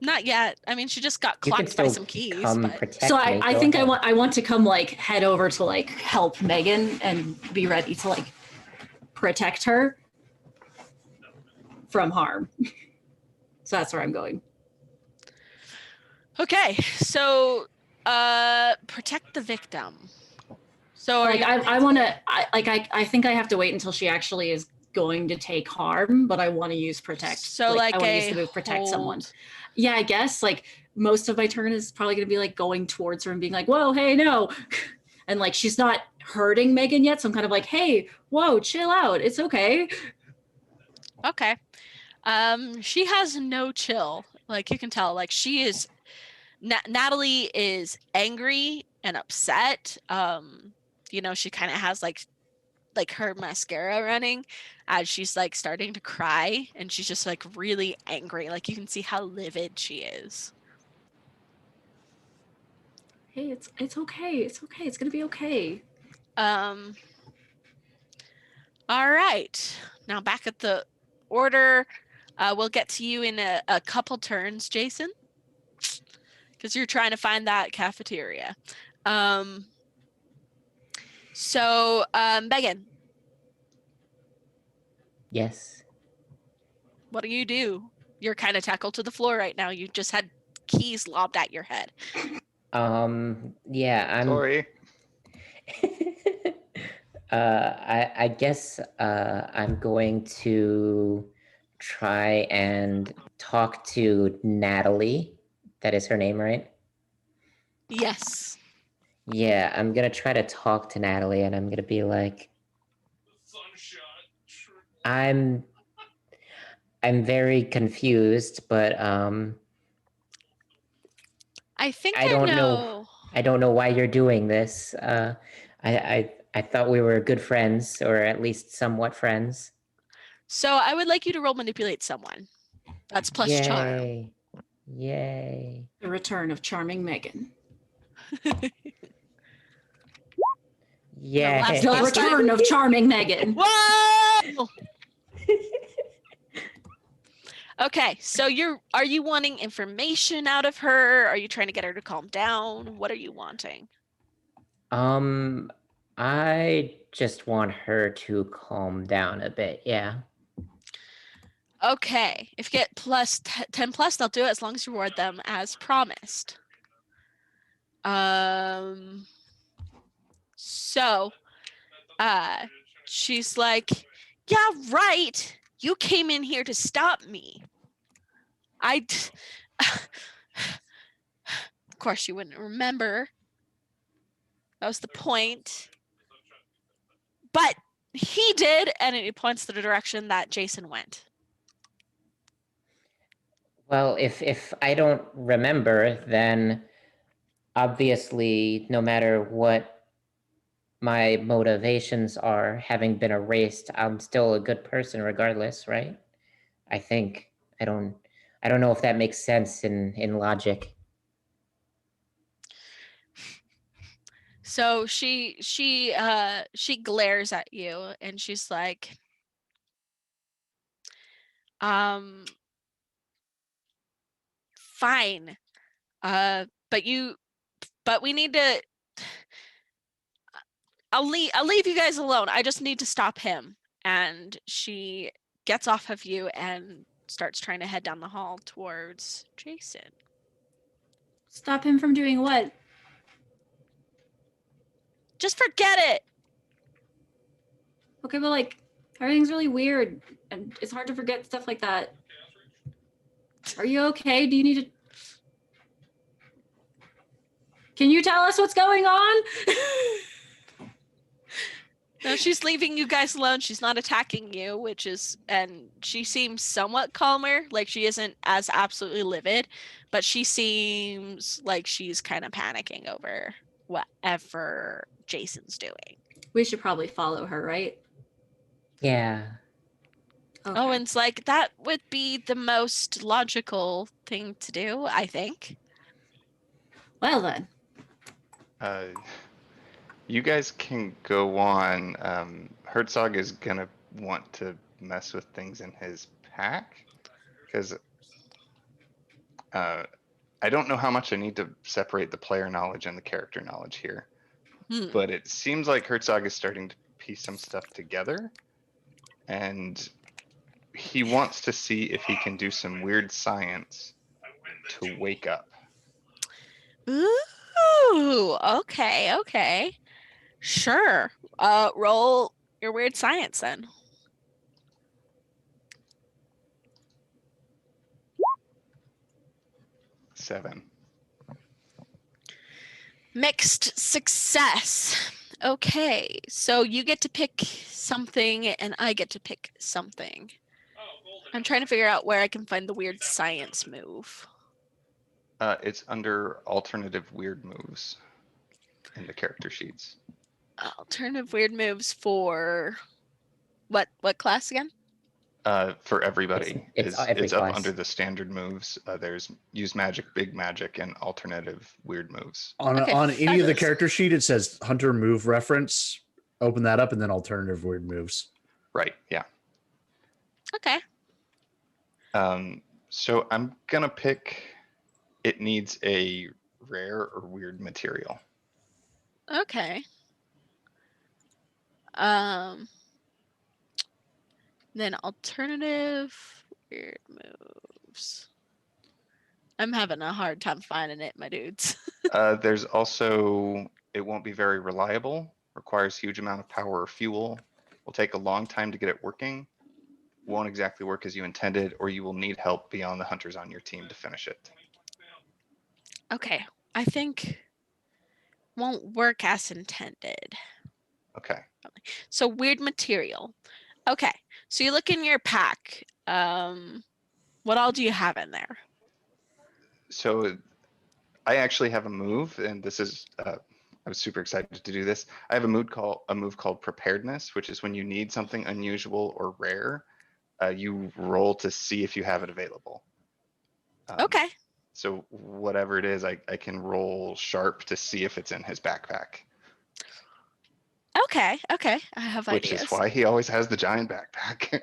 Not yet. I mean, she just got You can clocked by still some keys, come but protect So me. I Go think ahead. I want to come like head over to like help Megan and be ready to like protect her from harm. So that's where I'm going. okay. So, protect the victim. So Like I want to I think I have to wait until she actually is going to take harm, but I want to use protect. So I want to use a the move protect someone. hold. Yeah, I guess like most of my turn is probably going to be like going towards her and being like, "Whoa, hey, no." And like she's not hurting Megan yet, so I'm kind of like, "Hey, whoa, chill out. It's okay." Okay. She has no chill. Like you can tell, like she is. Natalie is angry and upset. You know, she kind of has like her mascara running as she's like starting to cry, and she's just like really angry. Like you can see how livid she is. Hey, it's okay. It's okay. It's going to be okay. All right. Now back at the order. We'll get to you in a couple turns, Jason, because you're trying to find that cafeteria. So, Megan, Yes. what do? You're kind of tackled to the floor right now. You just had keys lobbed at your head. Yeah, I'm. Sorry. I guess I'm going to try and talk to Natalie. That is her name, right? Yes. Yeah, I'm gonna try to talk to Natalie, and I'm gonna be like, I'm very confused, but I think I don't know. I don't know why you're doing this. I thought we were good friends, or at least somewhat friends. So I would like you to roll manipulate someone. That's plus charm. Yay! Yay! The return of charming Megan. Yay! The Last time- return of charming Megan. Whoa! Okay, so are you wanting information out of her? Are you trying to get her to calm down? What are you wanting? I just want her to calm down a bit. Yeah. Okay, if you get plus 10 plus, they'll do it as long as you reward them as promised. So, she's like, yeah, right. You came in here to stop me. Of course, you wouldn't remember. That was the point. But he did, and it points to the direction that Jason went. Well, if I don't remember, then obviously, no matter what my motivations are, having been erased, I'm still a good person regardless, right? I think I don't know if that makes sense in logic. So she glares at you and she's like, fine. But we need to I'll leave you guys alone. I just need to stop him. And she gets off of you and starts trying to head down the hall towards Jason. Stop him from doing what? Just forget it. Okay, but like everything's really weird and it's hard to forget stuff like that. Are you okay? Do you need to Can you tell us what's going on? No, she's leaving you guys alone. She's not attacking you, and she seems somewhat calmer, like she isn't as absolutely livid, but she seems like she's kind of panicking over whatever Jason's doing. We should probably follow her, right? Yeah. Okay. Owen's like, that would be the most logical thing to do, I think. Well then. You guys can go on. Herzog is gonna want to mess with things in his pack because I don't know how much I need to separate the player knowledge and the character knowledge here, but it seems like Herzog is starting to piece some stuff together, and he wants to see if he can do some weird science to wake up. Ooh, okay. Sure. Roll your weird science then. Seven. Mixed success. Okay, so you get to pick something and I get to pick something. I'm trying to figure out where I can find the weird science move. It's under alternative weird moves in the character sheets. Alternative weird moves for what class again? For everybody, It's every it's up class. under the standard moves. There's use magic, big magic, and alternative weird moves. On Okay, any of the fabulous. character sheet, it says hunter move reference. Open that up and then alternative weird moves. Right. Yeah. Okay. So I'm gonna pick. It needs a rare or weird material. Okay. Then alternative weird moves. I'm having a hard time finding it, my dudes. There's also, it won't be very reliable, requires huge amount of power or fuel, will take a long time to get it working, won't exactly work as you intended, or you will need help beyond the hunters on your team to finish it. Okay, I think won't work as intended. Okay. So weird material. Okay, so you look in your pack. What all do you have in there? So I actually have a move, and this is I was super excited to do this. I have a move called Preparedness, which is when you need something unusual or rare, you roll to see if you have it available. Okay. So whatever it is, I can roll sharp to see if it's in his backpack, Okay. Okay. I have which ideas. is why he always has the giant backpack.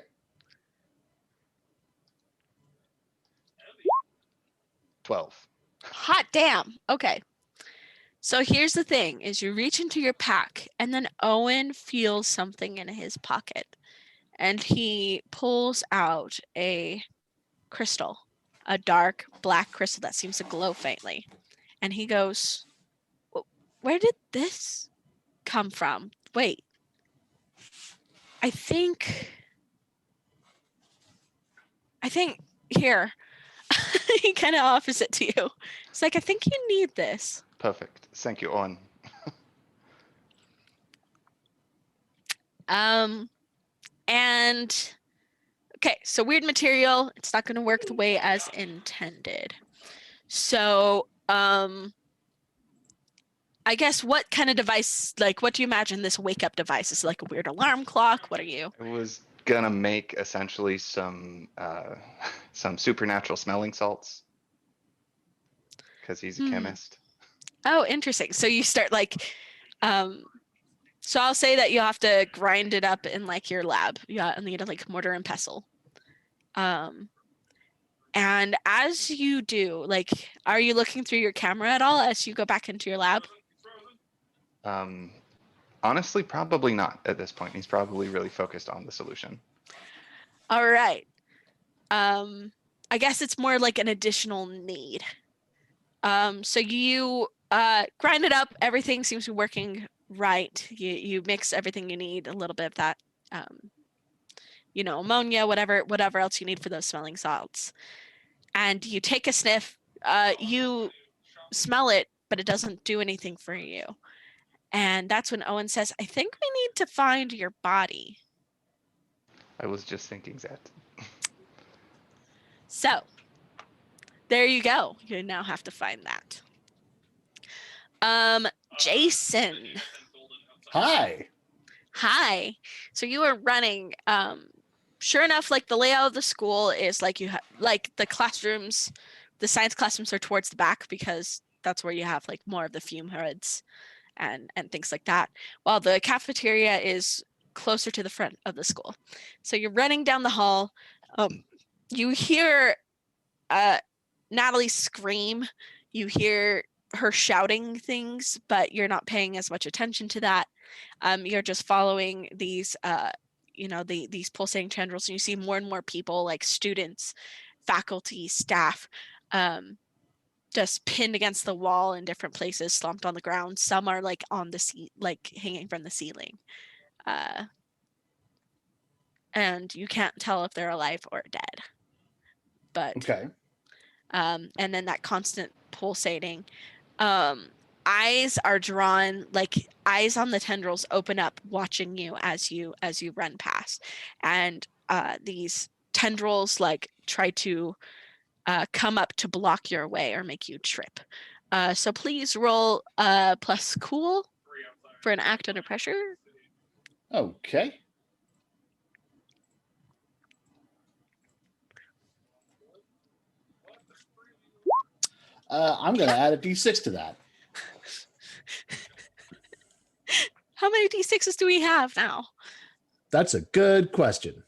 12. Hot damn. Okay. So here's the thing is you reach into your pack and then Owen feels something in his pocket and he pulls out a crystal, a dark black crystal that seems to glow faintly. And he goes, where did this come from? Wait, I think here. He kind of offers it to you. It's like, I think you need this. Perfect. Thank you, Owen. And okay, so weird material, it's not going to work the way as intended. So, I guess what kind of device, like, what do you imagine this wake up device is? Like a weird alarm clock? What are you? I was gonna make essentially some supernatural smelling salts because he's a chemist. Oh, interesting. So you start like, so I'll say that you have to grind it up in like your lab. Yeah, and you need like mortar and pestle. And as you do, like, are you looking through your camera at all as you go back into your lab? Honestly, probably not at this point. He's probably really focused on the solution. All right. I guess it's more like an additional need. So you grind it up. Everything seems to be working right. You mix everything you need, a little bit of that, ammonia, whatever else you need for those smelling salts. And you take a sniff. You smell it, but it doesn't do anything for you. And that's when Owen says, I think we need to find your body. I was just thinking that. So there you go. You now have to find that. Jason. Hi. Hi. So you are running. Sure enough, like the layout of the school is like like the classrooms, the science classrooms are towards the back because that's where you have like more of the fume hoods and things like that. While the cafeteria is closer to the front of the school. So you're running down the hall. You hear Natalie scream. You hear her shouting things, but you're not paying as much attention to that. You're just following these, these pulsating tendrils, and you see more and more people, like students, faculty, staff, just pinned against the wall in different places, slumped on the ground. Some are like on the like hanging from the ceiling, and you can't tell if they're alive or dead. But Okay. and then that constant pulsating. Eyes are drawn, like eyes on the tendrils open up, watching you as you run past, and these tendrils like try to come up to block your way or make you trip. So please roll plus cool for an act under pressure. Okay. I'm going to add a d6 to that. How many d6s do we have now? That's a good question.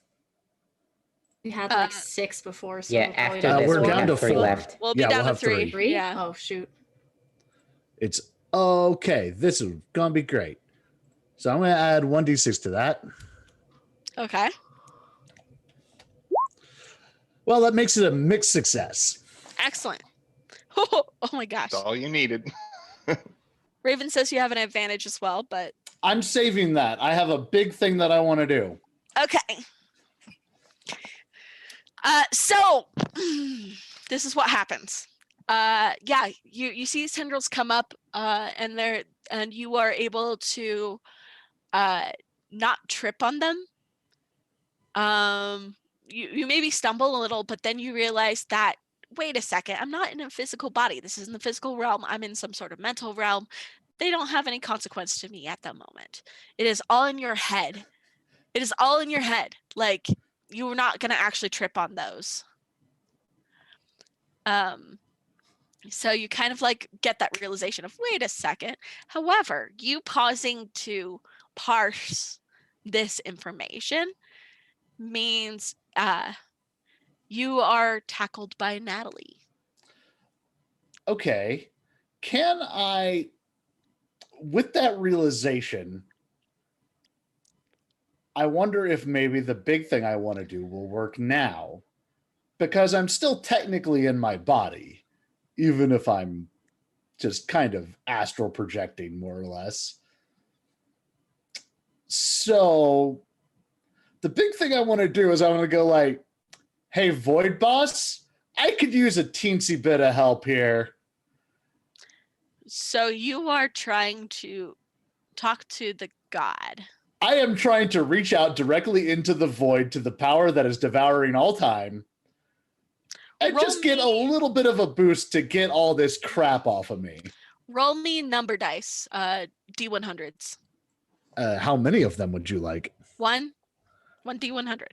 We had like 6 before, so Yeah, we'll probably after have this, we're we down have to 3 4. left. We'll be Yeah, down we'll to have 3. 3. Yeah. Oh shoot. It's okay. This is going to be great. So I'm going to add 1d6 to that. Okay. Well, that makes it a mixed success. Excellent. Oh my gosh. That's all you needed. Raven says you have an advantage as well, but I'm saving that. I have a big thing that I want to do. okay. So this is what happens. Yeah, you see these tendrils come up, and you are able to not trip on them. You maybe stumble a little, but then you realize that, wait a second, I'm not in a physical body. This isn't the physical realm. I'm in some sort of mental realm. they don't have any consequence to me at the moment. It is all in your head. It is all in your head. Like, you're not going to actually trip on those. So you kind of like get that realization of, wait a second. However, you pausing to parse this information means you are tackled by Natalie. Okay. Can I, with that realization, I wonder if maybe the big thing I want to do will work now, because I'm still technically in my body, even if I'm just kind of astral projecting more or less. So the big thing I want to do is I want to go like, hey, Void Boss, I could use a teensy bit of help here. So you are trying to talk to the god. I am trying to reach out directly into the void to the power that is devouring all time and just get a little bit of a boost to get all this crap off of me. Roll me number dice, D100s. How many of them would you like? One D100.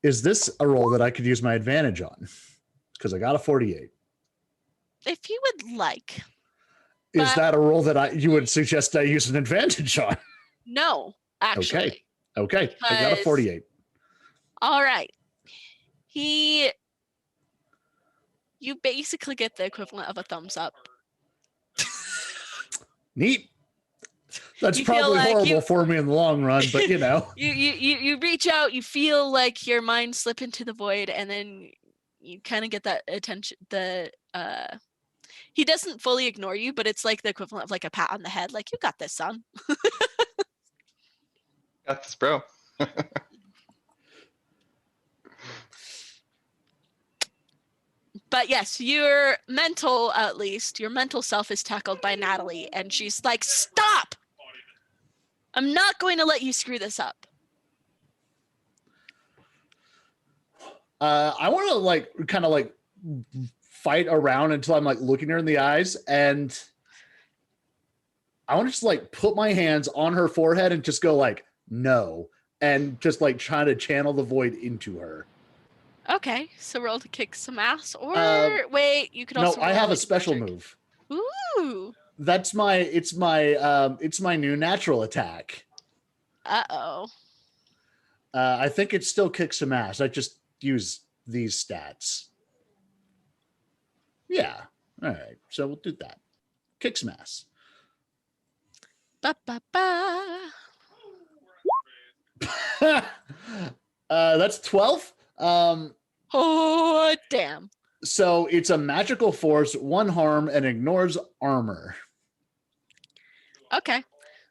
Is this a roll that I could use my advantage on? Because I got a 48. If you would like. Is that a roll that you would suggest I use an advantage on? No, actually. Okay. I got a 48. All right. You basically get the equivalent of a thumbs up. Neat. That's You feel probably like horrible for me in the long run, but you know. You reach out, you feel like your mind slip into the void, and then you kind of get that attention. He doesn't fully ignore you, but it's like the equivalent of like a pat on the head, like, you got this, son. Got this, bro. But yes, your mental self is tackled by Natalie, and she's like, stop! I'm not going to let you screw this up. I want to like kind of like fight around until I'm like looking her in the eyes, and I want to just like put my hands on her forehead and just go like, no, and just like trying to channel the void into her. Okay, so roll to kick some ass, or wait, you could also. No, I have a like special magic. move. Ooh. That's it's my new natural attack. Uh-oh. I think it still kicks some ass. I just use these stats. Yeah. All right. So we'll do that. Kick some ass. Ba ba ba. That's 12. Oh damn. So it's a magical force, 1 harm, and ignores armor. Okay.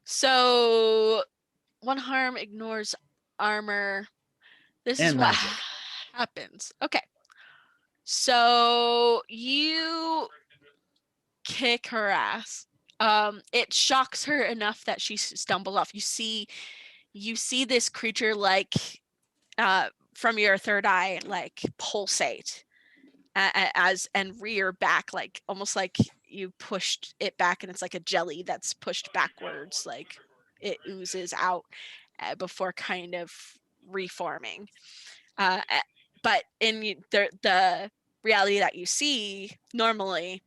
So 1 harm ignores armor. This is And what magic. happens. Okay. So you kick her ass. It shocks her enough that she stumbles off. You see this creature like from your third eye like pulsate as and rear back, like almost like you pushed it back and it's like a jelly that's pushed backwards, like it oozes out before kind of reforming. But in the reality that you see normally,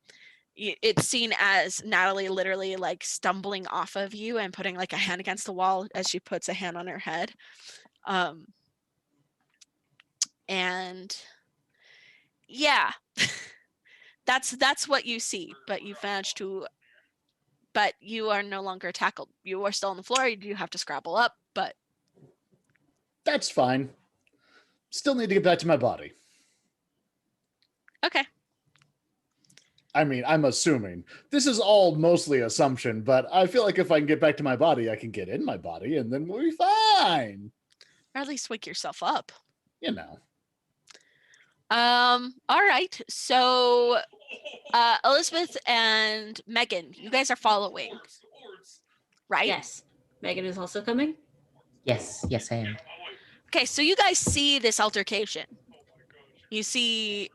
it's seen as Natalie literally like stumbling off of you and putting like a hand against the wall as she puts a hand on her head. And yeah, that's what you see, but you've managed to, but you are no longer tackled. You are still on the floor. You do have to scrabble up, but That's fine. Still need to get back to my body. okay. I mean, I'm assuming. This is all mostly assumption, but I feel like if I can get back to my body, I can get in my body and then we'll be fine. Or at least wake yourself up. You know. All right. So Elizabeth and Megan, you guys are following. Right? Yes. Megan is also coming. Yes, I am. Okay, so you guys see this altercation. You see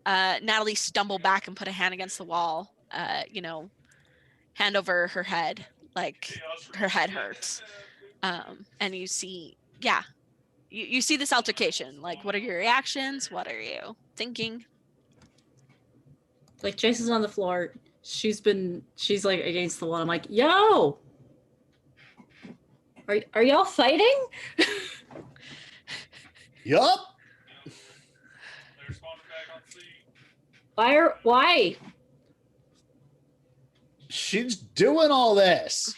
Natalie stumble back and put a hand against the wall hand over her head, like her head hurts. And you see, you see this altercation. Like, what are your reactions? What are you thinking? Like Jason's on the floor. She's like against the wall. I'm like, yo, are y'all fighting? Yup. Why? She's doing all this.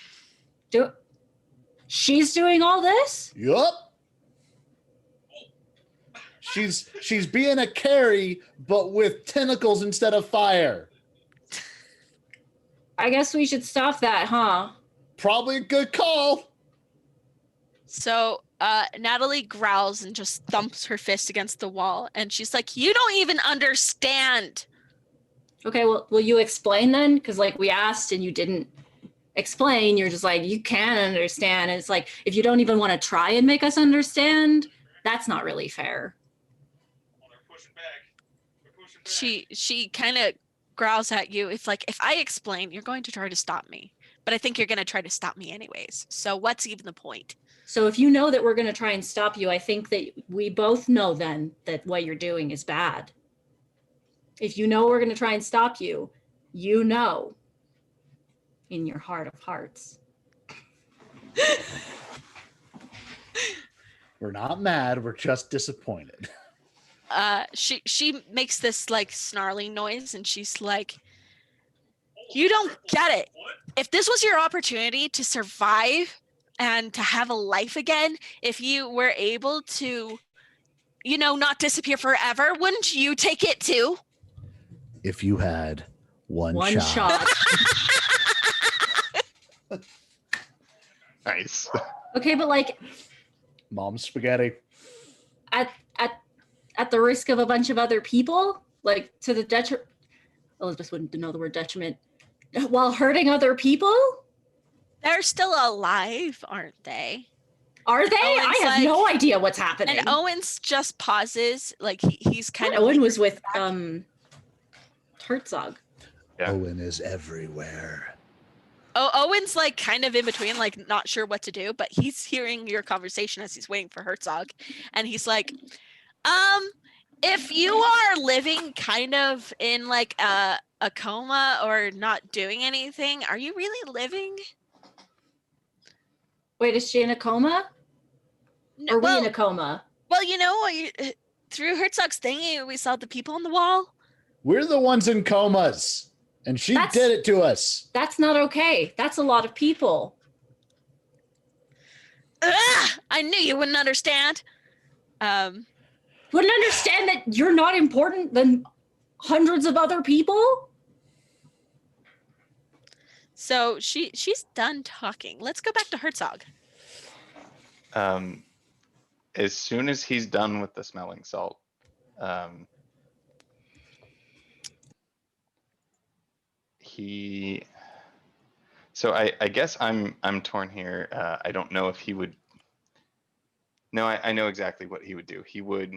She's doing all this? Yup. She's being a carry, but with tentacles instead of fire. I guess we should stop that, huh? Probably a good call. So Natalie growls and just thumps her fist against the wall, and she's like, "You don't even understand." Okay, well, will you explain then? Because like we asked and you didn't explain. You're just like, you can't understand. And it's like, if you don't even want to try and make us understand, that's not really fair. She kind of growls at you. It's like, if I explain, you're going to try to stop me, but I think you're going to try to stop me anyways. So what's even the point? So if you know that we're going to try and stop you, I think that we both know then that what you're doing is bad. If you know we're going to try and stop you, you know in your heart of hearts. We're not mad. We're just disappointed. She makes this like snarling noise, and she's like, "You don't get it. If this was your opportunity to survive and to have a life again, if you were able to, not disappear forever, wouldn't you take it too?" If you had one shot. Nice. Okay, but like Mom's spaghetti. at the risk of a bunch of other people, like to the detriment. Elizabeth wouldn't know the word detriment. While hurting other people? They're still alive, aren't they? Are they? Owen's I have no idea what's happening. And Owens just pauses, like he's kind of. Owen was with Herzog. Yeah. Owen is everywhere. Oh, Owen's like kind of in between, like not sure what to do, but he's hearing your conversation as he's waiting for Herzog, and he's like, if you are living kind of in like a coma or not doing anything, are you really living? Wait, is she in a coma? Or we in a coma? Well, through Herzog's thingy, we saw the people on the wall. We're the ones in comas, and she did it to us. That's not okay. That's a lot of people. I knew you wouldn't understand. Wouldn't understand that you're not important than hundreds of other people? So she's done talking. Let's go back to Herzog. As soon as he's done with the smelling salt, so I guess I'm torn here. I don't know if he would. No, I know exactly what he would do. He would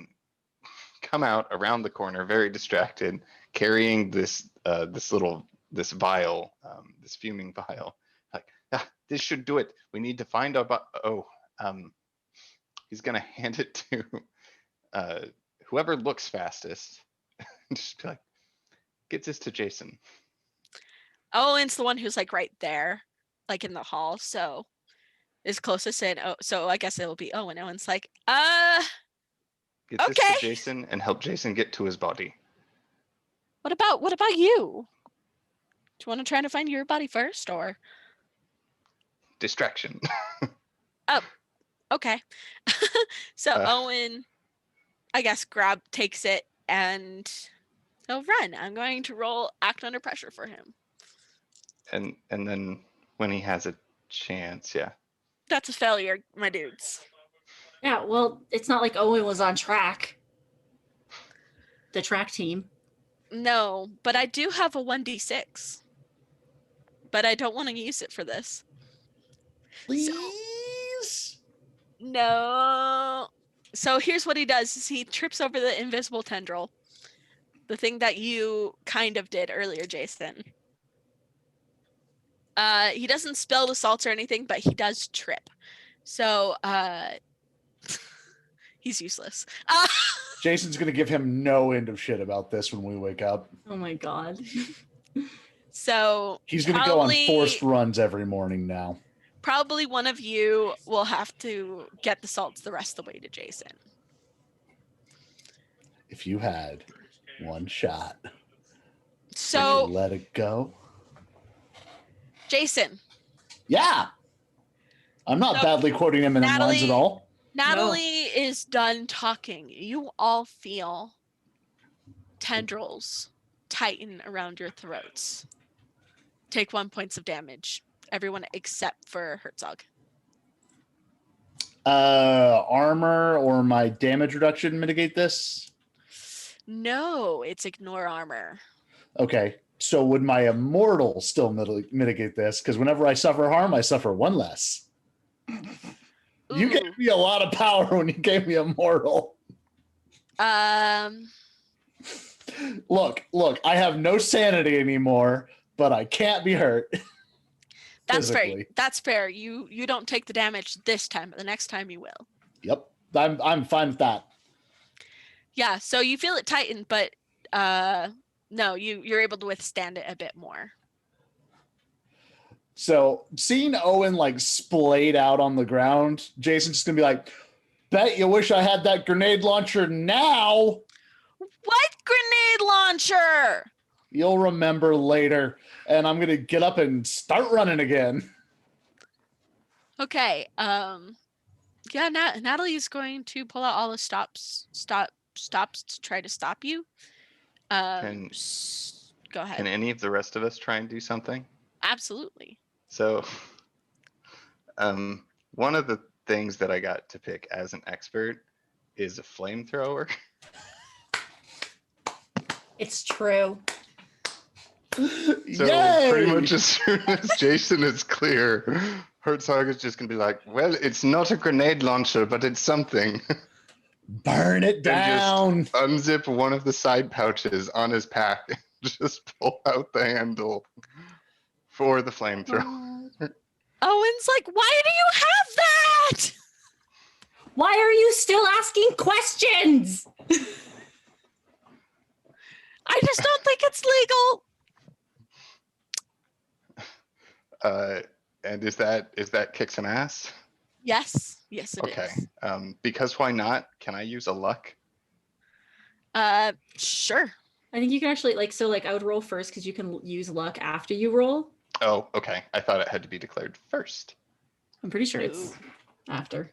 come out around the corner, very distracted, carrying this vial, this fuming vial. Like, this should do it. We need to find he's gonna hand it to whoever looks fastest. Just like, get this to Jason. Owen's the one who's like right there, like in the hall, so is closest in. So I guess it'll be Owen. Owen's like, Get this okay. to Jason and help Jason get to his body. What about you? Do you want to try to find your body first, or distraction? Oh, okay. So Owen, I guess, takes it and he'll run. I'm going to roll act under pressure for him. And then when he has a chance, yeah. That's a failure, my dudes. Yeah, well, it's not like Owen was on track. The track team. No, but I do have a 1d6. But I don't want to use it for this. Please? No. So here's what he does is he trips over the invisible tendril. The thing that you kind of did earlier, Jason. He doesn't spill the salts or anything, but he does trip. So he's useless. Jason's gonna give him no end of shit about this when we wake up. Oh my god. So He's gonna go on probably- forced runs every morning now. probably one of you will have to get the salts the rest of the way to Jason. If you had one shot, would you So let it go. Jason, Yeah. I'm not So, badly quoting him in them lines at Natalie- all. Natalie is done talking. You all feel tendrils tighten around your throats. Take 1 point of damage. Everyone except for Herzog. Armor or my damage reduction mitigate this? No, it's ignore armor. Okay. So would my immortal still mitigate this? Because whenever I suffer harm, I suffer one less. You Ooh. gave me a lot of power when you gave me immortal. Look, I have no sanity anymore, but I can't be hurt. That's fair. physically. That's fair. You don't take the damage this time, but the next time you will. Yep. I'm fine with that. Yeah, so you feel it tighten, but no, you're able to withstand it a bit more. So seeing Owen like splayed out on the ground, Jason's just gonna be like, bet you wish I had that grenade launcher now. What grenade launcher? You'll remember later. And I'm gonna get up and start running again. Okay. Yeah, Natalie's going to pull out all the stops to try to stop you. Can- Go ahead. Can any of the rest of us try and do something? Absolutely. So, one of the things that I got to pick as an expert is a flamethrower. It's true. So Yay! pretty much as soon as Jason is clear, Herzog is just gonna be like, "Well, it's not a grenade launcher, but it's something." Burn it down. Unzip one of the side pouches on his pack, and just pull out the handle for the flamethrower. Owen's like, why do you have that? Why are you still asking questions? I just don't think it's legal. And is that kick some ass? Yes, it is. Okay. Because why not? Can I use a luck? Sure. I think you can actually I would roll first because you can use luck after you roll. Oh, okay. I thought it had to be declared first. I'm pretty sure it's Ooh. after.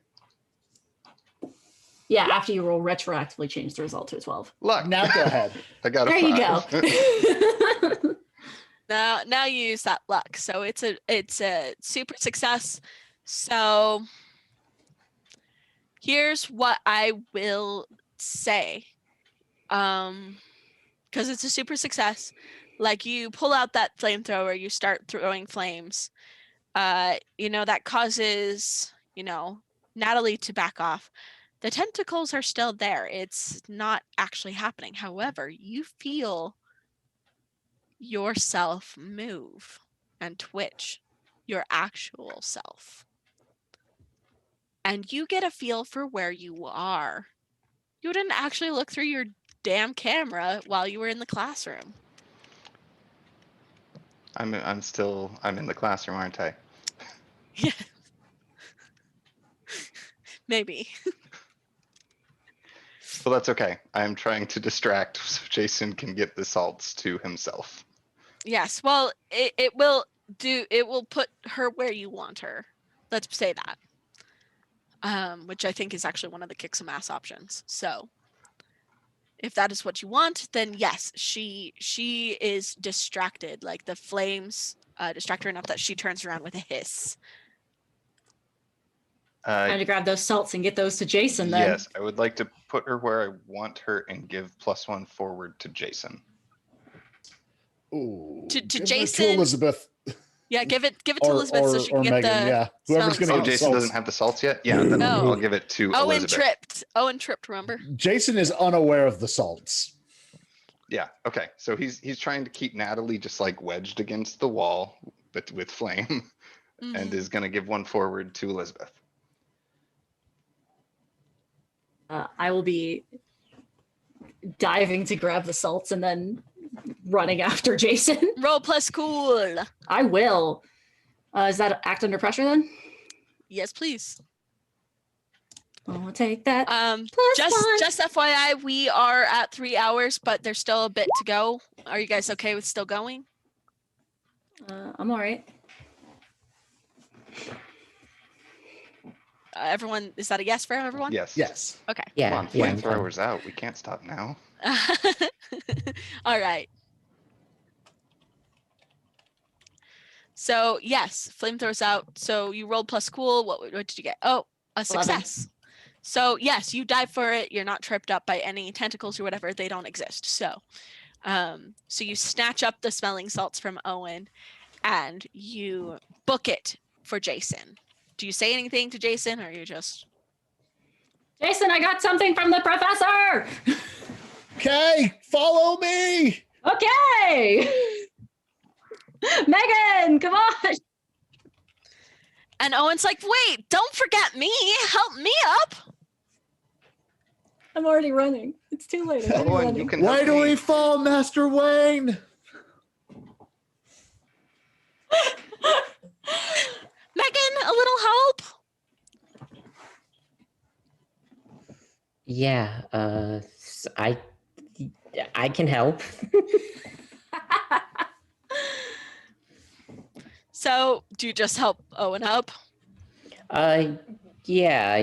Yeah, after you roll, retroactively change the result to a 12. Luck. Now go ahead. I got a There you go. 5. Now you use that luck. So it's a super success. So here's what I will say. Because it's a super success. Like you pull out that flamethrower, you start throwing flames. That causes, Natalie to back off. The tentacles are still there. It's not actually happening. However, you feel yourself move and twitch, your actual self. And you get a feel for where you are. You didn't actually look through your damn camera while you were in the classroom. I'm in the classroom, aren't I? Yeah. Maybe. Well, that's okay. I'm trying to distract so Jason can get the salts to himself. Yes. Well, it will put her where you want her. Let's say that. Which I think is actually one of the kick some ass options. So if that is what you want, then yes, she is distracted. Like the flames distract her enough that she turns around with a hiss. Time to grab those salts and get those to Jason then. Yes, I would like to put her where I want her and give +1 forward to Jason. Ooh, To give it Jason? to Elizabeth. Yeah, give it to Elizabeth so she can or get Megan. the Yeah, whoever's smells. gonna Oh, get the Jason salts. doesn't have the salts yet? Yeah, then No. I'll give it to Owen Elizabeth. Owen tripped, remember? Jason is unaware of the salts. Yeah, okay. So he's trying to keep Natalie just like wedged against the wall but with flame, and Mhm. is going to give one forward to Elizabeth. I will be diving to grab the salts and then running after Jason. Roll plus cool. I will. Is that act under pressure then? Yes, please. I'll take that. Um, Plus just one. just FYI, we are at 3 hours, but there's still a bit to go. Are you guys okay with still going? I'm all right. Everyone, is that a yes for everyone? Yes. Yes. Okay. Come Yeah, on, yeah, I'm fine. flamethrowers out. We can't stop now. All right. So yes, flamethrowers out. So you rolled plus cool. What did you get? Oh, a 11. success. So yes, you dive for it. You're not tripped up by any tentacles or whatever. They don't exist. So, so you snatch up the smelling salts from Owen, and you book it for Jason. Do you say anything to Jason, or you just? Jason, I got something from the professor. Okay, follow me. Okay. Megan, come on. And Owen's like, wait, don't forget me. Help me up. I'm already running. It's too late. I'm already Owen, running. you can Why help do me. we fall, Master Wayne? Megan, a little help. Yeah, I can help. So do you just help Owen up? Yeah,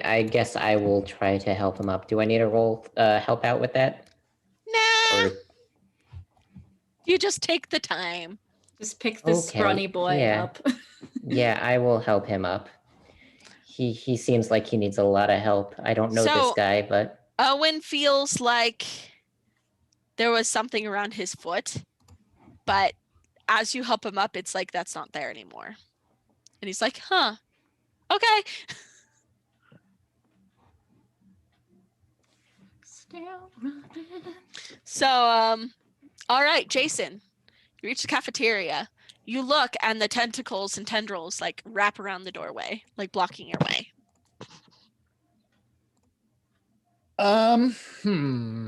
I guess I will try to help him up. Do I need to roll help out with that? Nah, Or you just take the time. Just pick this Okay, scrawny boy yeah. up. yeah, I will help him up. He seems like he needs a lot of help. I don't know this So- guy, but Owen feels like there was something around his foot, but as you help him up, it's like that's not there anymore. And he's like, huh, okay. Still running. So, all right, Jason, you reach the cafeteria. You look, and the tentacles and tendrils like wrap around the doorway, like blocking your way.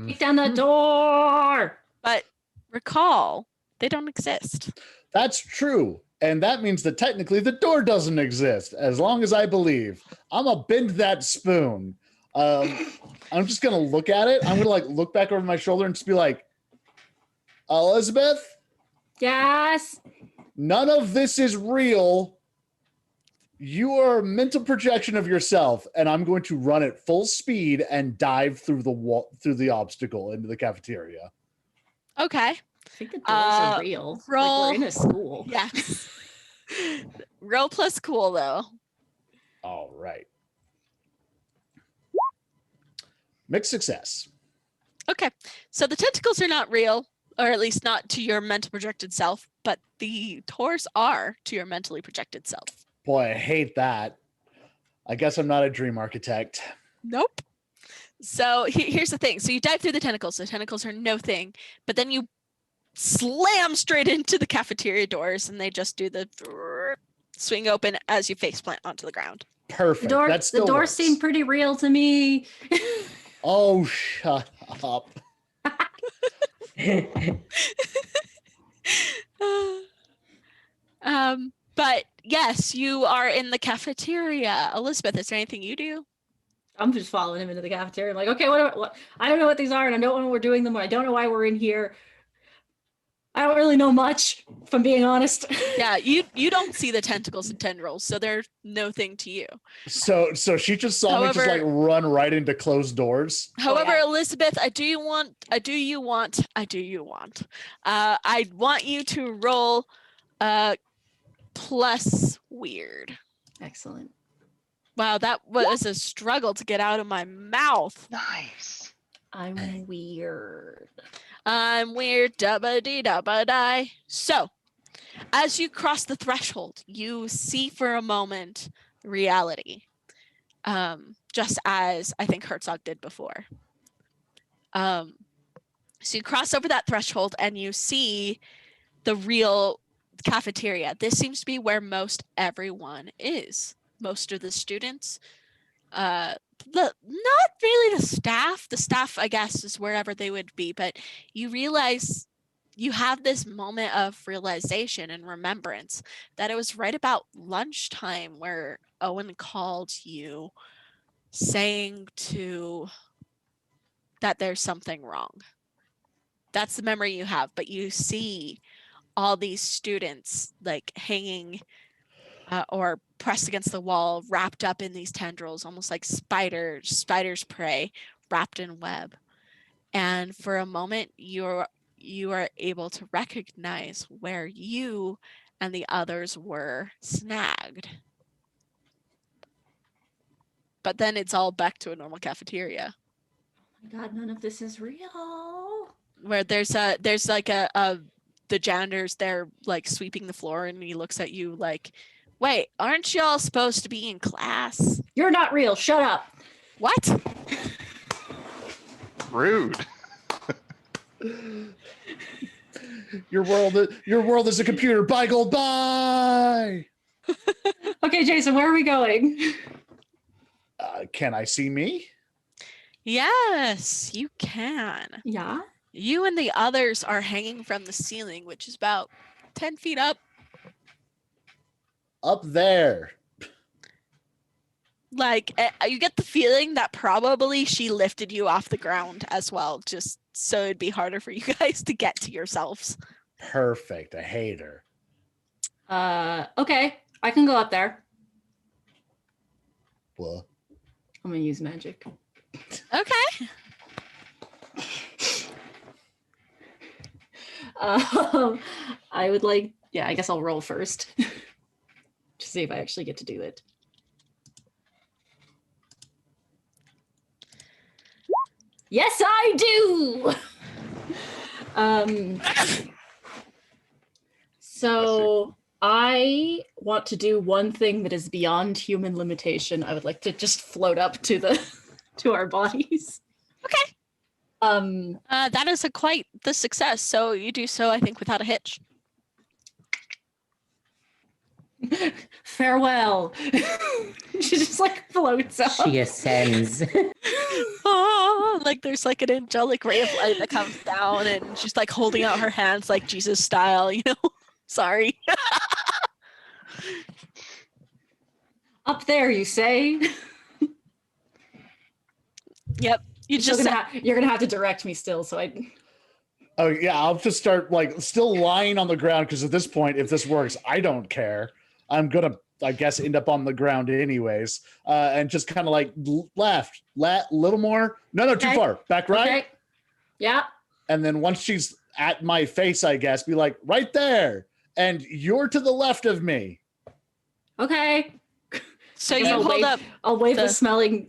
Kick down the door. But recall, they don't exist. That's true. And that means that technically the door doesn't exist, as long as I believe. I'm gonna bend that spoon. I'm just gonna look at it. I'm gonna like look back over my shoulder and just be like, Elizabeth, Yes. none of this is real. You are a mental projection of yourself, and I'm going to run at full speed and dive through the wall, through the obstacle into the cafeteria. Okay. I think the doors are real. Like roll. we're in a school. Yes. Roll plus cool though. All right. Mixed success. Okay. So the tentacles are not real, or at least not to your mental projected self, but the doors are to your mentally projected self. Boy, I hate that. I guess I'm not a dream architect. Nope. So here's the thing. So you dive through the tentacles. The tentacles are no thing, but then you slam straight into the cafeteria doors, and they just do the swing open as you faceplant onto the ground. Perfect. The That still doors works. seem pretty real to me. Oh, shut up. But yes, you are in the cafeteria. Elizabeth, is there anything you do? I'm just following him into the cafeteria. I'm like, okay, what? I don't know what these are, and I don't know when we're doing them. I don't know why we're in here. I don't really know much, if I'm being honest. Yeah, you don't see the tentacles and tendrils, so they're no thing to you. So she just saw me just like However- run right into closed doors. However, yeah. Elizabeth, I want you to roll plus weird. Excellent. Wow, that was a struggle to get out of my mouth. Nice. I'm weird. I'm weird, dabba dee dabba die. So, as you cross the threshold, you see for a moment reality, just as I think Herzog did before. So you cross over that threshold and you see the real cafeteria. This seems to be where most everyone is. Most of the students, not really the staff. The staff, I guess, is wherever they would be, but you realize you have this moment of realization and remembrance that it was right about lunchtime where Owen called you saying that there's something wrong. That's the memory you have, but you see all these students like hanging or pressed against the wall, wrapped up in these tendrils, almost like spider's prey, wrapped in web. And for a moment, you are able to recognize where you and the others were snagged. But then it's all back to a normal cafeteria. Oh my God, none of this is real. Where there's like the janitor's there like sweeping the floor, and he looks at you like, wait, aren't y'all supposed to be in class? You're not real. Shut up. What? Rude. Your world is a computer. Bye, gold. Bye. Okay, Jason, where are we going? Can I see me? Yes, you can. Yeah. You and the others are hanging from the ceiling, which is about 10 feet up. Up there. Like, you get the feeling that probably she lifted you off the ground as well, just so it'd be harder for you guys to get to yourselves. Perfect. I hate her. Okay. I can go up there. Well, I'm gonna use magic. Okay. I would like, yeah, I guess I'll roll first to see if I actually get to do it. Yes, I do. So I want to do one thing that is beyond human limitation. I would like to just float up to our bodies. Okay. That is quite the success. So you do so, I think, without a hitch. Farewell. She just like floats up. She ascends. Oh, like there's like an angelic ray of light that comes down, and she's like holding out her hands like Jesus style, you know? Sorry. Up there, you say? Yep. You You're just gonna have to direct me still, so I. oh yeah, I'll just start like still lying on the ground because at this point, if this works, I don't care. I'm gonna, I guess, end up on the ground anyways, and just kind of like left, little more. No, too Okay. far. Back right, Okay. Yeah. and then once she's at my face, I guess, be like right there, and you're to the left of me. Okay. so guess you I'll hold wave- up. I'll wave The-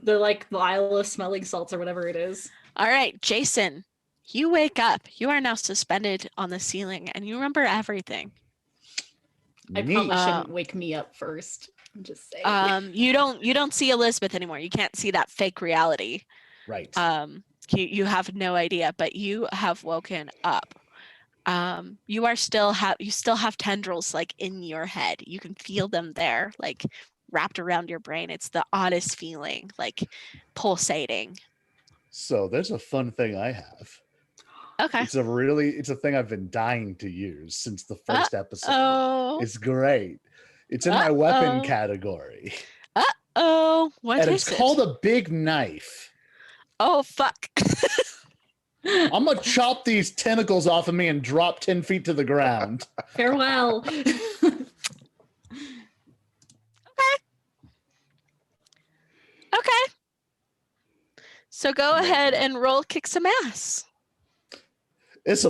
the vial of smelling salts or whatever it is. All right, Jason, you wake up. You are now suspended on the ceiling, and you remember everything. I Neat. probably shouldn't wake me up first. I'm just saying. You don't see Elizabeth anymore. You can't see that fake reality. Right. You have no idea, but you have woken up. You still have tendrils like in your head. You can feel them there, like wrapped around your brain. It's the oddest feeling, like pulsating. So there's a fun thing I have. Okay. It's a thing I've been dying to use since the first episode. Oh. It's great. It's in my weapon category. Oh, what and is it's it? called a big knife. Oh, fuck. I'm gonna chop these tentacles off of me and drop 10 feet to the ground. Farewell. Okay. So go ahead and roll kick some ass. It's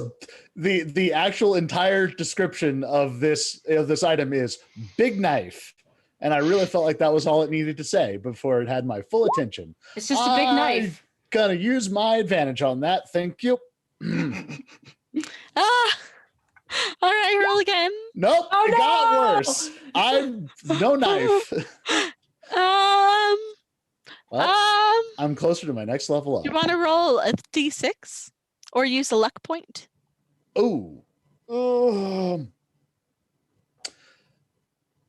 the actual entire description of this item is big knife. And I really felt like that was all it needed to say before it had my full attention. It's just a big knife. Gonna use my advantage on that. Thank you. All right, roll again. Nope, Oh, it no! got worse. I'm no knife. Well, I'm closer to my next level up. You want to roll a d6 or use a luck point? Ooh.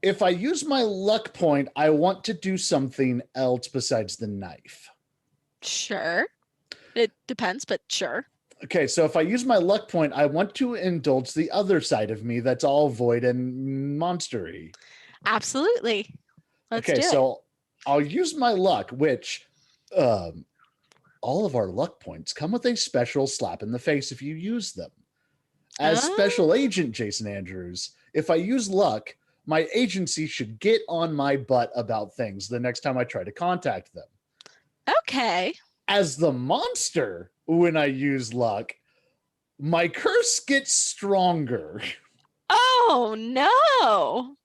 if I use my luck point, I want to do something else besides the knife. Sure. It depends, but sure. Okay, so if I use my luck point, I want to indulge the other side of me that's all void and monstery. Absolutely. Let's Okay, do it. so I'll use my luck, which all of our luck points come with a special slap in the face if you use them. As special agent Jason Andrews, if I use luck, my agency should get on my butt about things the next time I try to contact them. Okay. As the monster, when I use luck, my curse gets stronger. Oh no.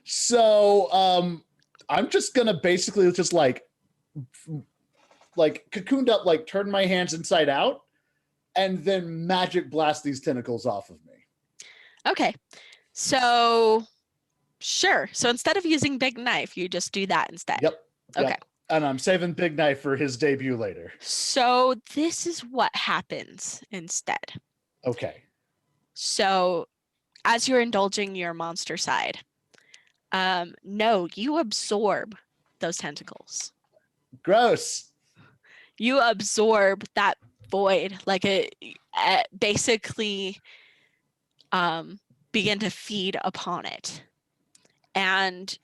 So I'm just gonna basically just like cocooned up, like turn my hands inside out, and then magic blast these tentacles off of me. Okay. So sure. So instead of using big knife, you just do that instead. Yep. Okay. And I'm saving Big Knife for his debut later. So this is what happens instead. Okay. So as you're indulging your monster side, no, you absorb those tentacles. Gross. You absorb that void, like it basically begin to feed upon it. And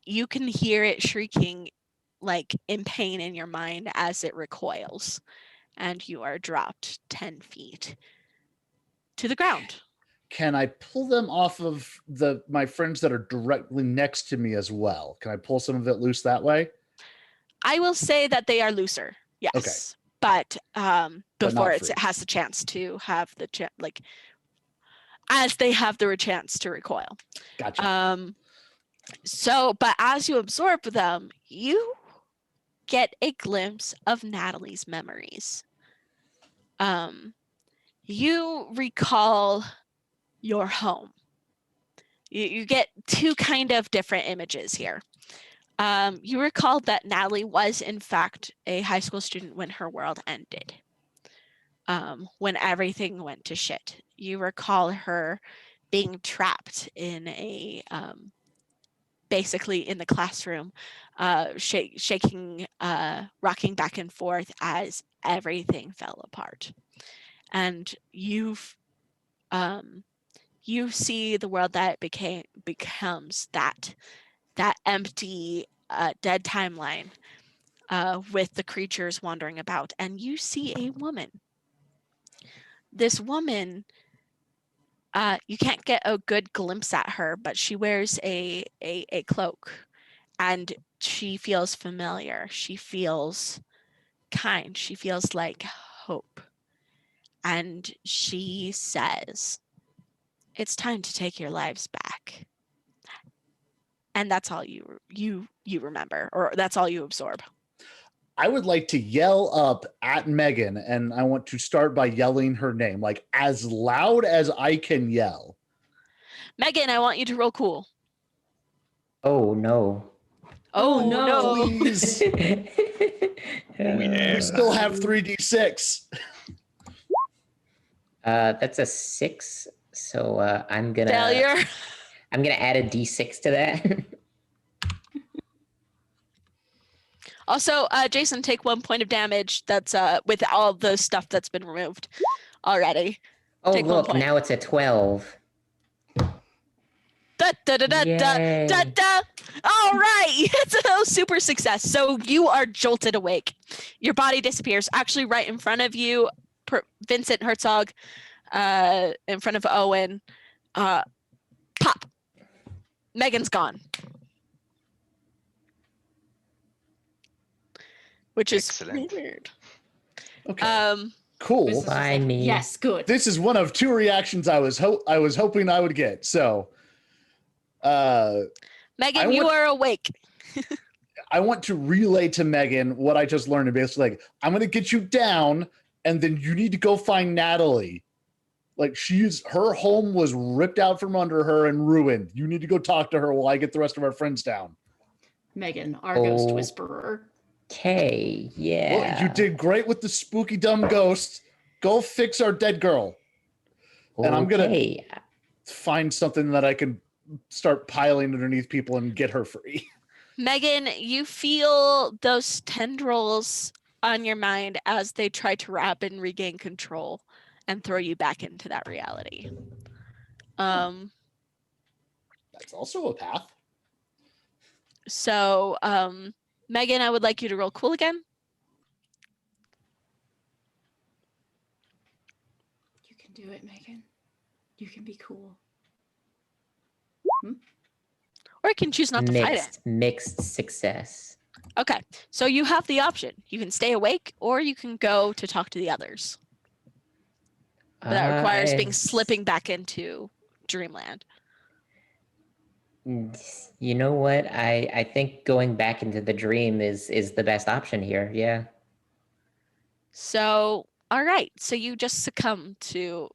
you can hear it shrieking like in pain in your mind as it recoils, and you are dropped 10 feet to the ground. Can I pull them off of my friends that are directly next to me as well? Can I pull some of it loose that way? I will say that they are looser, yes. Okay. But before not free. it has the chance to have the as they have the chance to recoil. Gotcha. But as you absorb them, you get a glimpse of Natalie's memories. You recall your home. You get two kind of different images here. You recall that Natalie was in fact a high school student when her world ended. When everything went to shit. You recall her being trapped in a basically in the classroom, shaking, rocking back and forth as everything fell apart. And you see the world that becomes that empty, dead timeline with the creatures wandering about, and you see a woman. This woman, you can't get a good glimpse at her, but she wears a cloak, and she feels familiar. She feels kind. She feels like hope. And she says, "It's time to take your lives back." And that's all you remember, or that's all you absorb. I would like to yell up at Megan, and I want to start by yelling her name, like as loud as I can yell. Megan, I want you to roll cool. Oh no. Oh, no. no. Please. We still have 3d6. That's a 6. So I'm gonna Failure. I'm gonna add a d6 to that. Also, Jason, take 1 point of damage. That's with all the stuff that's been removed already. Oh Take 1 look, point. now it's a 12. Da, da, da, da, da, Yay. da, da. All right, it's a super success. So you are jolted awake. Your body disappears. Actually, right in front of you, Vincent Herzog, in front of Owen. Pop. Megan's gone. Which is Excellent. weird. Okay. This Cool. is Bye, like, me. yes, good. This is one of 2 reactions I was hoping I would get. So, Megan, you are awake. I want to relay to Megan what I just learned. And basically, like, I'm going to get you down, and then you need to go find Natalie. Like, her home was ripped out from under her and ruined. You need to go talk to her while I get the rest of our friends down. Megan, our ghost Oh. whisperer. Okay, yeah. Well, you did great with the spooky dumb ghost. Go fix our dead girl. And I'm gonna Okay. find something that I can start piling underneath people and get her free. Megan, you feel those tendrils on your mind as they try to wrap and regain control and throw you back into that reality. That's also a path. So, Megan, I would like you to roll cool again. You can do it, Megan. You can be cool. Or you can choose not to fight it. Mixed success. Okay, so you have the option. You can stay awake or you can go to talk to the others. But that requires being slipping back into dreamland. You know what? I think going back into the dream is the best option here. Yeah. So, all right. So you just succumb to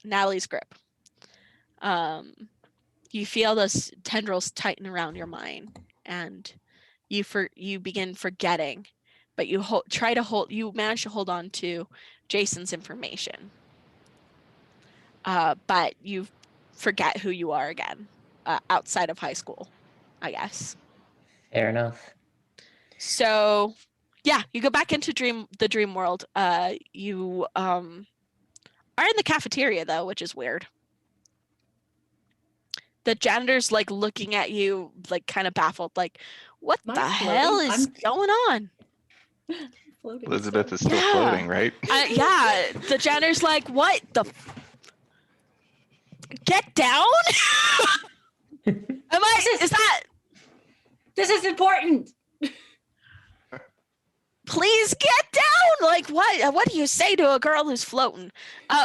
Natalie's grip. You feel those tendrils tighten around your mind, and you begin forgetting, but you manage to hold on to Jason's information. But you forget who you are again, outside of high school, I guess. Fair enough. So, yeah, you go back into the dream world. You are in the cafeteria though, which is weird. The janitor's like looking at you, like kind of baffled, like, what Am the I hell floating? is going on? Floating Elizabeth still. is still Yeah. floating, right? Yeah, the janitor's like, what the? Get down? Is that? This is important. Please get down! Like, what do you say to a girl who's floating?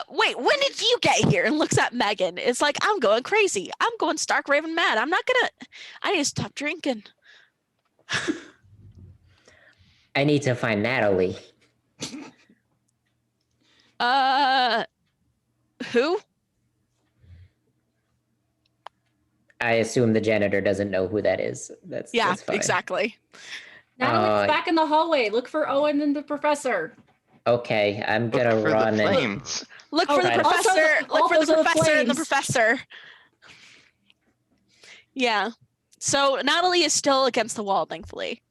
Wait, when did you get here? And looks at Megan. It's like, I'm going crazy. I'm going stark raving mad. I need to stop drinking. I need to find Natalie. Who? I assume the janitor doesn't know who that is. That's fine. Exactly. Natalie's back in the hallway. Look for Owen and the professor. Okay, I'm gonna Look for run the and flames. Look for the Right. professor. Look for the Also the professor and the flames. professor. Yeah. So Natalie is still against the wall, thankfully.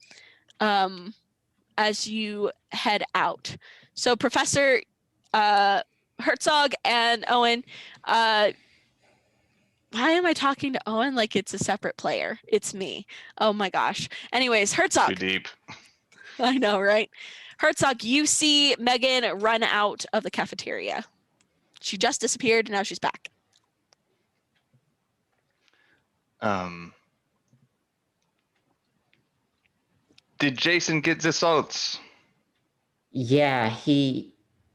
As you head out. So Professor Herzog and Owen, why am I talking to Owen like it's a separate player? It's me. Oh my gosh. Anyways, Too Herzog. deep. I know, right? Herzog, you see Megan run out of the cafeteria. She just disappeared and now she's back. Did Jason get the salts? yeah,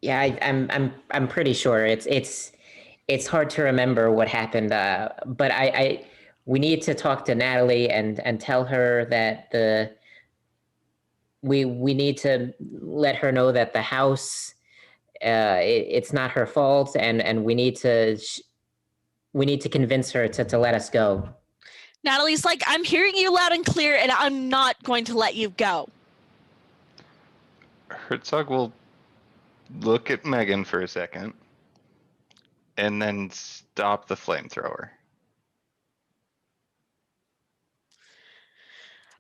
I'm pretty sure it's hard to remember what happened, but we need to talk to Natalie and tell her that we need to let her know that the house it's not her fault, and we need to convince her to let us go. Natalie's like, I'm hearing you loud and clear and I'm not going to let you go. Herzog will look at Megan for a second and then stop the flamethrower.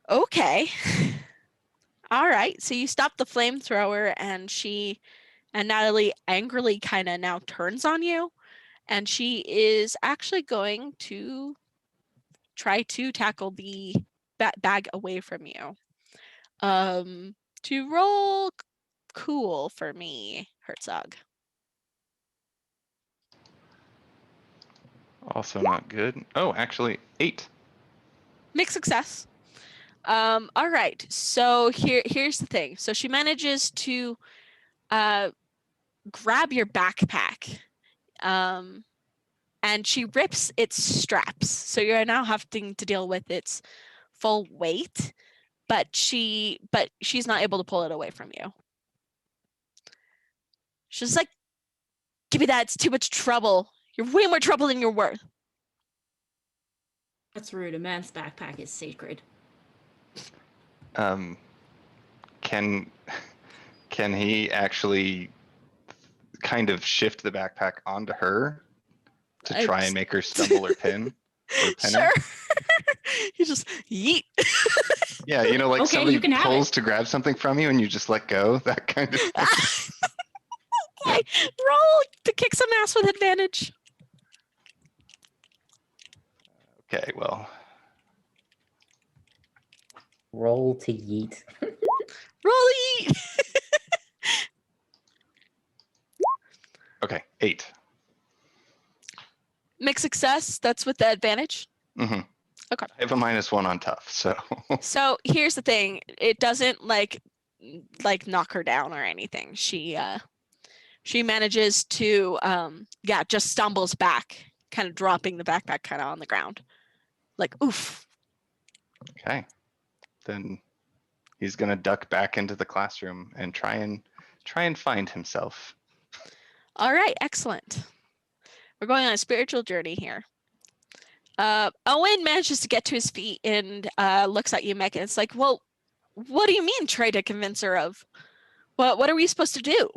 Okay. All right. So you stop the flamethrower and Natalie angrily kind of now turns on you. And she is actually going to try to tackle the bag away from you. To roll cool for me, Herzog. Also not good. Oh, actually 8. Mixed success. All right. So here's the thing. So she manages to grab your backpack. And she rips its straps. So you're now having to deal with its full weight, but she's not able to pull it away from you. She's like, give me that, it's too much trouble. You're way more trouble than you're worth. That's rude. A man's backpack is sacred. Can he actually kind of shift the backpack onto her to try and make her stumble or pin? or penny. Sure. You just yeet. Yeah, you know, like Okay, somebody you can have pulls it. to grab something from you and you just let go. That kind of thing. Okay, roll to kick some ass with advantage. Okay, well, Roll to yeet. Roll yeet. okay, 8. Mixed success. That's with the advantage. Mm-hmm. Okay. I have a -1 on tough, so So here's the thing. It doesn't like knock her down or anything. She manages to just stumbles back, kind of dropping the backpack kind of on the ground. Like oof. okay. Then he's gonna duck back into the classroom and try and find himself. All right, excellent. We're going on a spiritual journey here. Owen manages to get to his feet and looks at you, Megan. It's like, well, what do you mean try to convince her of? What are we supposed to do?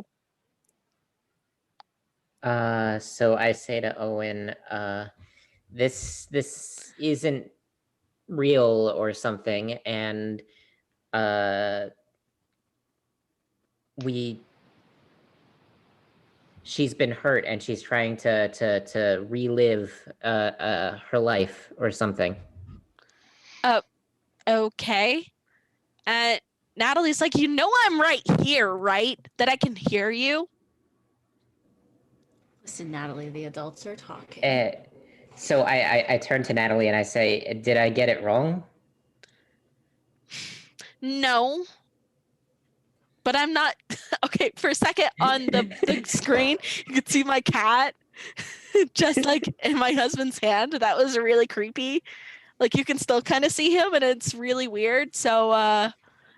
So I say to Owen, this isn't real or something, and we she's been hurt and she's trying to relive her life or something. Okay. Natalie's like, you know I'm right here, right? That I can hear you. Listen, Natalie, the adults are talking. So I turn to Natalie and I say, did I get it wrong? No. But I'm not okay. For a second on the screen, you could see my cat just like in my husband's hand. That was really creepy. Like you can still kind of see him and it's really weird. So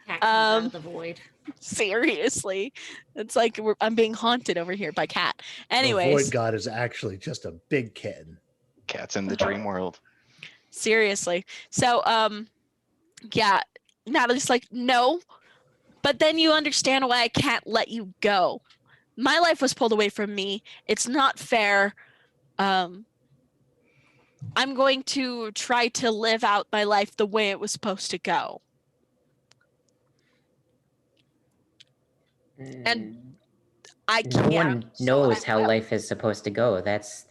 Cat comes out of the void. seriously, it's like I'm being haunted over here by cat. The Anyways, void god is actually just a big kitten. Cat's in the dream world. seriously. So yeah, Natalie's like, no, but then you understand why I can't let you go. My life was pulled away from me. It's not fair. I'm going to try to live out my life the way it was supposed to go. And I No can't. one knows how life is supposed to go. That's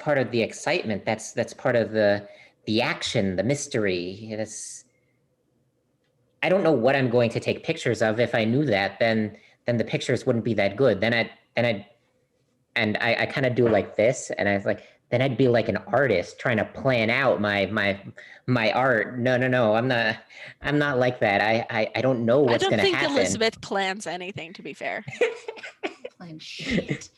part of the excitement. That's part of the action, the mystery. I don't know what I'm going to take pictures of. If I knew that, then the pictures wouldn't be that good. I kind of do like this, and I was like, then I'd be like an artist trying to plan out my art. No, I'm not like that. I don't know what's I going don't to think happen. Elizabeth plans anything, to be fair. Plan shit.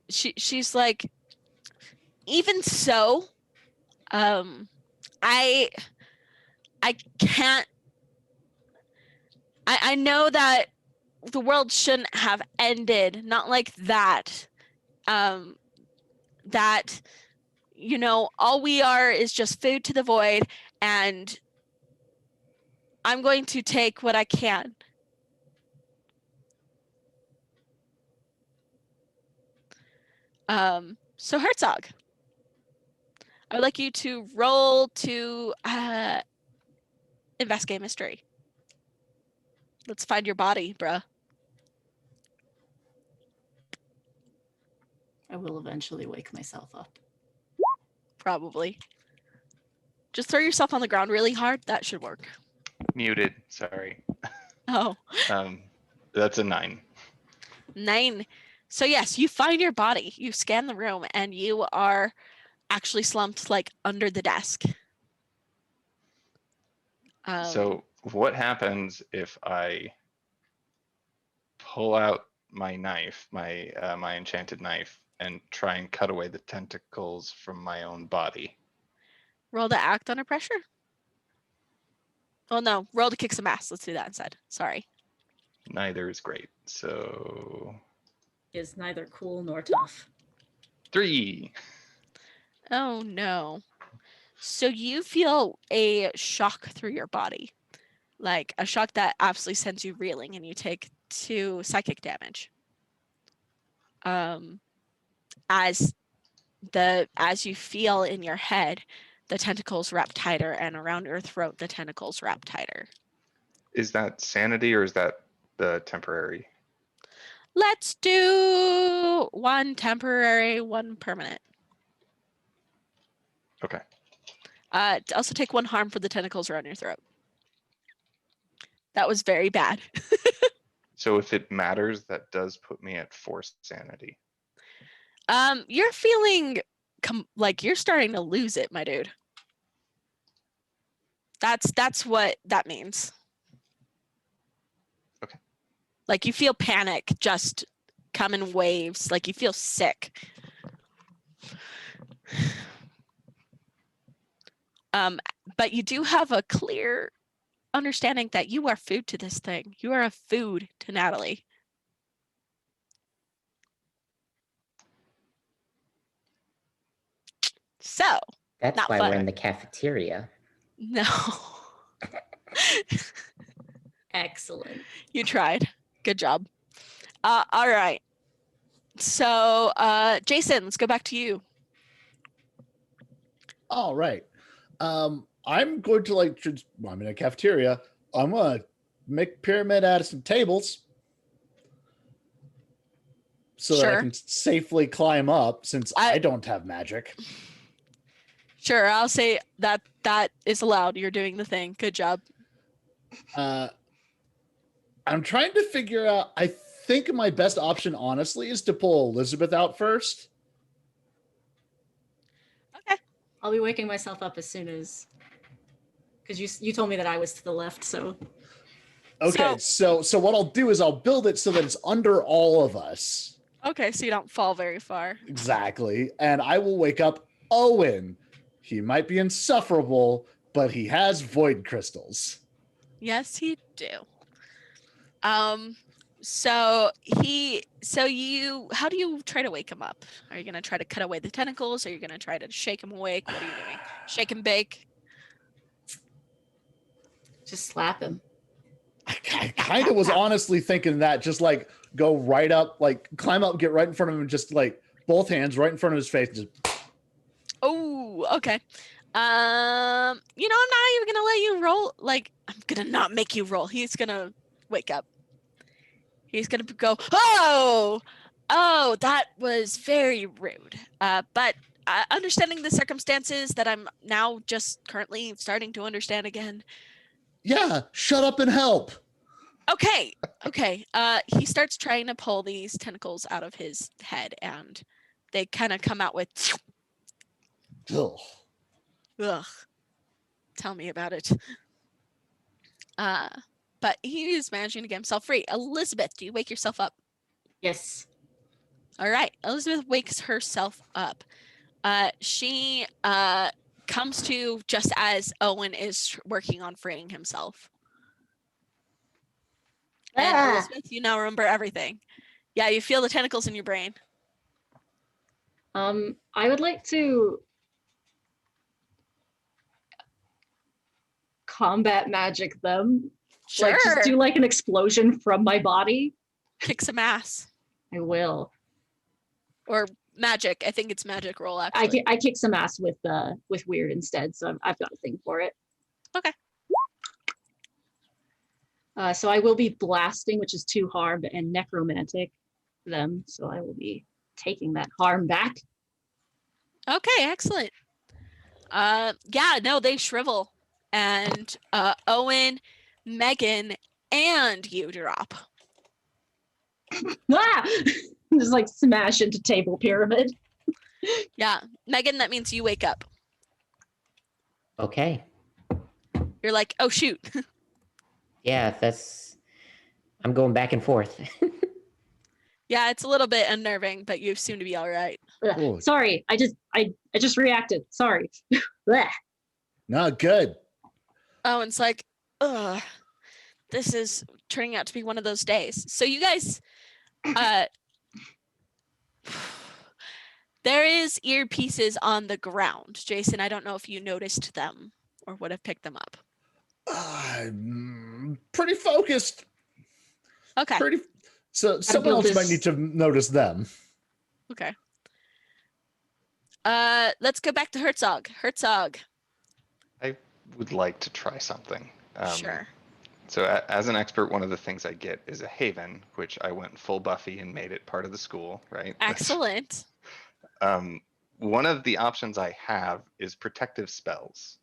She's like, even so, I can't. I know that the world shouldn't have ended, not like that. That all we are is just food to the void, and I'm going to take what I can. So Herzog, I would like you to roll to investigate mystery. Let's find your body, bruh. I will eventually wake myself up. Probably. Just throw yourself on the ground really hard. That should work. Muted. Sorry. Oh, That's a 9. 9. So yes, you find your body. You scan the room, and you are actually slumped like under the desk. So what happens if I pull out my knife, my enchanted knife, and try and cut away the tentacles from my own body? Roll to act under pressure. Oh no, roll to kick some ass. Let's do that instead. Sorry. Neither is great. So Is neither cool nor tough. 3. Oh no. So you feel a shock through your body, like a shock that absolutely sends you reeling, and you take 2 psychic damage. As as you feel in your head, the tentacles wrap tighter, and around your throat, the tentacles wrap tighter. Is that sanity or is that the temporary? Let's do one temporary, one permanent. Okay. Also take one harm for the tentacles around your throat. That was very bad. So if it matters, that does put me at 4 sanity. You're feeling like you're starting to lose it, my dude. That's what that means. Okay. Like you feel panic just come in waves, like you feel sick. But you do have a clear understanding that you are food to this thing. You are a food to Natalie. So, That's not why fun. we're in the cafeteria. No. Excellent. You tried. Good job. All right. So, Jason, let's go back to you. All right. I'm going to I'm in a cafeteria. I'm gonna make a pyramid out of some tables so that I Sure. can safely climb up since I- I don't have magic. Sure, I'll say that is allowed. You're doing the thing. Good job. I'm trying to figure out. I think my best option, honestly, is to pull Elizabeth out first. I'll be waking myself up as soon as, because you told me that I was to the left, so Okay, so what I'll do is I'll build it so that it's under all of us. Okay, so you don't fall very far. Exactly. And I will wake up Owen. He might be insufferable, but he has void crystals. Yes, he do. So how do you try to wake him up? Are you gonna try to cut away the tentacles? Are you gonna try to shake him awake? What are you doing? Shake and bake? just slap him. I kind of was honestly thinking that, just like go right up, like climb up, get right in front of him, and just like both hands right in front of his face. Just Oh, okay. I'm not even gonna let you roll. Like, I'm gonna not make you roll. He's gonna wake up. He's gonna go, oh, that was very rude. But understanding the circumstances that I'm now just currently starting to understand again. yeah, shut up and help. Okay. He starts trying to pull these tentacles out of his head, and they kind of come out with, Ugh. ugh. Tell me about it. But he is managing to get himself free. Elizabeth, do you wake yourself up? Yes. All right. Elizabeth wakes herself up. She comes to just as Owen is working on freeing himself. And Elizabeth, you now remember everything. Yeah, you feel the tentacles in your brain. I would like to combat magic them. Sure. Like just do like an explosion from my body. Kick some ass. I will. Or magic. I think it's magic roll, actually. I kick some ass with weird instead, so I've got a thing for it. Okay. So I will be blasting, which is 2 harm, and necromantic them. So I will be taking that harm back. Okay, excellent. They shrivel. And Owen, Megan, and you drop. Ah! Just like smash into table pyramid. Yeah. Megan, that means you wake up. Okay. You're like, oh shoot. Yeah, I'm going back and forth. Yeah, it's a little bit unnerving, but you seem to be all right. Oh. Sorry, I just reacted. Sorry. Blech. Not good. Oh, and it's like, ugh, this is turning out to be one of those days. So you guys, there is earpieces on the ground. Jason, I don't know if you noticed them or would have picked them up. I'm pretty focused. Okay. So someone else might need to notice them. Okay. Let's go back to Herzog. Herzog. I would like to try something. Sure. So as an expert, one of the things I get is a Haven, which I went full Buffy and made it part of the school, right? Excellent. One of the options I have is protective spells.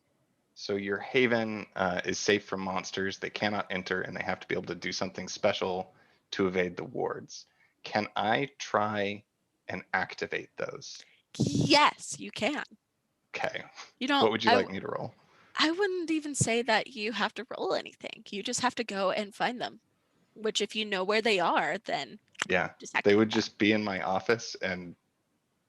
So your Haven is safe from monsters. They cannot enter, and they have to be able to do something special to evade the wards. Can I try and activate those? Yes, you can. Okay. You don't. What would you like me to roll? I wouldn't even say that you have to roll anything. You just have to go and find them. Which, if you know where they are, then Yeah, just they activate would them. just be in my office, and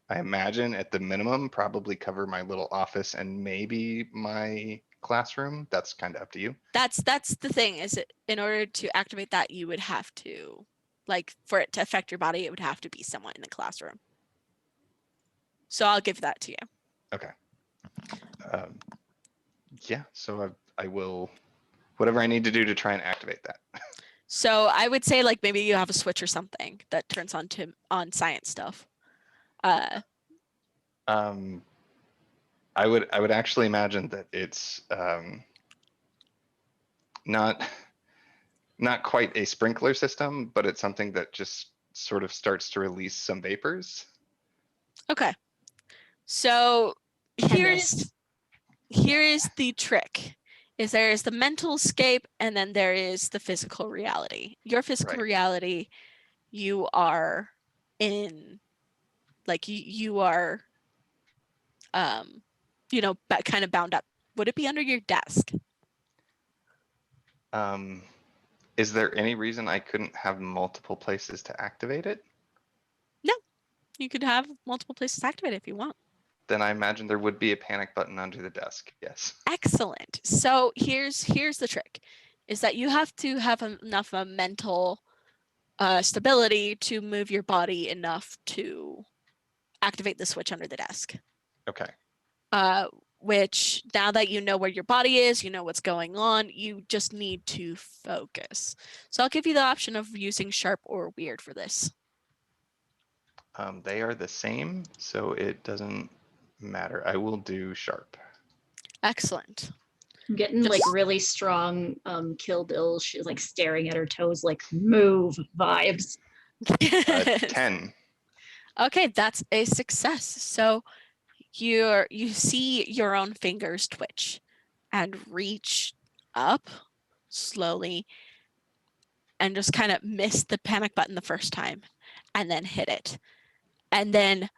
I imagine at the minimum probably cover my little office and maybe my classroom. That's kind of up to you. That's the thing. Is it in order to activate that, you would have to, like, for it to affect your body, it would have to be someone in the classroom. So I'll give that to you. Okay. Yeah, so I will, whatever I need to do to try and activate that. So I would say, like, maybe you have a switch or something that turns on science stuff. Um, I would actually imagine that it's not quite a sprinkler system, but it's something that just sort of starts to release some vapors. Okay. So here Chemist. is the trick. Is there is the mental escape, and then there is the physical reality. Your physical Right. reality, you are in, like, you are kind of bound up. Would it be under your desk? Is there any reason I couldn't have multiple places to activate it? No, you could have multiple places activated if you want. Then I imagine there would be a panic button under the desk. Yes. Excellent. So here's the trick, is that you have to have enough of a mental stability to move your body enough to activate the switch under the desk. Okay. Which, now that you know where your body is, you know what's going on, you just need to focus. So I'll give you the option of using sharp or weird for this. They are the same, so it doesn't matter. I will do sharp. Excellent. I'm getting Just- like really strong Kill Bill. She's like staring at her toes, like move vibes. 10. Okay, that's a success. So you see your own fingers twitch and reach up slowly and just kind of miss the panic button the first time and then hit it. And then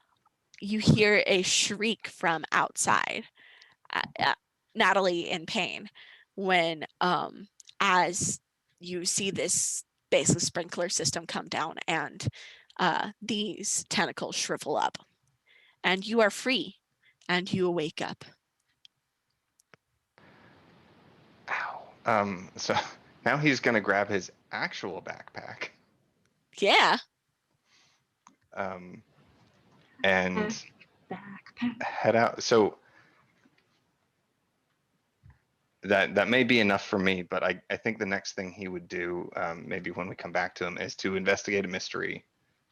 you hear a shriek from outside, Natalie in pain, when as you see this basically sprinkler system come down and these tentacles shrivel up, and you are free, and you wake up. Ow. So now he's gonna grab his actual backpack. Yeah. And Backpack. head out. So that may be enough for me, but I think the next thing he would do, maybe when we come back to him, is to investigate a mystery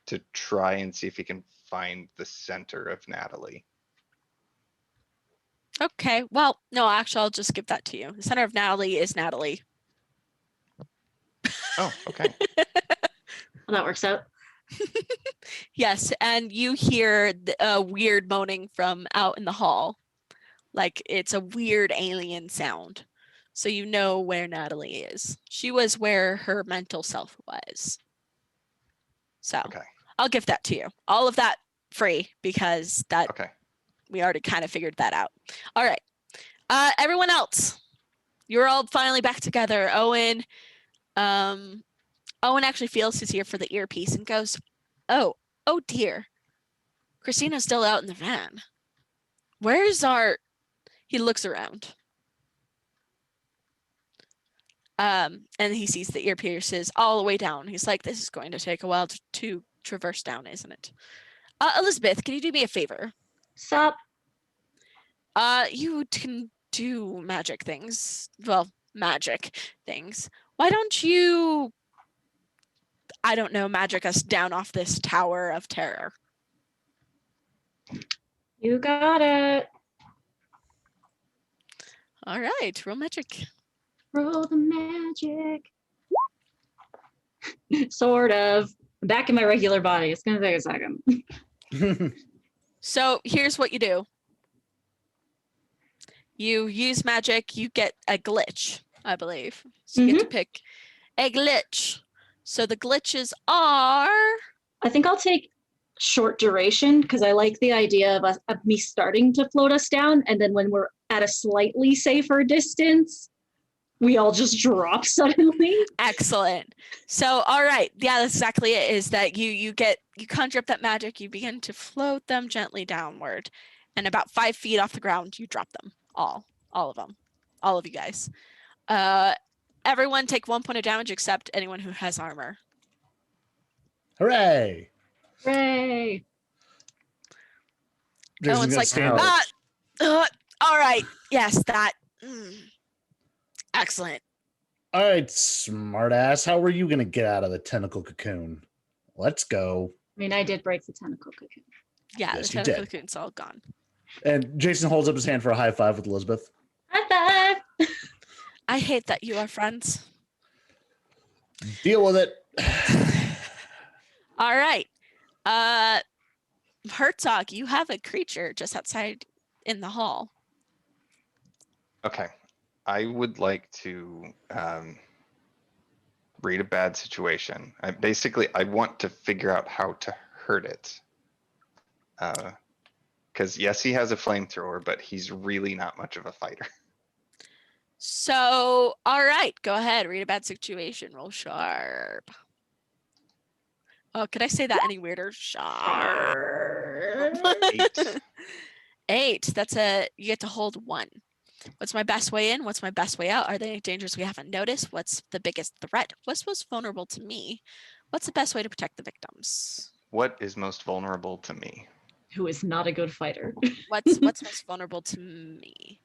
to try and see if he can find the center of Natalie. Okay. Well, no, actually, I'll just give that to you. The center of Natalie is Natalie. Oh, okay. Well, that works out. Yes, and you hear a weird moaning from out in the hall. Like, it's a weird alien sound. So you know where Natalie is. She was where her mental self was. So Okay. I'll give that to you. All of that free, because that Okay. we already kind of figured that out. All right. Everyone else, you're all finally back together. Owen actually feels his ear for the earpiece and goes, oh dear. Christina's still out in the van. Where's our... He looks around. And he sees the earpieces all the way down. He's like, this is going to take a while to traverse down, isn't it? Elizabeth, can you do me a favor? Sup? You can do magic things. Well, magic things. Why don't you, I don't know, magic us down off this tower of terror? You got it. All right, roll magic. Roll the magic. Sort of. I'm back in my regular body. It's gonna take a second. So here's what you do. You use magic, you get a glitch, I believe. So you get to pick a glitch. So the glitches are... I think I'll take short duration because I like the idea of me starting to float us down, and then when we're at a slightly safer distance, we all just drop suddenly. Excellent. So, all right. Yeah, that's exactly it, is that you conjure up that magic, you begin to float them gently downward, and about 5 feet off the ground, you drop them. All of them. All of you guys. Everyone take 1 point of damage except anyone who has armor. Hooray! Hooray! Jason's Owen's gonna like, stand ah, all right. Yes, that. Excellent. All right, smartass. How are you going to get out of the tentacle cocoon? Let's go. I mean, I did break the tentacle cocoon. Yeah, Yes, the you tentacle did. cocoon's all gone. And Jason holds up his hand for a high five with Elizabeth. High five! I hate that you are friends. Deal with it. All right. Herzog, you have a creature just outside in the hall. Okay. I would like to read a bad situation. I want to figure out how to hurt it. Because yes, he has a flamethrower, but he's really not much of a fighter. So, all right, go ahead. Read a bad situation. Roll sharp. Oh, could I say that any weirder? Sharp. 8. 8. You get to hold 1. What's my best way in? What's my best way out? Are there any dangers we haven't noticed? What's the biggest threat? What's most vulnerable to me? What's the best way to protect the victims? What is most vulnerable to me? Who is not a good fighter. What's most vulnerable to me?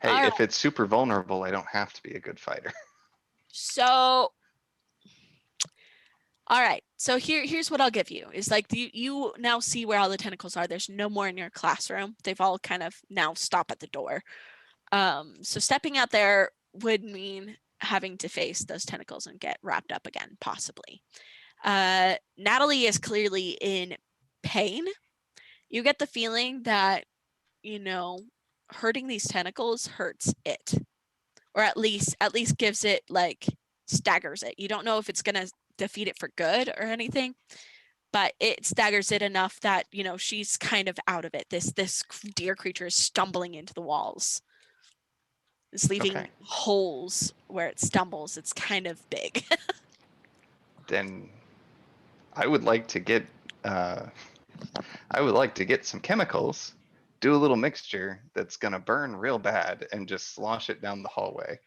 Hey, All if right. it's super vulnerable, I don't have to be a good fighter. So, all right. So here's what I'll give you is like you now see where all the tentacles are. There's no more in your classroom. They've all kind of now stop at the door. So stepping out there would mean having to face those tentacles and get wrapped up again, possibly. Natalie is clearly in pain. You get the feeling that, hurting these tentacles hurts it. Or at least gives it, like, staggers it. You don't know if it's going to defeat it for good or anything, but it staggers it enough that, she's kind of out of it. This deer creature is stumbling into the walls. It's leaving holes where it stumbles. It's kind of big. Then I would like to get some chemicals, do a little mixture that's gonna burn real bad, and just slosh it down the hallway.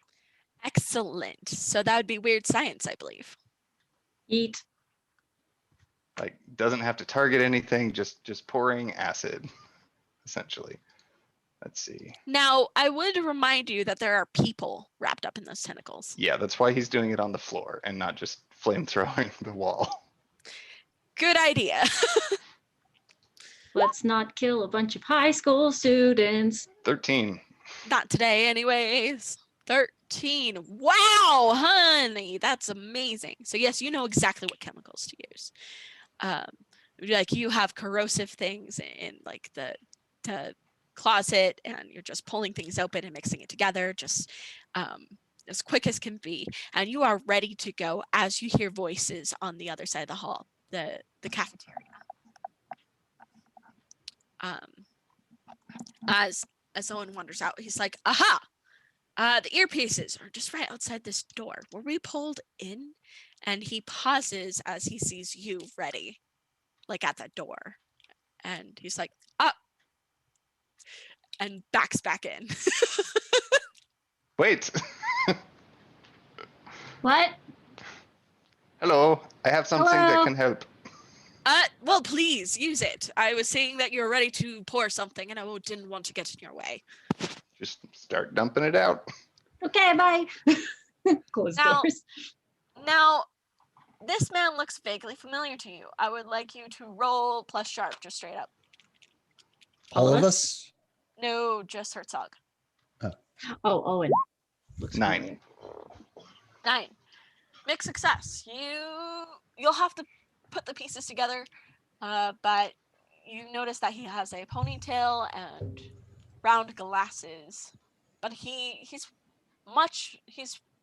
Excellent. So that would be weird science, I believe. Eat. Like, doesn't have to target anything, just pouring acid, essentially. Let's see. Now, I would remind you that there are people wrapped up in those tentacles. Yeah, that's why he's doing it on the floor and not just flamethrowing the wall. Good idea. Let's not kill a bunch of high school students. 13. Not today, anyways. 13. Wow, honey, that's amazing. So yes, you know exactly what chemicals to use. Like you have corrosive things in like the closet, and you're just pulling things open and mixing it together, just as quick as can be. And you are ready to go as you hear voices on the other side of the hall, the cafeteria. As Owen wanders out, he's like, aha! The earpieces are just right outside this door. Were we pulled in? And he pauses as he sees you ready, like at that door. And he's like, up! And backs back in. Wait. What? Hello. I have something Hello? that can help. Well, please use it. I was saying that you're ready to pour something, and I didn't want to get in your way. Just start dumping it out. Okay, bye. Close Now- doors. Now, this man looks vaguely familiar to you. I would like you to roll plus sharp, just straight up. All of us? No, just Herzog. Oh, Owen. Looks 9. familiar. 9. Mixed success. You'll have to put the pieces together, but you notice that he has a ponytail and round glasses, but he's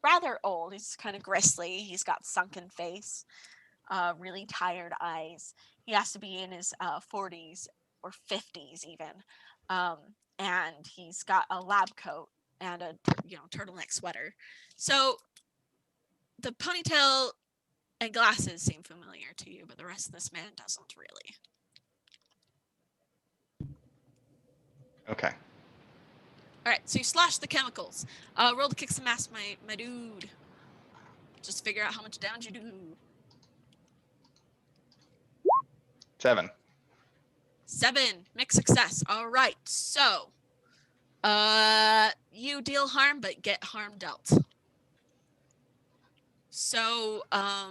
rather old. He's kind of gristly. He's got sunken face, really tired eyes. He has to be in his 40s or 50s even, and he's got a lab coat and a turtleneck sweater. So the ponytail and glasses seem familiar to you, but the rest of this man doesn't really. Okay. All right, so you slash the chemicals. Roll to kick some ass, my dude. Just figure out how much damage you do. 7. 7, mixed success. All right, so you deal harm, but get harm dealt. So all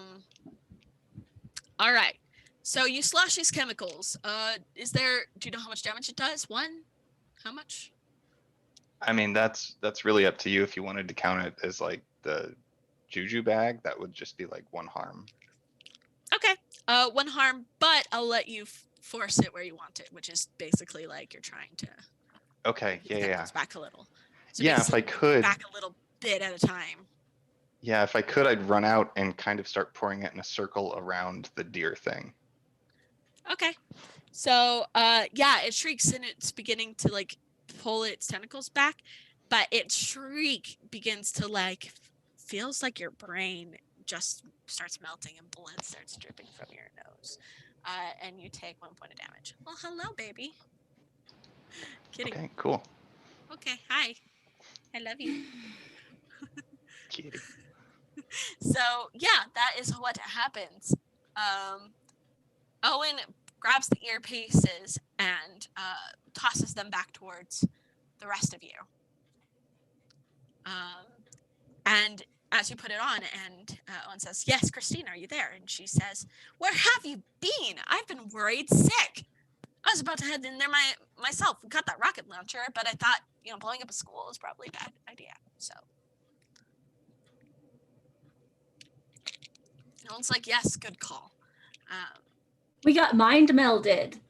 right. So you slash these chemicals. Do you know how much damage it does? 1? How much? I mean, that's really up to you. If you wanted to count it as like the juju bag, that would just be like 1 harm. Okay. 1 harm, but I'll let you force it where you want it, which is basically like you're trying to Okay. move the chemicals back a little. So Yeah, if I could. back a little bit at a time. Yeah, if I could, I'd run out and kind of start pouring it in a circle around the deer thing. Okay. So yeah, it shrieks and it's beginning to like pull its tentacles back, but its shriek begins to like feels like your brain just starts melting and blood starts dripping from your nose. And you take 1 point of damage. Well, hello, baby. Kidding. Okay, cool. Okay, hi. I love you. Kitty. So yeah, that is what happens. Owen grabs the earpieces and tosses them back towards the rest of you. And as you put it on, and Owen says, "Yes, Christine, are you there?" And she says, "Where have you been? I've been worried sick. I was about to head in there myself. We got that rocket launcher, but I thought, blowing up a school is probably a bad idea. So." Owen's like, "Yes, good call. We got mind melded.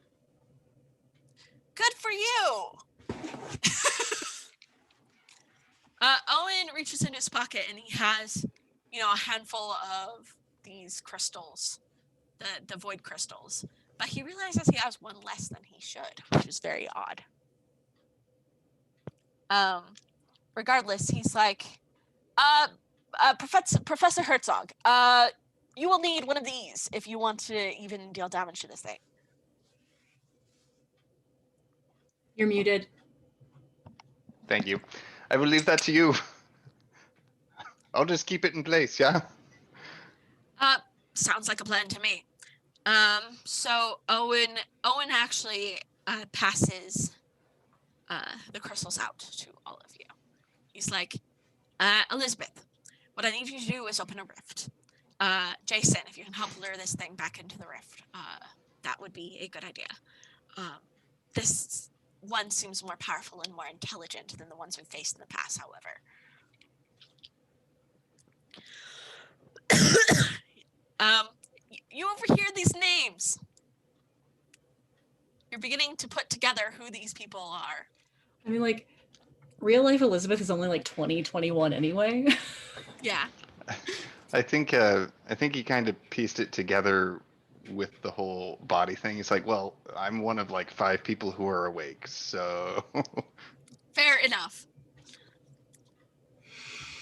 Good for you." Owen reaches into his pocket and he has, a handful of these crystals, the void crystals. But he realizes he has 1 less than he should, which is very odd. Regardless, he's like, Professor Herzog, you will need 1 of these if you want to even deal damage to this thing. You're muted. Thank you. I will leave that to you. I'll just keep it in place, yeah? Sounds like a plan to me. So Owen actually passes the crystals out to all of you. He's like, Elizabeth, what I need you to do is open a rift. Jason, if you can help lure this thing back into the rift, that would be a good idea. This one seems more powerful and more intelligent than the ones we've faced in the past, however. You overhear these names. You're beginning to put together who these people are. I mean, like, real life Elizabeth is only like 20, 21 anyway. Yeah. I think he kind of pieced it together with the whole body thing. It's like, well, I'm one of like 5 people who are awake, so. Fair enough.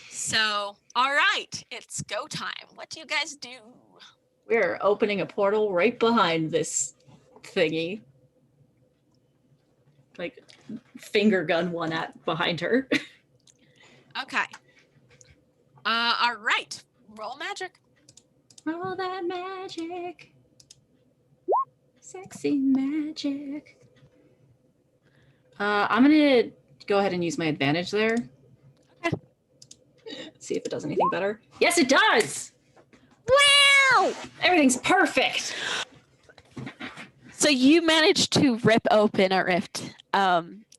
So, all right, it's go time. What do you guys do? We're opening a portal right behind this thingy. Like, finger gun one at behind her. Okay. All right. Roll magic. Roll that magic. Sexy magic. I'm gonna go ahead and use my advantage there. Okay. See if it does anything better. Yes, it does! Wow! Everything's perfect! So you managed to rip open a rift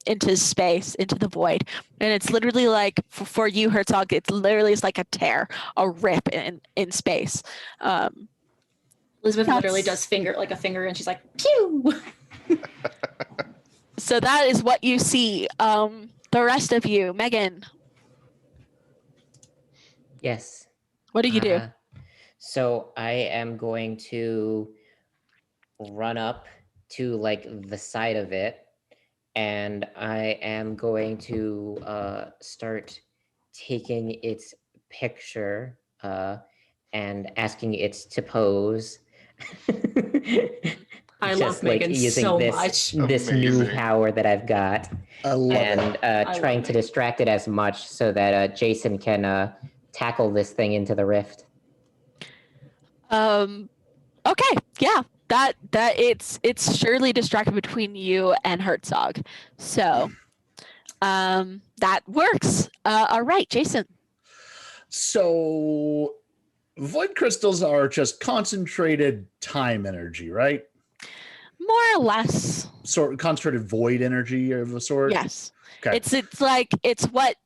into space, into the void, and it's literally like for you, Herzog, it's literally is like a tear, a rip in space. Elizabeth literally That's- does a finger, and she's like, pew! So that is what you see. The rest of you, Megan, Yes. what do you do? So I am going to run up to like the side of it, and I am going to start taking its picture and asking it to pose. I love Megan so much. this new Amazing. power that I've got, I love it. and love trying to Megan. distract it as much so that Jason can tackle this thing into the rift. Okay, yeah, that it's surely distracted between you and Herzog. So, that works. All right, Jason. So void crystals are just concentrated time energy, right? More or less, Sort of concentrated void energy of a sort. yes. Okay. It's like it's what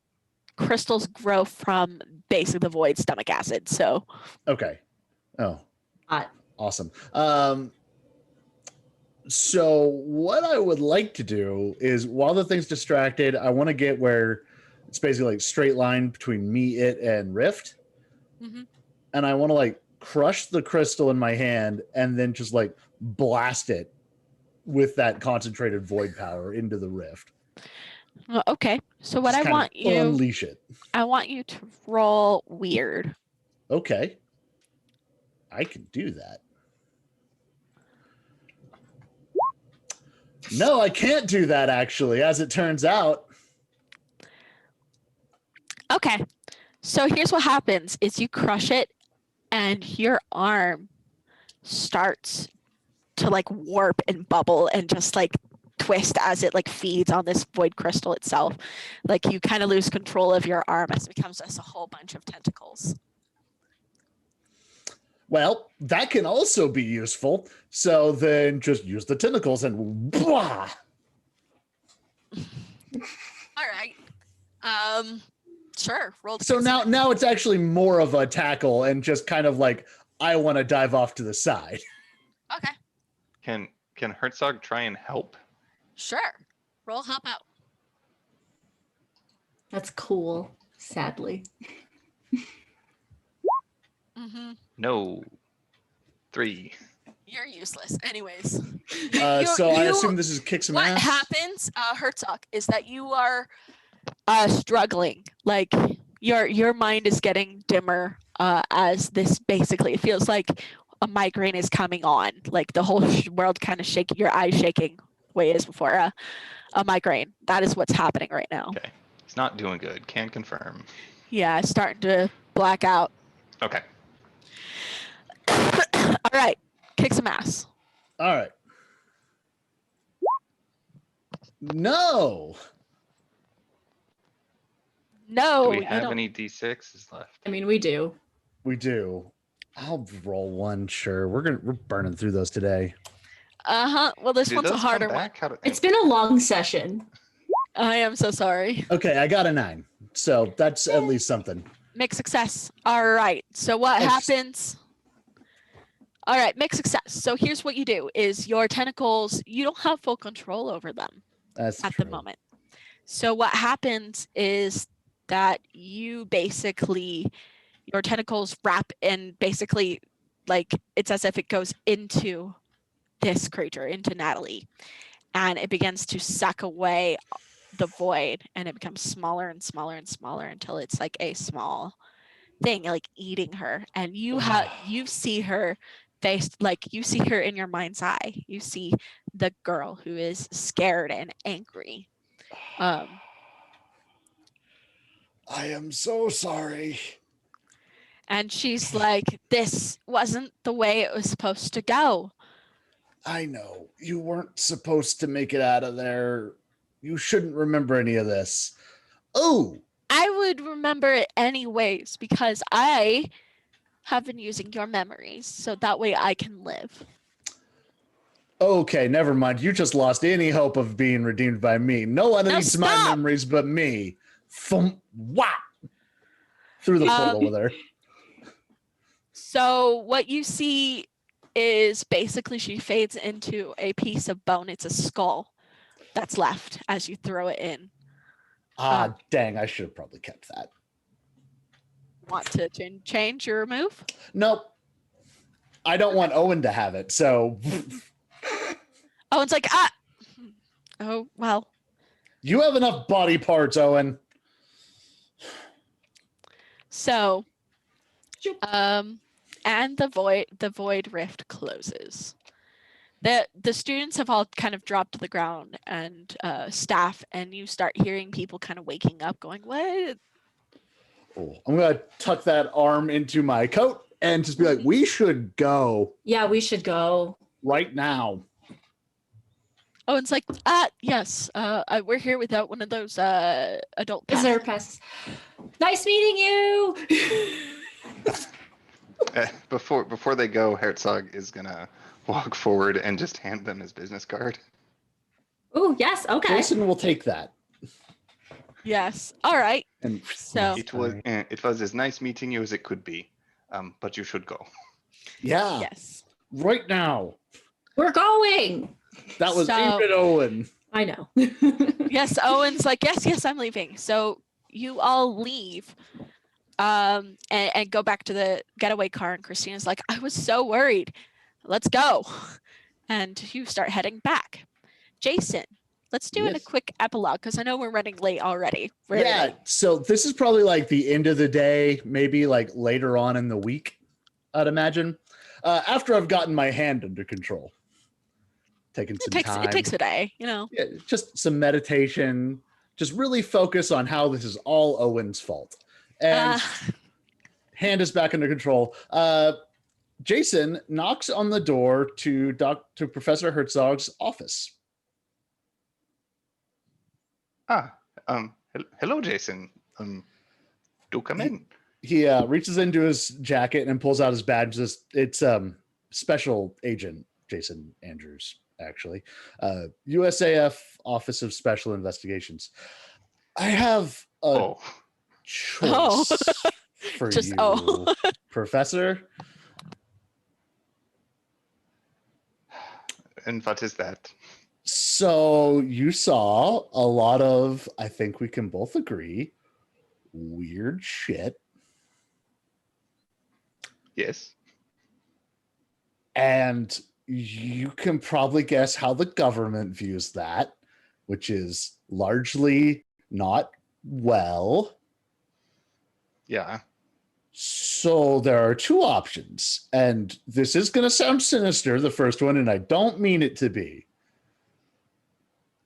crystals grow from, basically the void stomach acid. So, Okay. Oh, Hot. awesome. So what I would like to do is while the thing's distracted, I want to get where it's basically like straight line between me, it, and Rift. Mhm. And I want to like crush the crystal in my hand and then just like blast it with that concentrated void power into the Rift. Okay. So what Just I kind of want you, unleash it. I want you to roll weird. Okay. I can do that. No, I can't do that actually, as it turns out. Okay. So here's what happens is you crush it and your arm starts to like warp and bubble and just like twist as it like feeds on this void crystal itself. Like you kind of lose control of your arm as it becomes just a whole bunch of tentacles. Well, that can also be useful. So then just use the tentacles and blah. All right. Sure. Roll. So now it's actually more of a tackle and just kind of like I want to dive off to the side. Okay. Can Herzog try and help? Sure. Roll help out. That's cool, sadly. Mm-hmm. No. 3. You're useless. Anyways. So I assume this is kick some What ass. happens, Herzog, is that you are struggling. Like your mind is getting dimmer as this basically, it feels like a migraine is coming on. Like the whole world kind of shaking, your eyes shaking way as before a migraine. That is what's happening right now. Okay. It's not doing good. Can confirm. Yeah, it's starting to black out. Okay. All right, kick some ass. All right. No. No, Do we you have don't. any D6s left? I mean, we do. We do. I'll roll one, sure. We're burning through those today. Well, this Do one's a those come harder one. back? How do- It's been a long session. I am so sorry. Okay, I got a 9. So that's at least something. Mixed success. All right. So what Yes. happens? All right, mixed success. So here's what you do is your tentacles, you don't have full control over them That's at true. the moment. So what happens is that you basically, your tentacles wrap in basically like it's as if it goes into this creature, into Natalie, and it begins to suck away the void and it becomes smaller and smaller and smaller until it's like a small thing like eating her. And you see her face, like you see her in your mind's eye. You see the girl who is scared and angry. I am so sorry. And she's like, this wasn't the way it was supposed to go. I know. You weren't supposed to make it out of there. You shouldn't remember any of this. Oh, I would remember it anyways because I have been using your memories so that way I can live. Okay, never mind. You just lost any hope of being redeemed by me. No one Now needs my stop! memories but me. Thump, whap! Through the portal over there. So what you see is basically she fades into a piece of bone. It's a skull that's left as you throw it in. Ah, dang, I should have probably kept that. Want to change your move? Nope. I don't want Owen to have it, so Oh, it's like, ah! Oh, well. you have enough body parts, Owen. So, and the void rift closes. The students have all kind of dropped to the ground, and staff, and you start hearing people kind of waking up, going, "What?" Oh, I'm gonna tuck that arm into my coat and just be like, "We should go Yeah, we should go. right now." Oh, it's like, yes, we're here without one of those adult Visitor passes. passes. Nice meeting you. Before they go, Herzog is gonna walk forward and just hand them his business card. Oh, yes. Okay. Jason will take that. Yes. All right. And So, It was as nice meeting you as it could be, but you should go. yeah, yes. right now. We're going. That was So- aimed at Owen. I know. Yes, Owen's like, yes, I'm leaving. So you all leave, and go back to the getaway car. And Christina's like, I was so worried. Let's go. And you start heading back. Jason, let's do a Yes. quick epilogue because I know we're running late already. Yeah, so this is probably like the end of the day, maybe like later on in the week, I'd imagine. After I've gotten my hand under control. Taking some time. It takes a day, you know. Yeah, just some meditation, just really focus on how this is all Owen's fault. And hand is back under control. Jason knocks on the door to Professor Herzog's office. Hello, Jason. Do come in. He reaches into his jacket and pulls out his badge. It's Special Agent Jason Andrews, actually. USAF Office of Special Investigations. I have a choice for Just- you, oh. Professor. And what is that? So you saw a lot of, I think we can both agree, weird shit. Yes. And you can probably guess how the government views that, which is largely not well. Yeah. So there are two options, and this is going to sound sinister, the first one, and I don't mean it to be.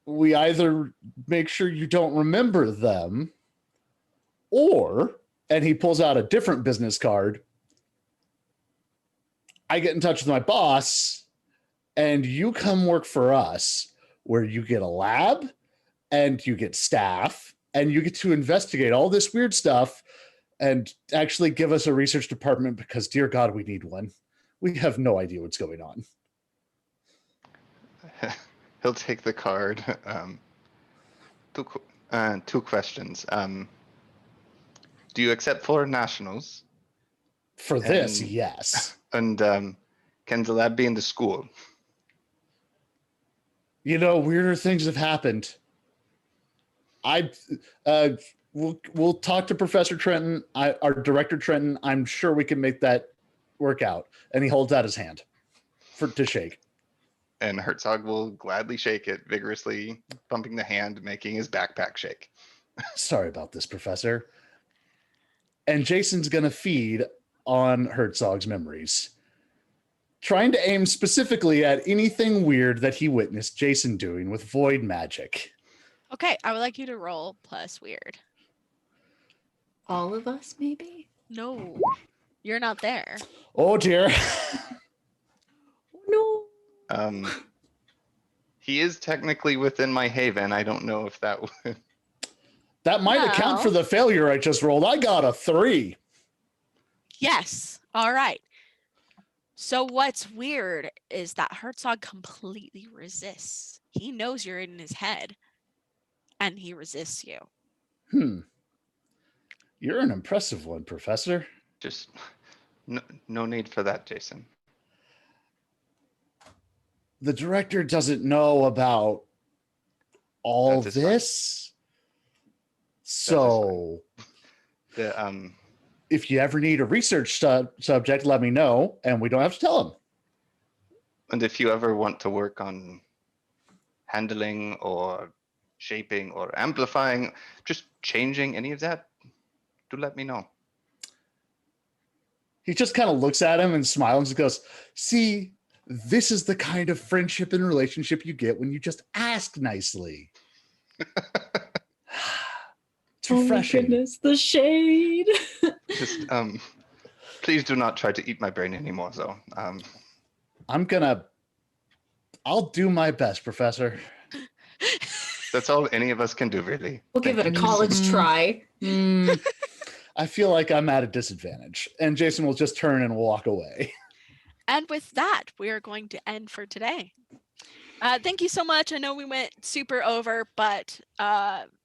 We either make sure you don't remember them, or, and he pulls out a different business card, I get in touch with my boss, and you come work for us, where you get a lab, and you get staff, and you get to investigate all this weird stuff, and actually give us a research department because, dear God, we need one. We have no idea what's going on. He'll take the card. Two questions. Do you accept foreign nationals? For this, And- yes. And can the lab be in the school? You know, weirder things have happened. We'll talk to Professor Trenton, our director Trenton. I'm sure we can make that work out. And he holds out his hand to shake. And Herzog will gladly shake it vigorously, bumping the hand, making his backpack shake. Sorry about this, Professor. And Jason's gonna feed on Herzog's memories, trying to aim specifically at anything weird that he witnessed Jason doing with void magic. Okay, I would like you to roll plus weird. All of us, maybe? No, you're not there. Oh dear. No. He is technically within my haven. I don't know if that would. That might account for the failure I just rolled. I got a 3. Yes. All right. So what's weird is that Herzog completely resists. He knows you're in his head, and he resists you. You're an impressive one, Professor. Just no need for that, Jason. The director doesn't know about all That is fine. this. So, The if you ever need a research subject, let me know, and we don't have to tell him. and if you ever want to work on handling or shaping or amplifying, just changing any of that, do let me know. He just kind of looks at him and smiles and goes, "See, this is the kind of friendship and relationship you get when you just ask nicely." It's Oh my refreshing. goodness, the shade. Just please do not try to eat my brain anymore, though. I'll do my best, Professor. That's all any of us can do, really. We'll give it a Thank you, college Jason. try. I feel like I'm at a disadvantage, and Jason will just turn and walk away. And with that, we are going to end for today. Thank you so much. I know we went super over, but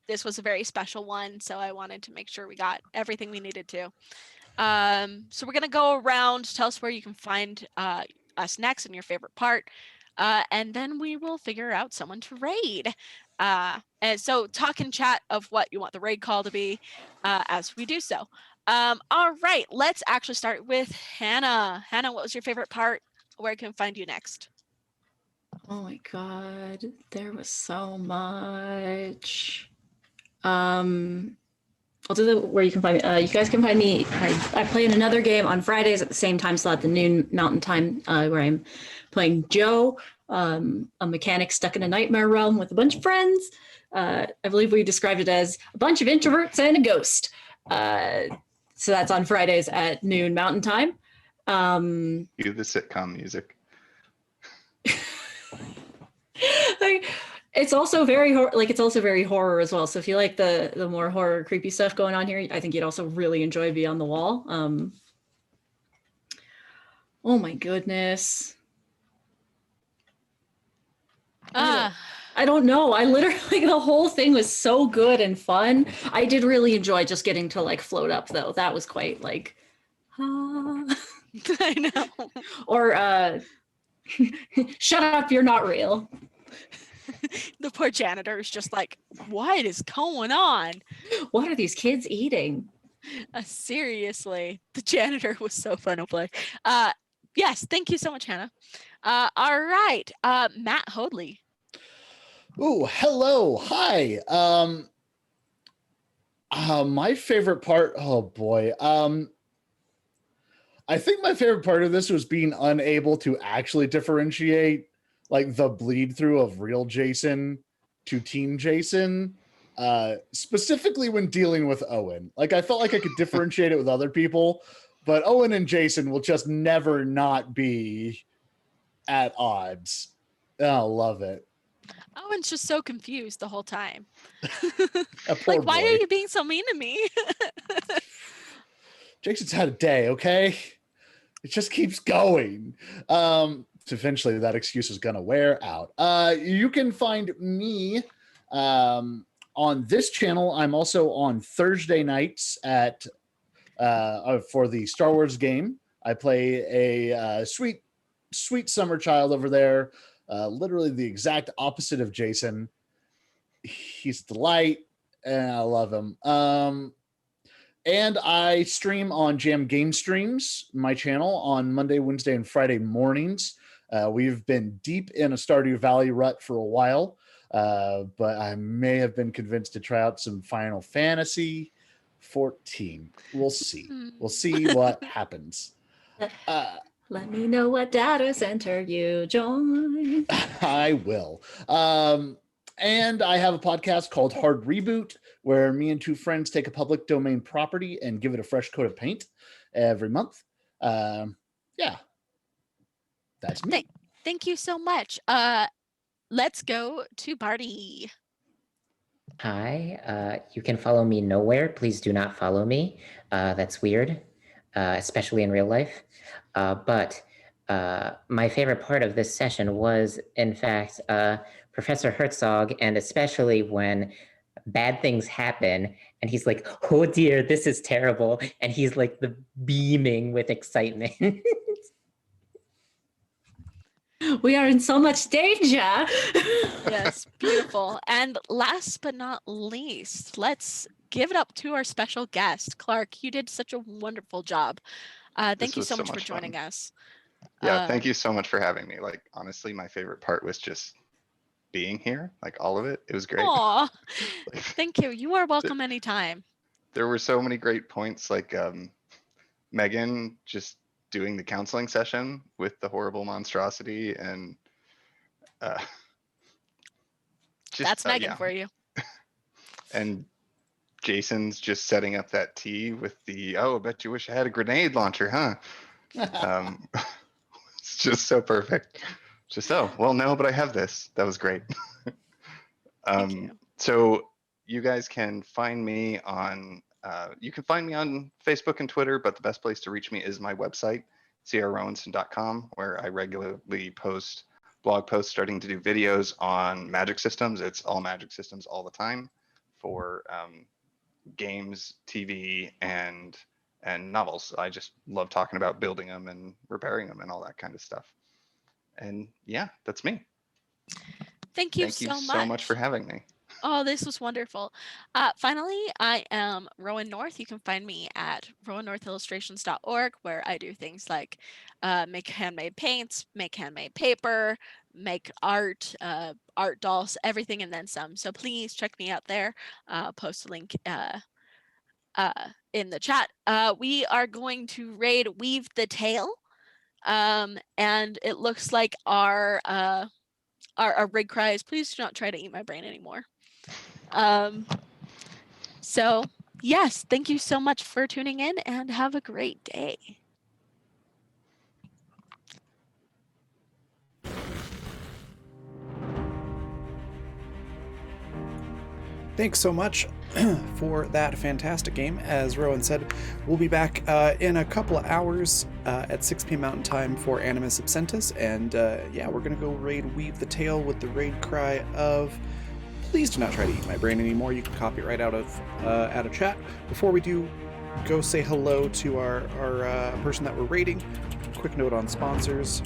this was a very special one, so I wanted to make sure we got everything we needed to. So we're going to go around, tell us where you can find us next and your favorite part, and then we will figure out someone to raid. And so talk in chat of what you want the raid call to be as we do so. All right, let's actually start with Hannah. Hannah, what was your favorite part? Where can we find you next? Oh my god, there was so much. I'll do the where you can find me. You guys can find me. I play in another game on Fridays at the same time slot, the noon Mountain Time, where I'm playing Joe, a mechanic stuck in a nightmare realm with a bunch of friends. I believe we described it as a bunch of introverts and a ghost. So that's on Fridays at noon Mountain Time. Cue the sitcom music. It's also very it's also very horror as well. So if you like the more horror, creepy stuff going on here, I think you'd also really enjoy Beyond the Wall. Oh my goodness. I don't know. I literally the whole thing was so good and fun. I did really enjoy just getting to like float up though. That was quite like I know. or shut up, you're not real. The poor janitor is just like, what is going on? What are these kids eating? Seriously, the janitor was so fun to play. Yes, thank you so much, Hannah. All right, Matt Hoadley. Oh, hello. Hi. My favorite part, oh boy. I think my favorite part of this was being unable to actually differentiate like the bleed through of real Jason to Teen Jason, specifically when dealing with Owen. Like I felt like I could differentiate it with other people, but Owen and Jason will just never not be at odds. Oh, I love it. Owen's just so confused the whole time. Poor Why boy. are you being so mean to me? Jason's had a day, okay? It just keeps going. Eventually that excuse is gonna wear out. You can find me on this channel. I'm also on Thursday nights at for the Star Wars game. I play a sweet summer child over there, literally the exact opposite of Jason. He's a delight, and I love him. And I stream on Jam Game Streams, my channel, on Monday, Wednesday, and Friday mornings. We've been deep in a Stardew Valley rut for a while, but I may have been convinced to try out some Final Fantasy 14. We'll see. We'll see what happens. Let me know what data center you join. I will. And I have a podcast called Hard Reboot, where me and two friends take a public domain property and give it a fresh coat of paint every month. Yeah, that's me. Thank you so much. Let's go to Barty. Hi, you can follow me nowhere. Please do not follow me. That's weird, especially in real life. But my favorite part of this session was, in fact, Professor Herzog, and especially when bad things happen and he's like, oh dear, this is terrible. And he's like the beaming with excitement. We are in so much danger. Yes, beautiful. And last but not least, let's give it up to our special guest. Clark, you did such a wonderful job. This Thank you was so so much for much joining fun. us. Yeah, thank you so much for having me. Like, honestly, my favorite part was just being here, like all of it. It was great. Aw, Like, thank you. You are welcome anytime. there were so many great points, like Megan just doing the counseling session with the horrible monstrosity, and uh, just That's Megan yeah, for you. and Jason's just setting up that tea with the, oh, I bet you wish I had a grenade launcher, huh? Um, it's just so perfect. Just, oh, well, no, but I have this. That was great. Thank you. So you guys can find me on, you can find me on Facebook and Twitter, but the best place to reach me is my website, crrowanson.com, where I regularly post blog posts, starting to do videos on magic systems. It's all magic systems all the time for games, TV, and novels. I just love talking about building them and repairing them and all that kind of stuff. And yeah, that's me. Thank you Thank you so so much for much. having me. Oh, this was wonderful. Finally, I am Rowan North. You can find me at rowannorthillustrations.org, where I do things like make handmade paints, make handmade paper, make art, art dolls, everything and then some. So please check me out there. Post a link in the chat. We are going to raid Weave the Tail. And it looks like our rig cry is, please do not try to eat my brain anymore. So yes, thank you so much for tuning in and have a great day. Thanks so much for that fantastic game. As Rowan said, we'll be back in a couple of hours at 6 p.m. Mountain Time for Animus Absentus, and yeah, we're gonna go raid Weave the Tail with the raid cry of "Please do not try to eat my brain anymore." You can copy it right out of chat. Before we do, go say hello to our person that we're raiding. Quick note on sponsors: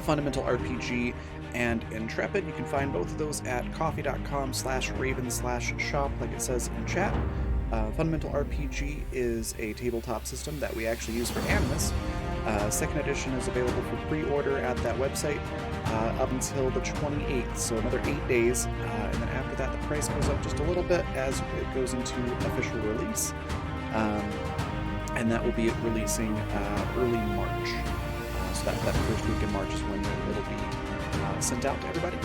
Fundamental RPG and Intrepid. You can find both of those at coffee.com/raven/shop, like it says in chat. Fundamental RPG is a tabletop system that we actually use for Animus. Second edition is available for pre-order at that website up until the 28th, so another 8 days. And then after that, the price goes up just a little bit as it goes into official release. And that will be releasing early March. So that first week in March is when it'll be sent out to everybody.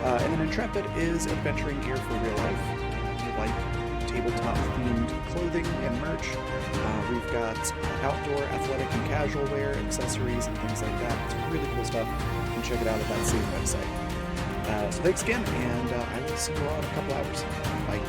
And then Intrepid is adventuring gear for real life. If you like tabletop themed clothing and merch, we've got outdoor, athletic, and casual wear, accessories, and things like that. It's really cool stuff. You can check it out at that same website. So thanks again, and I will see you all in a couple hours. Bye.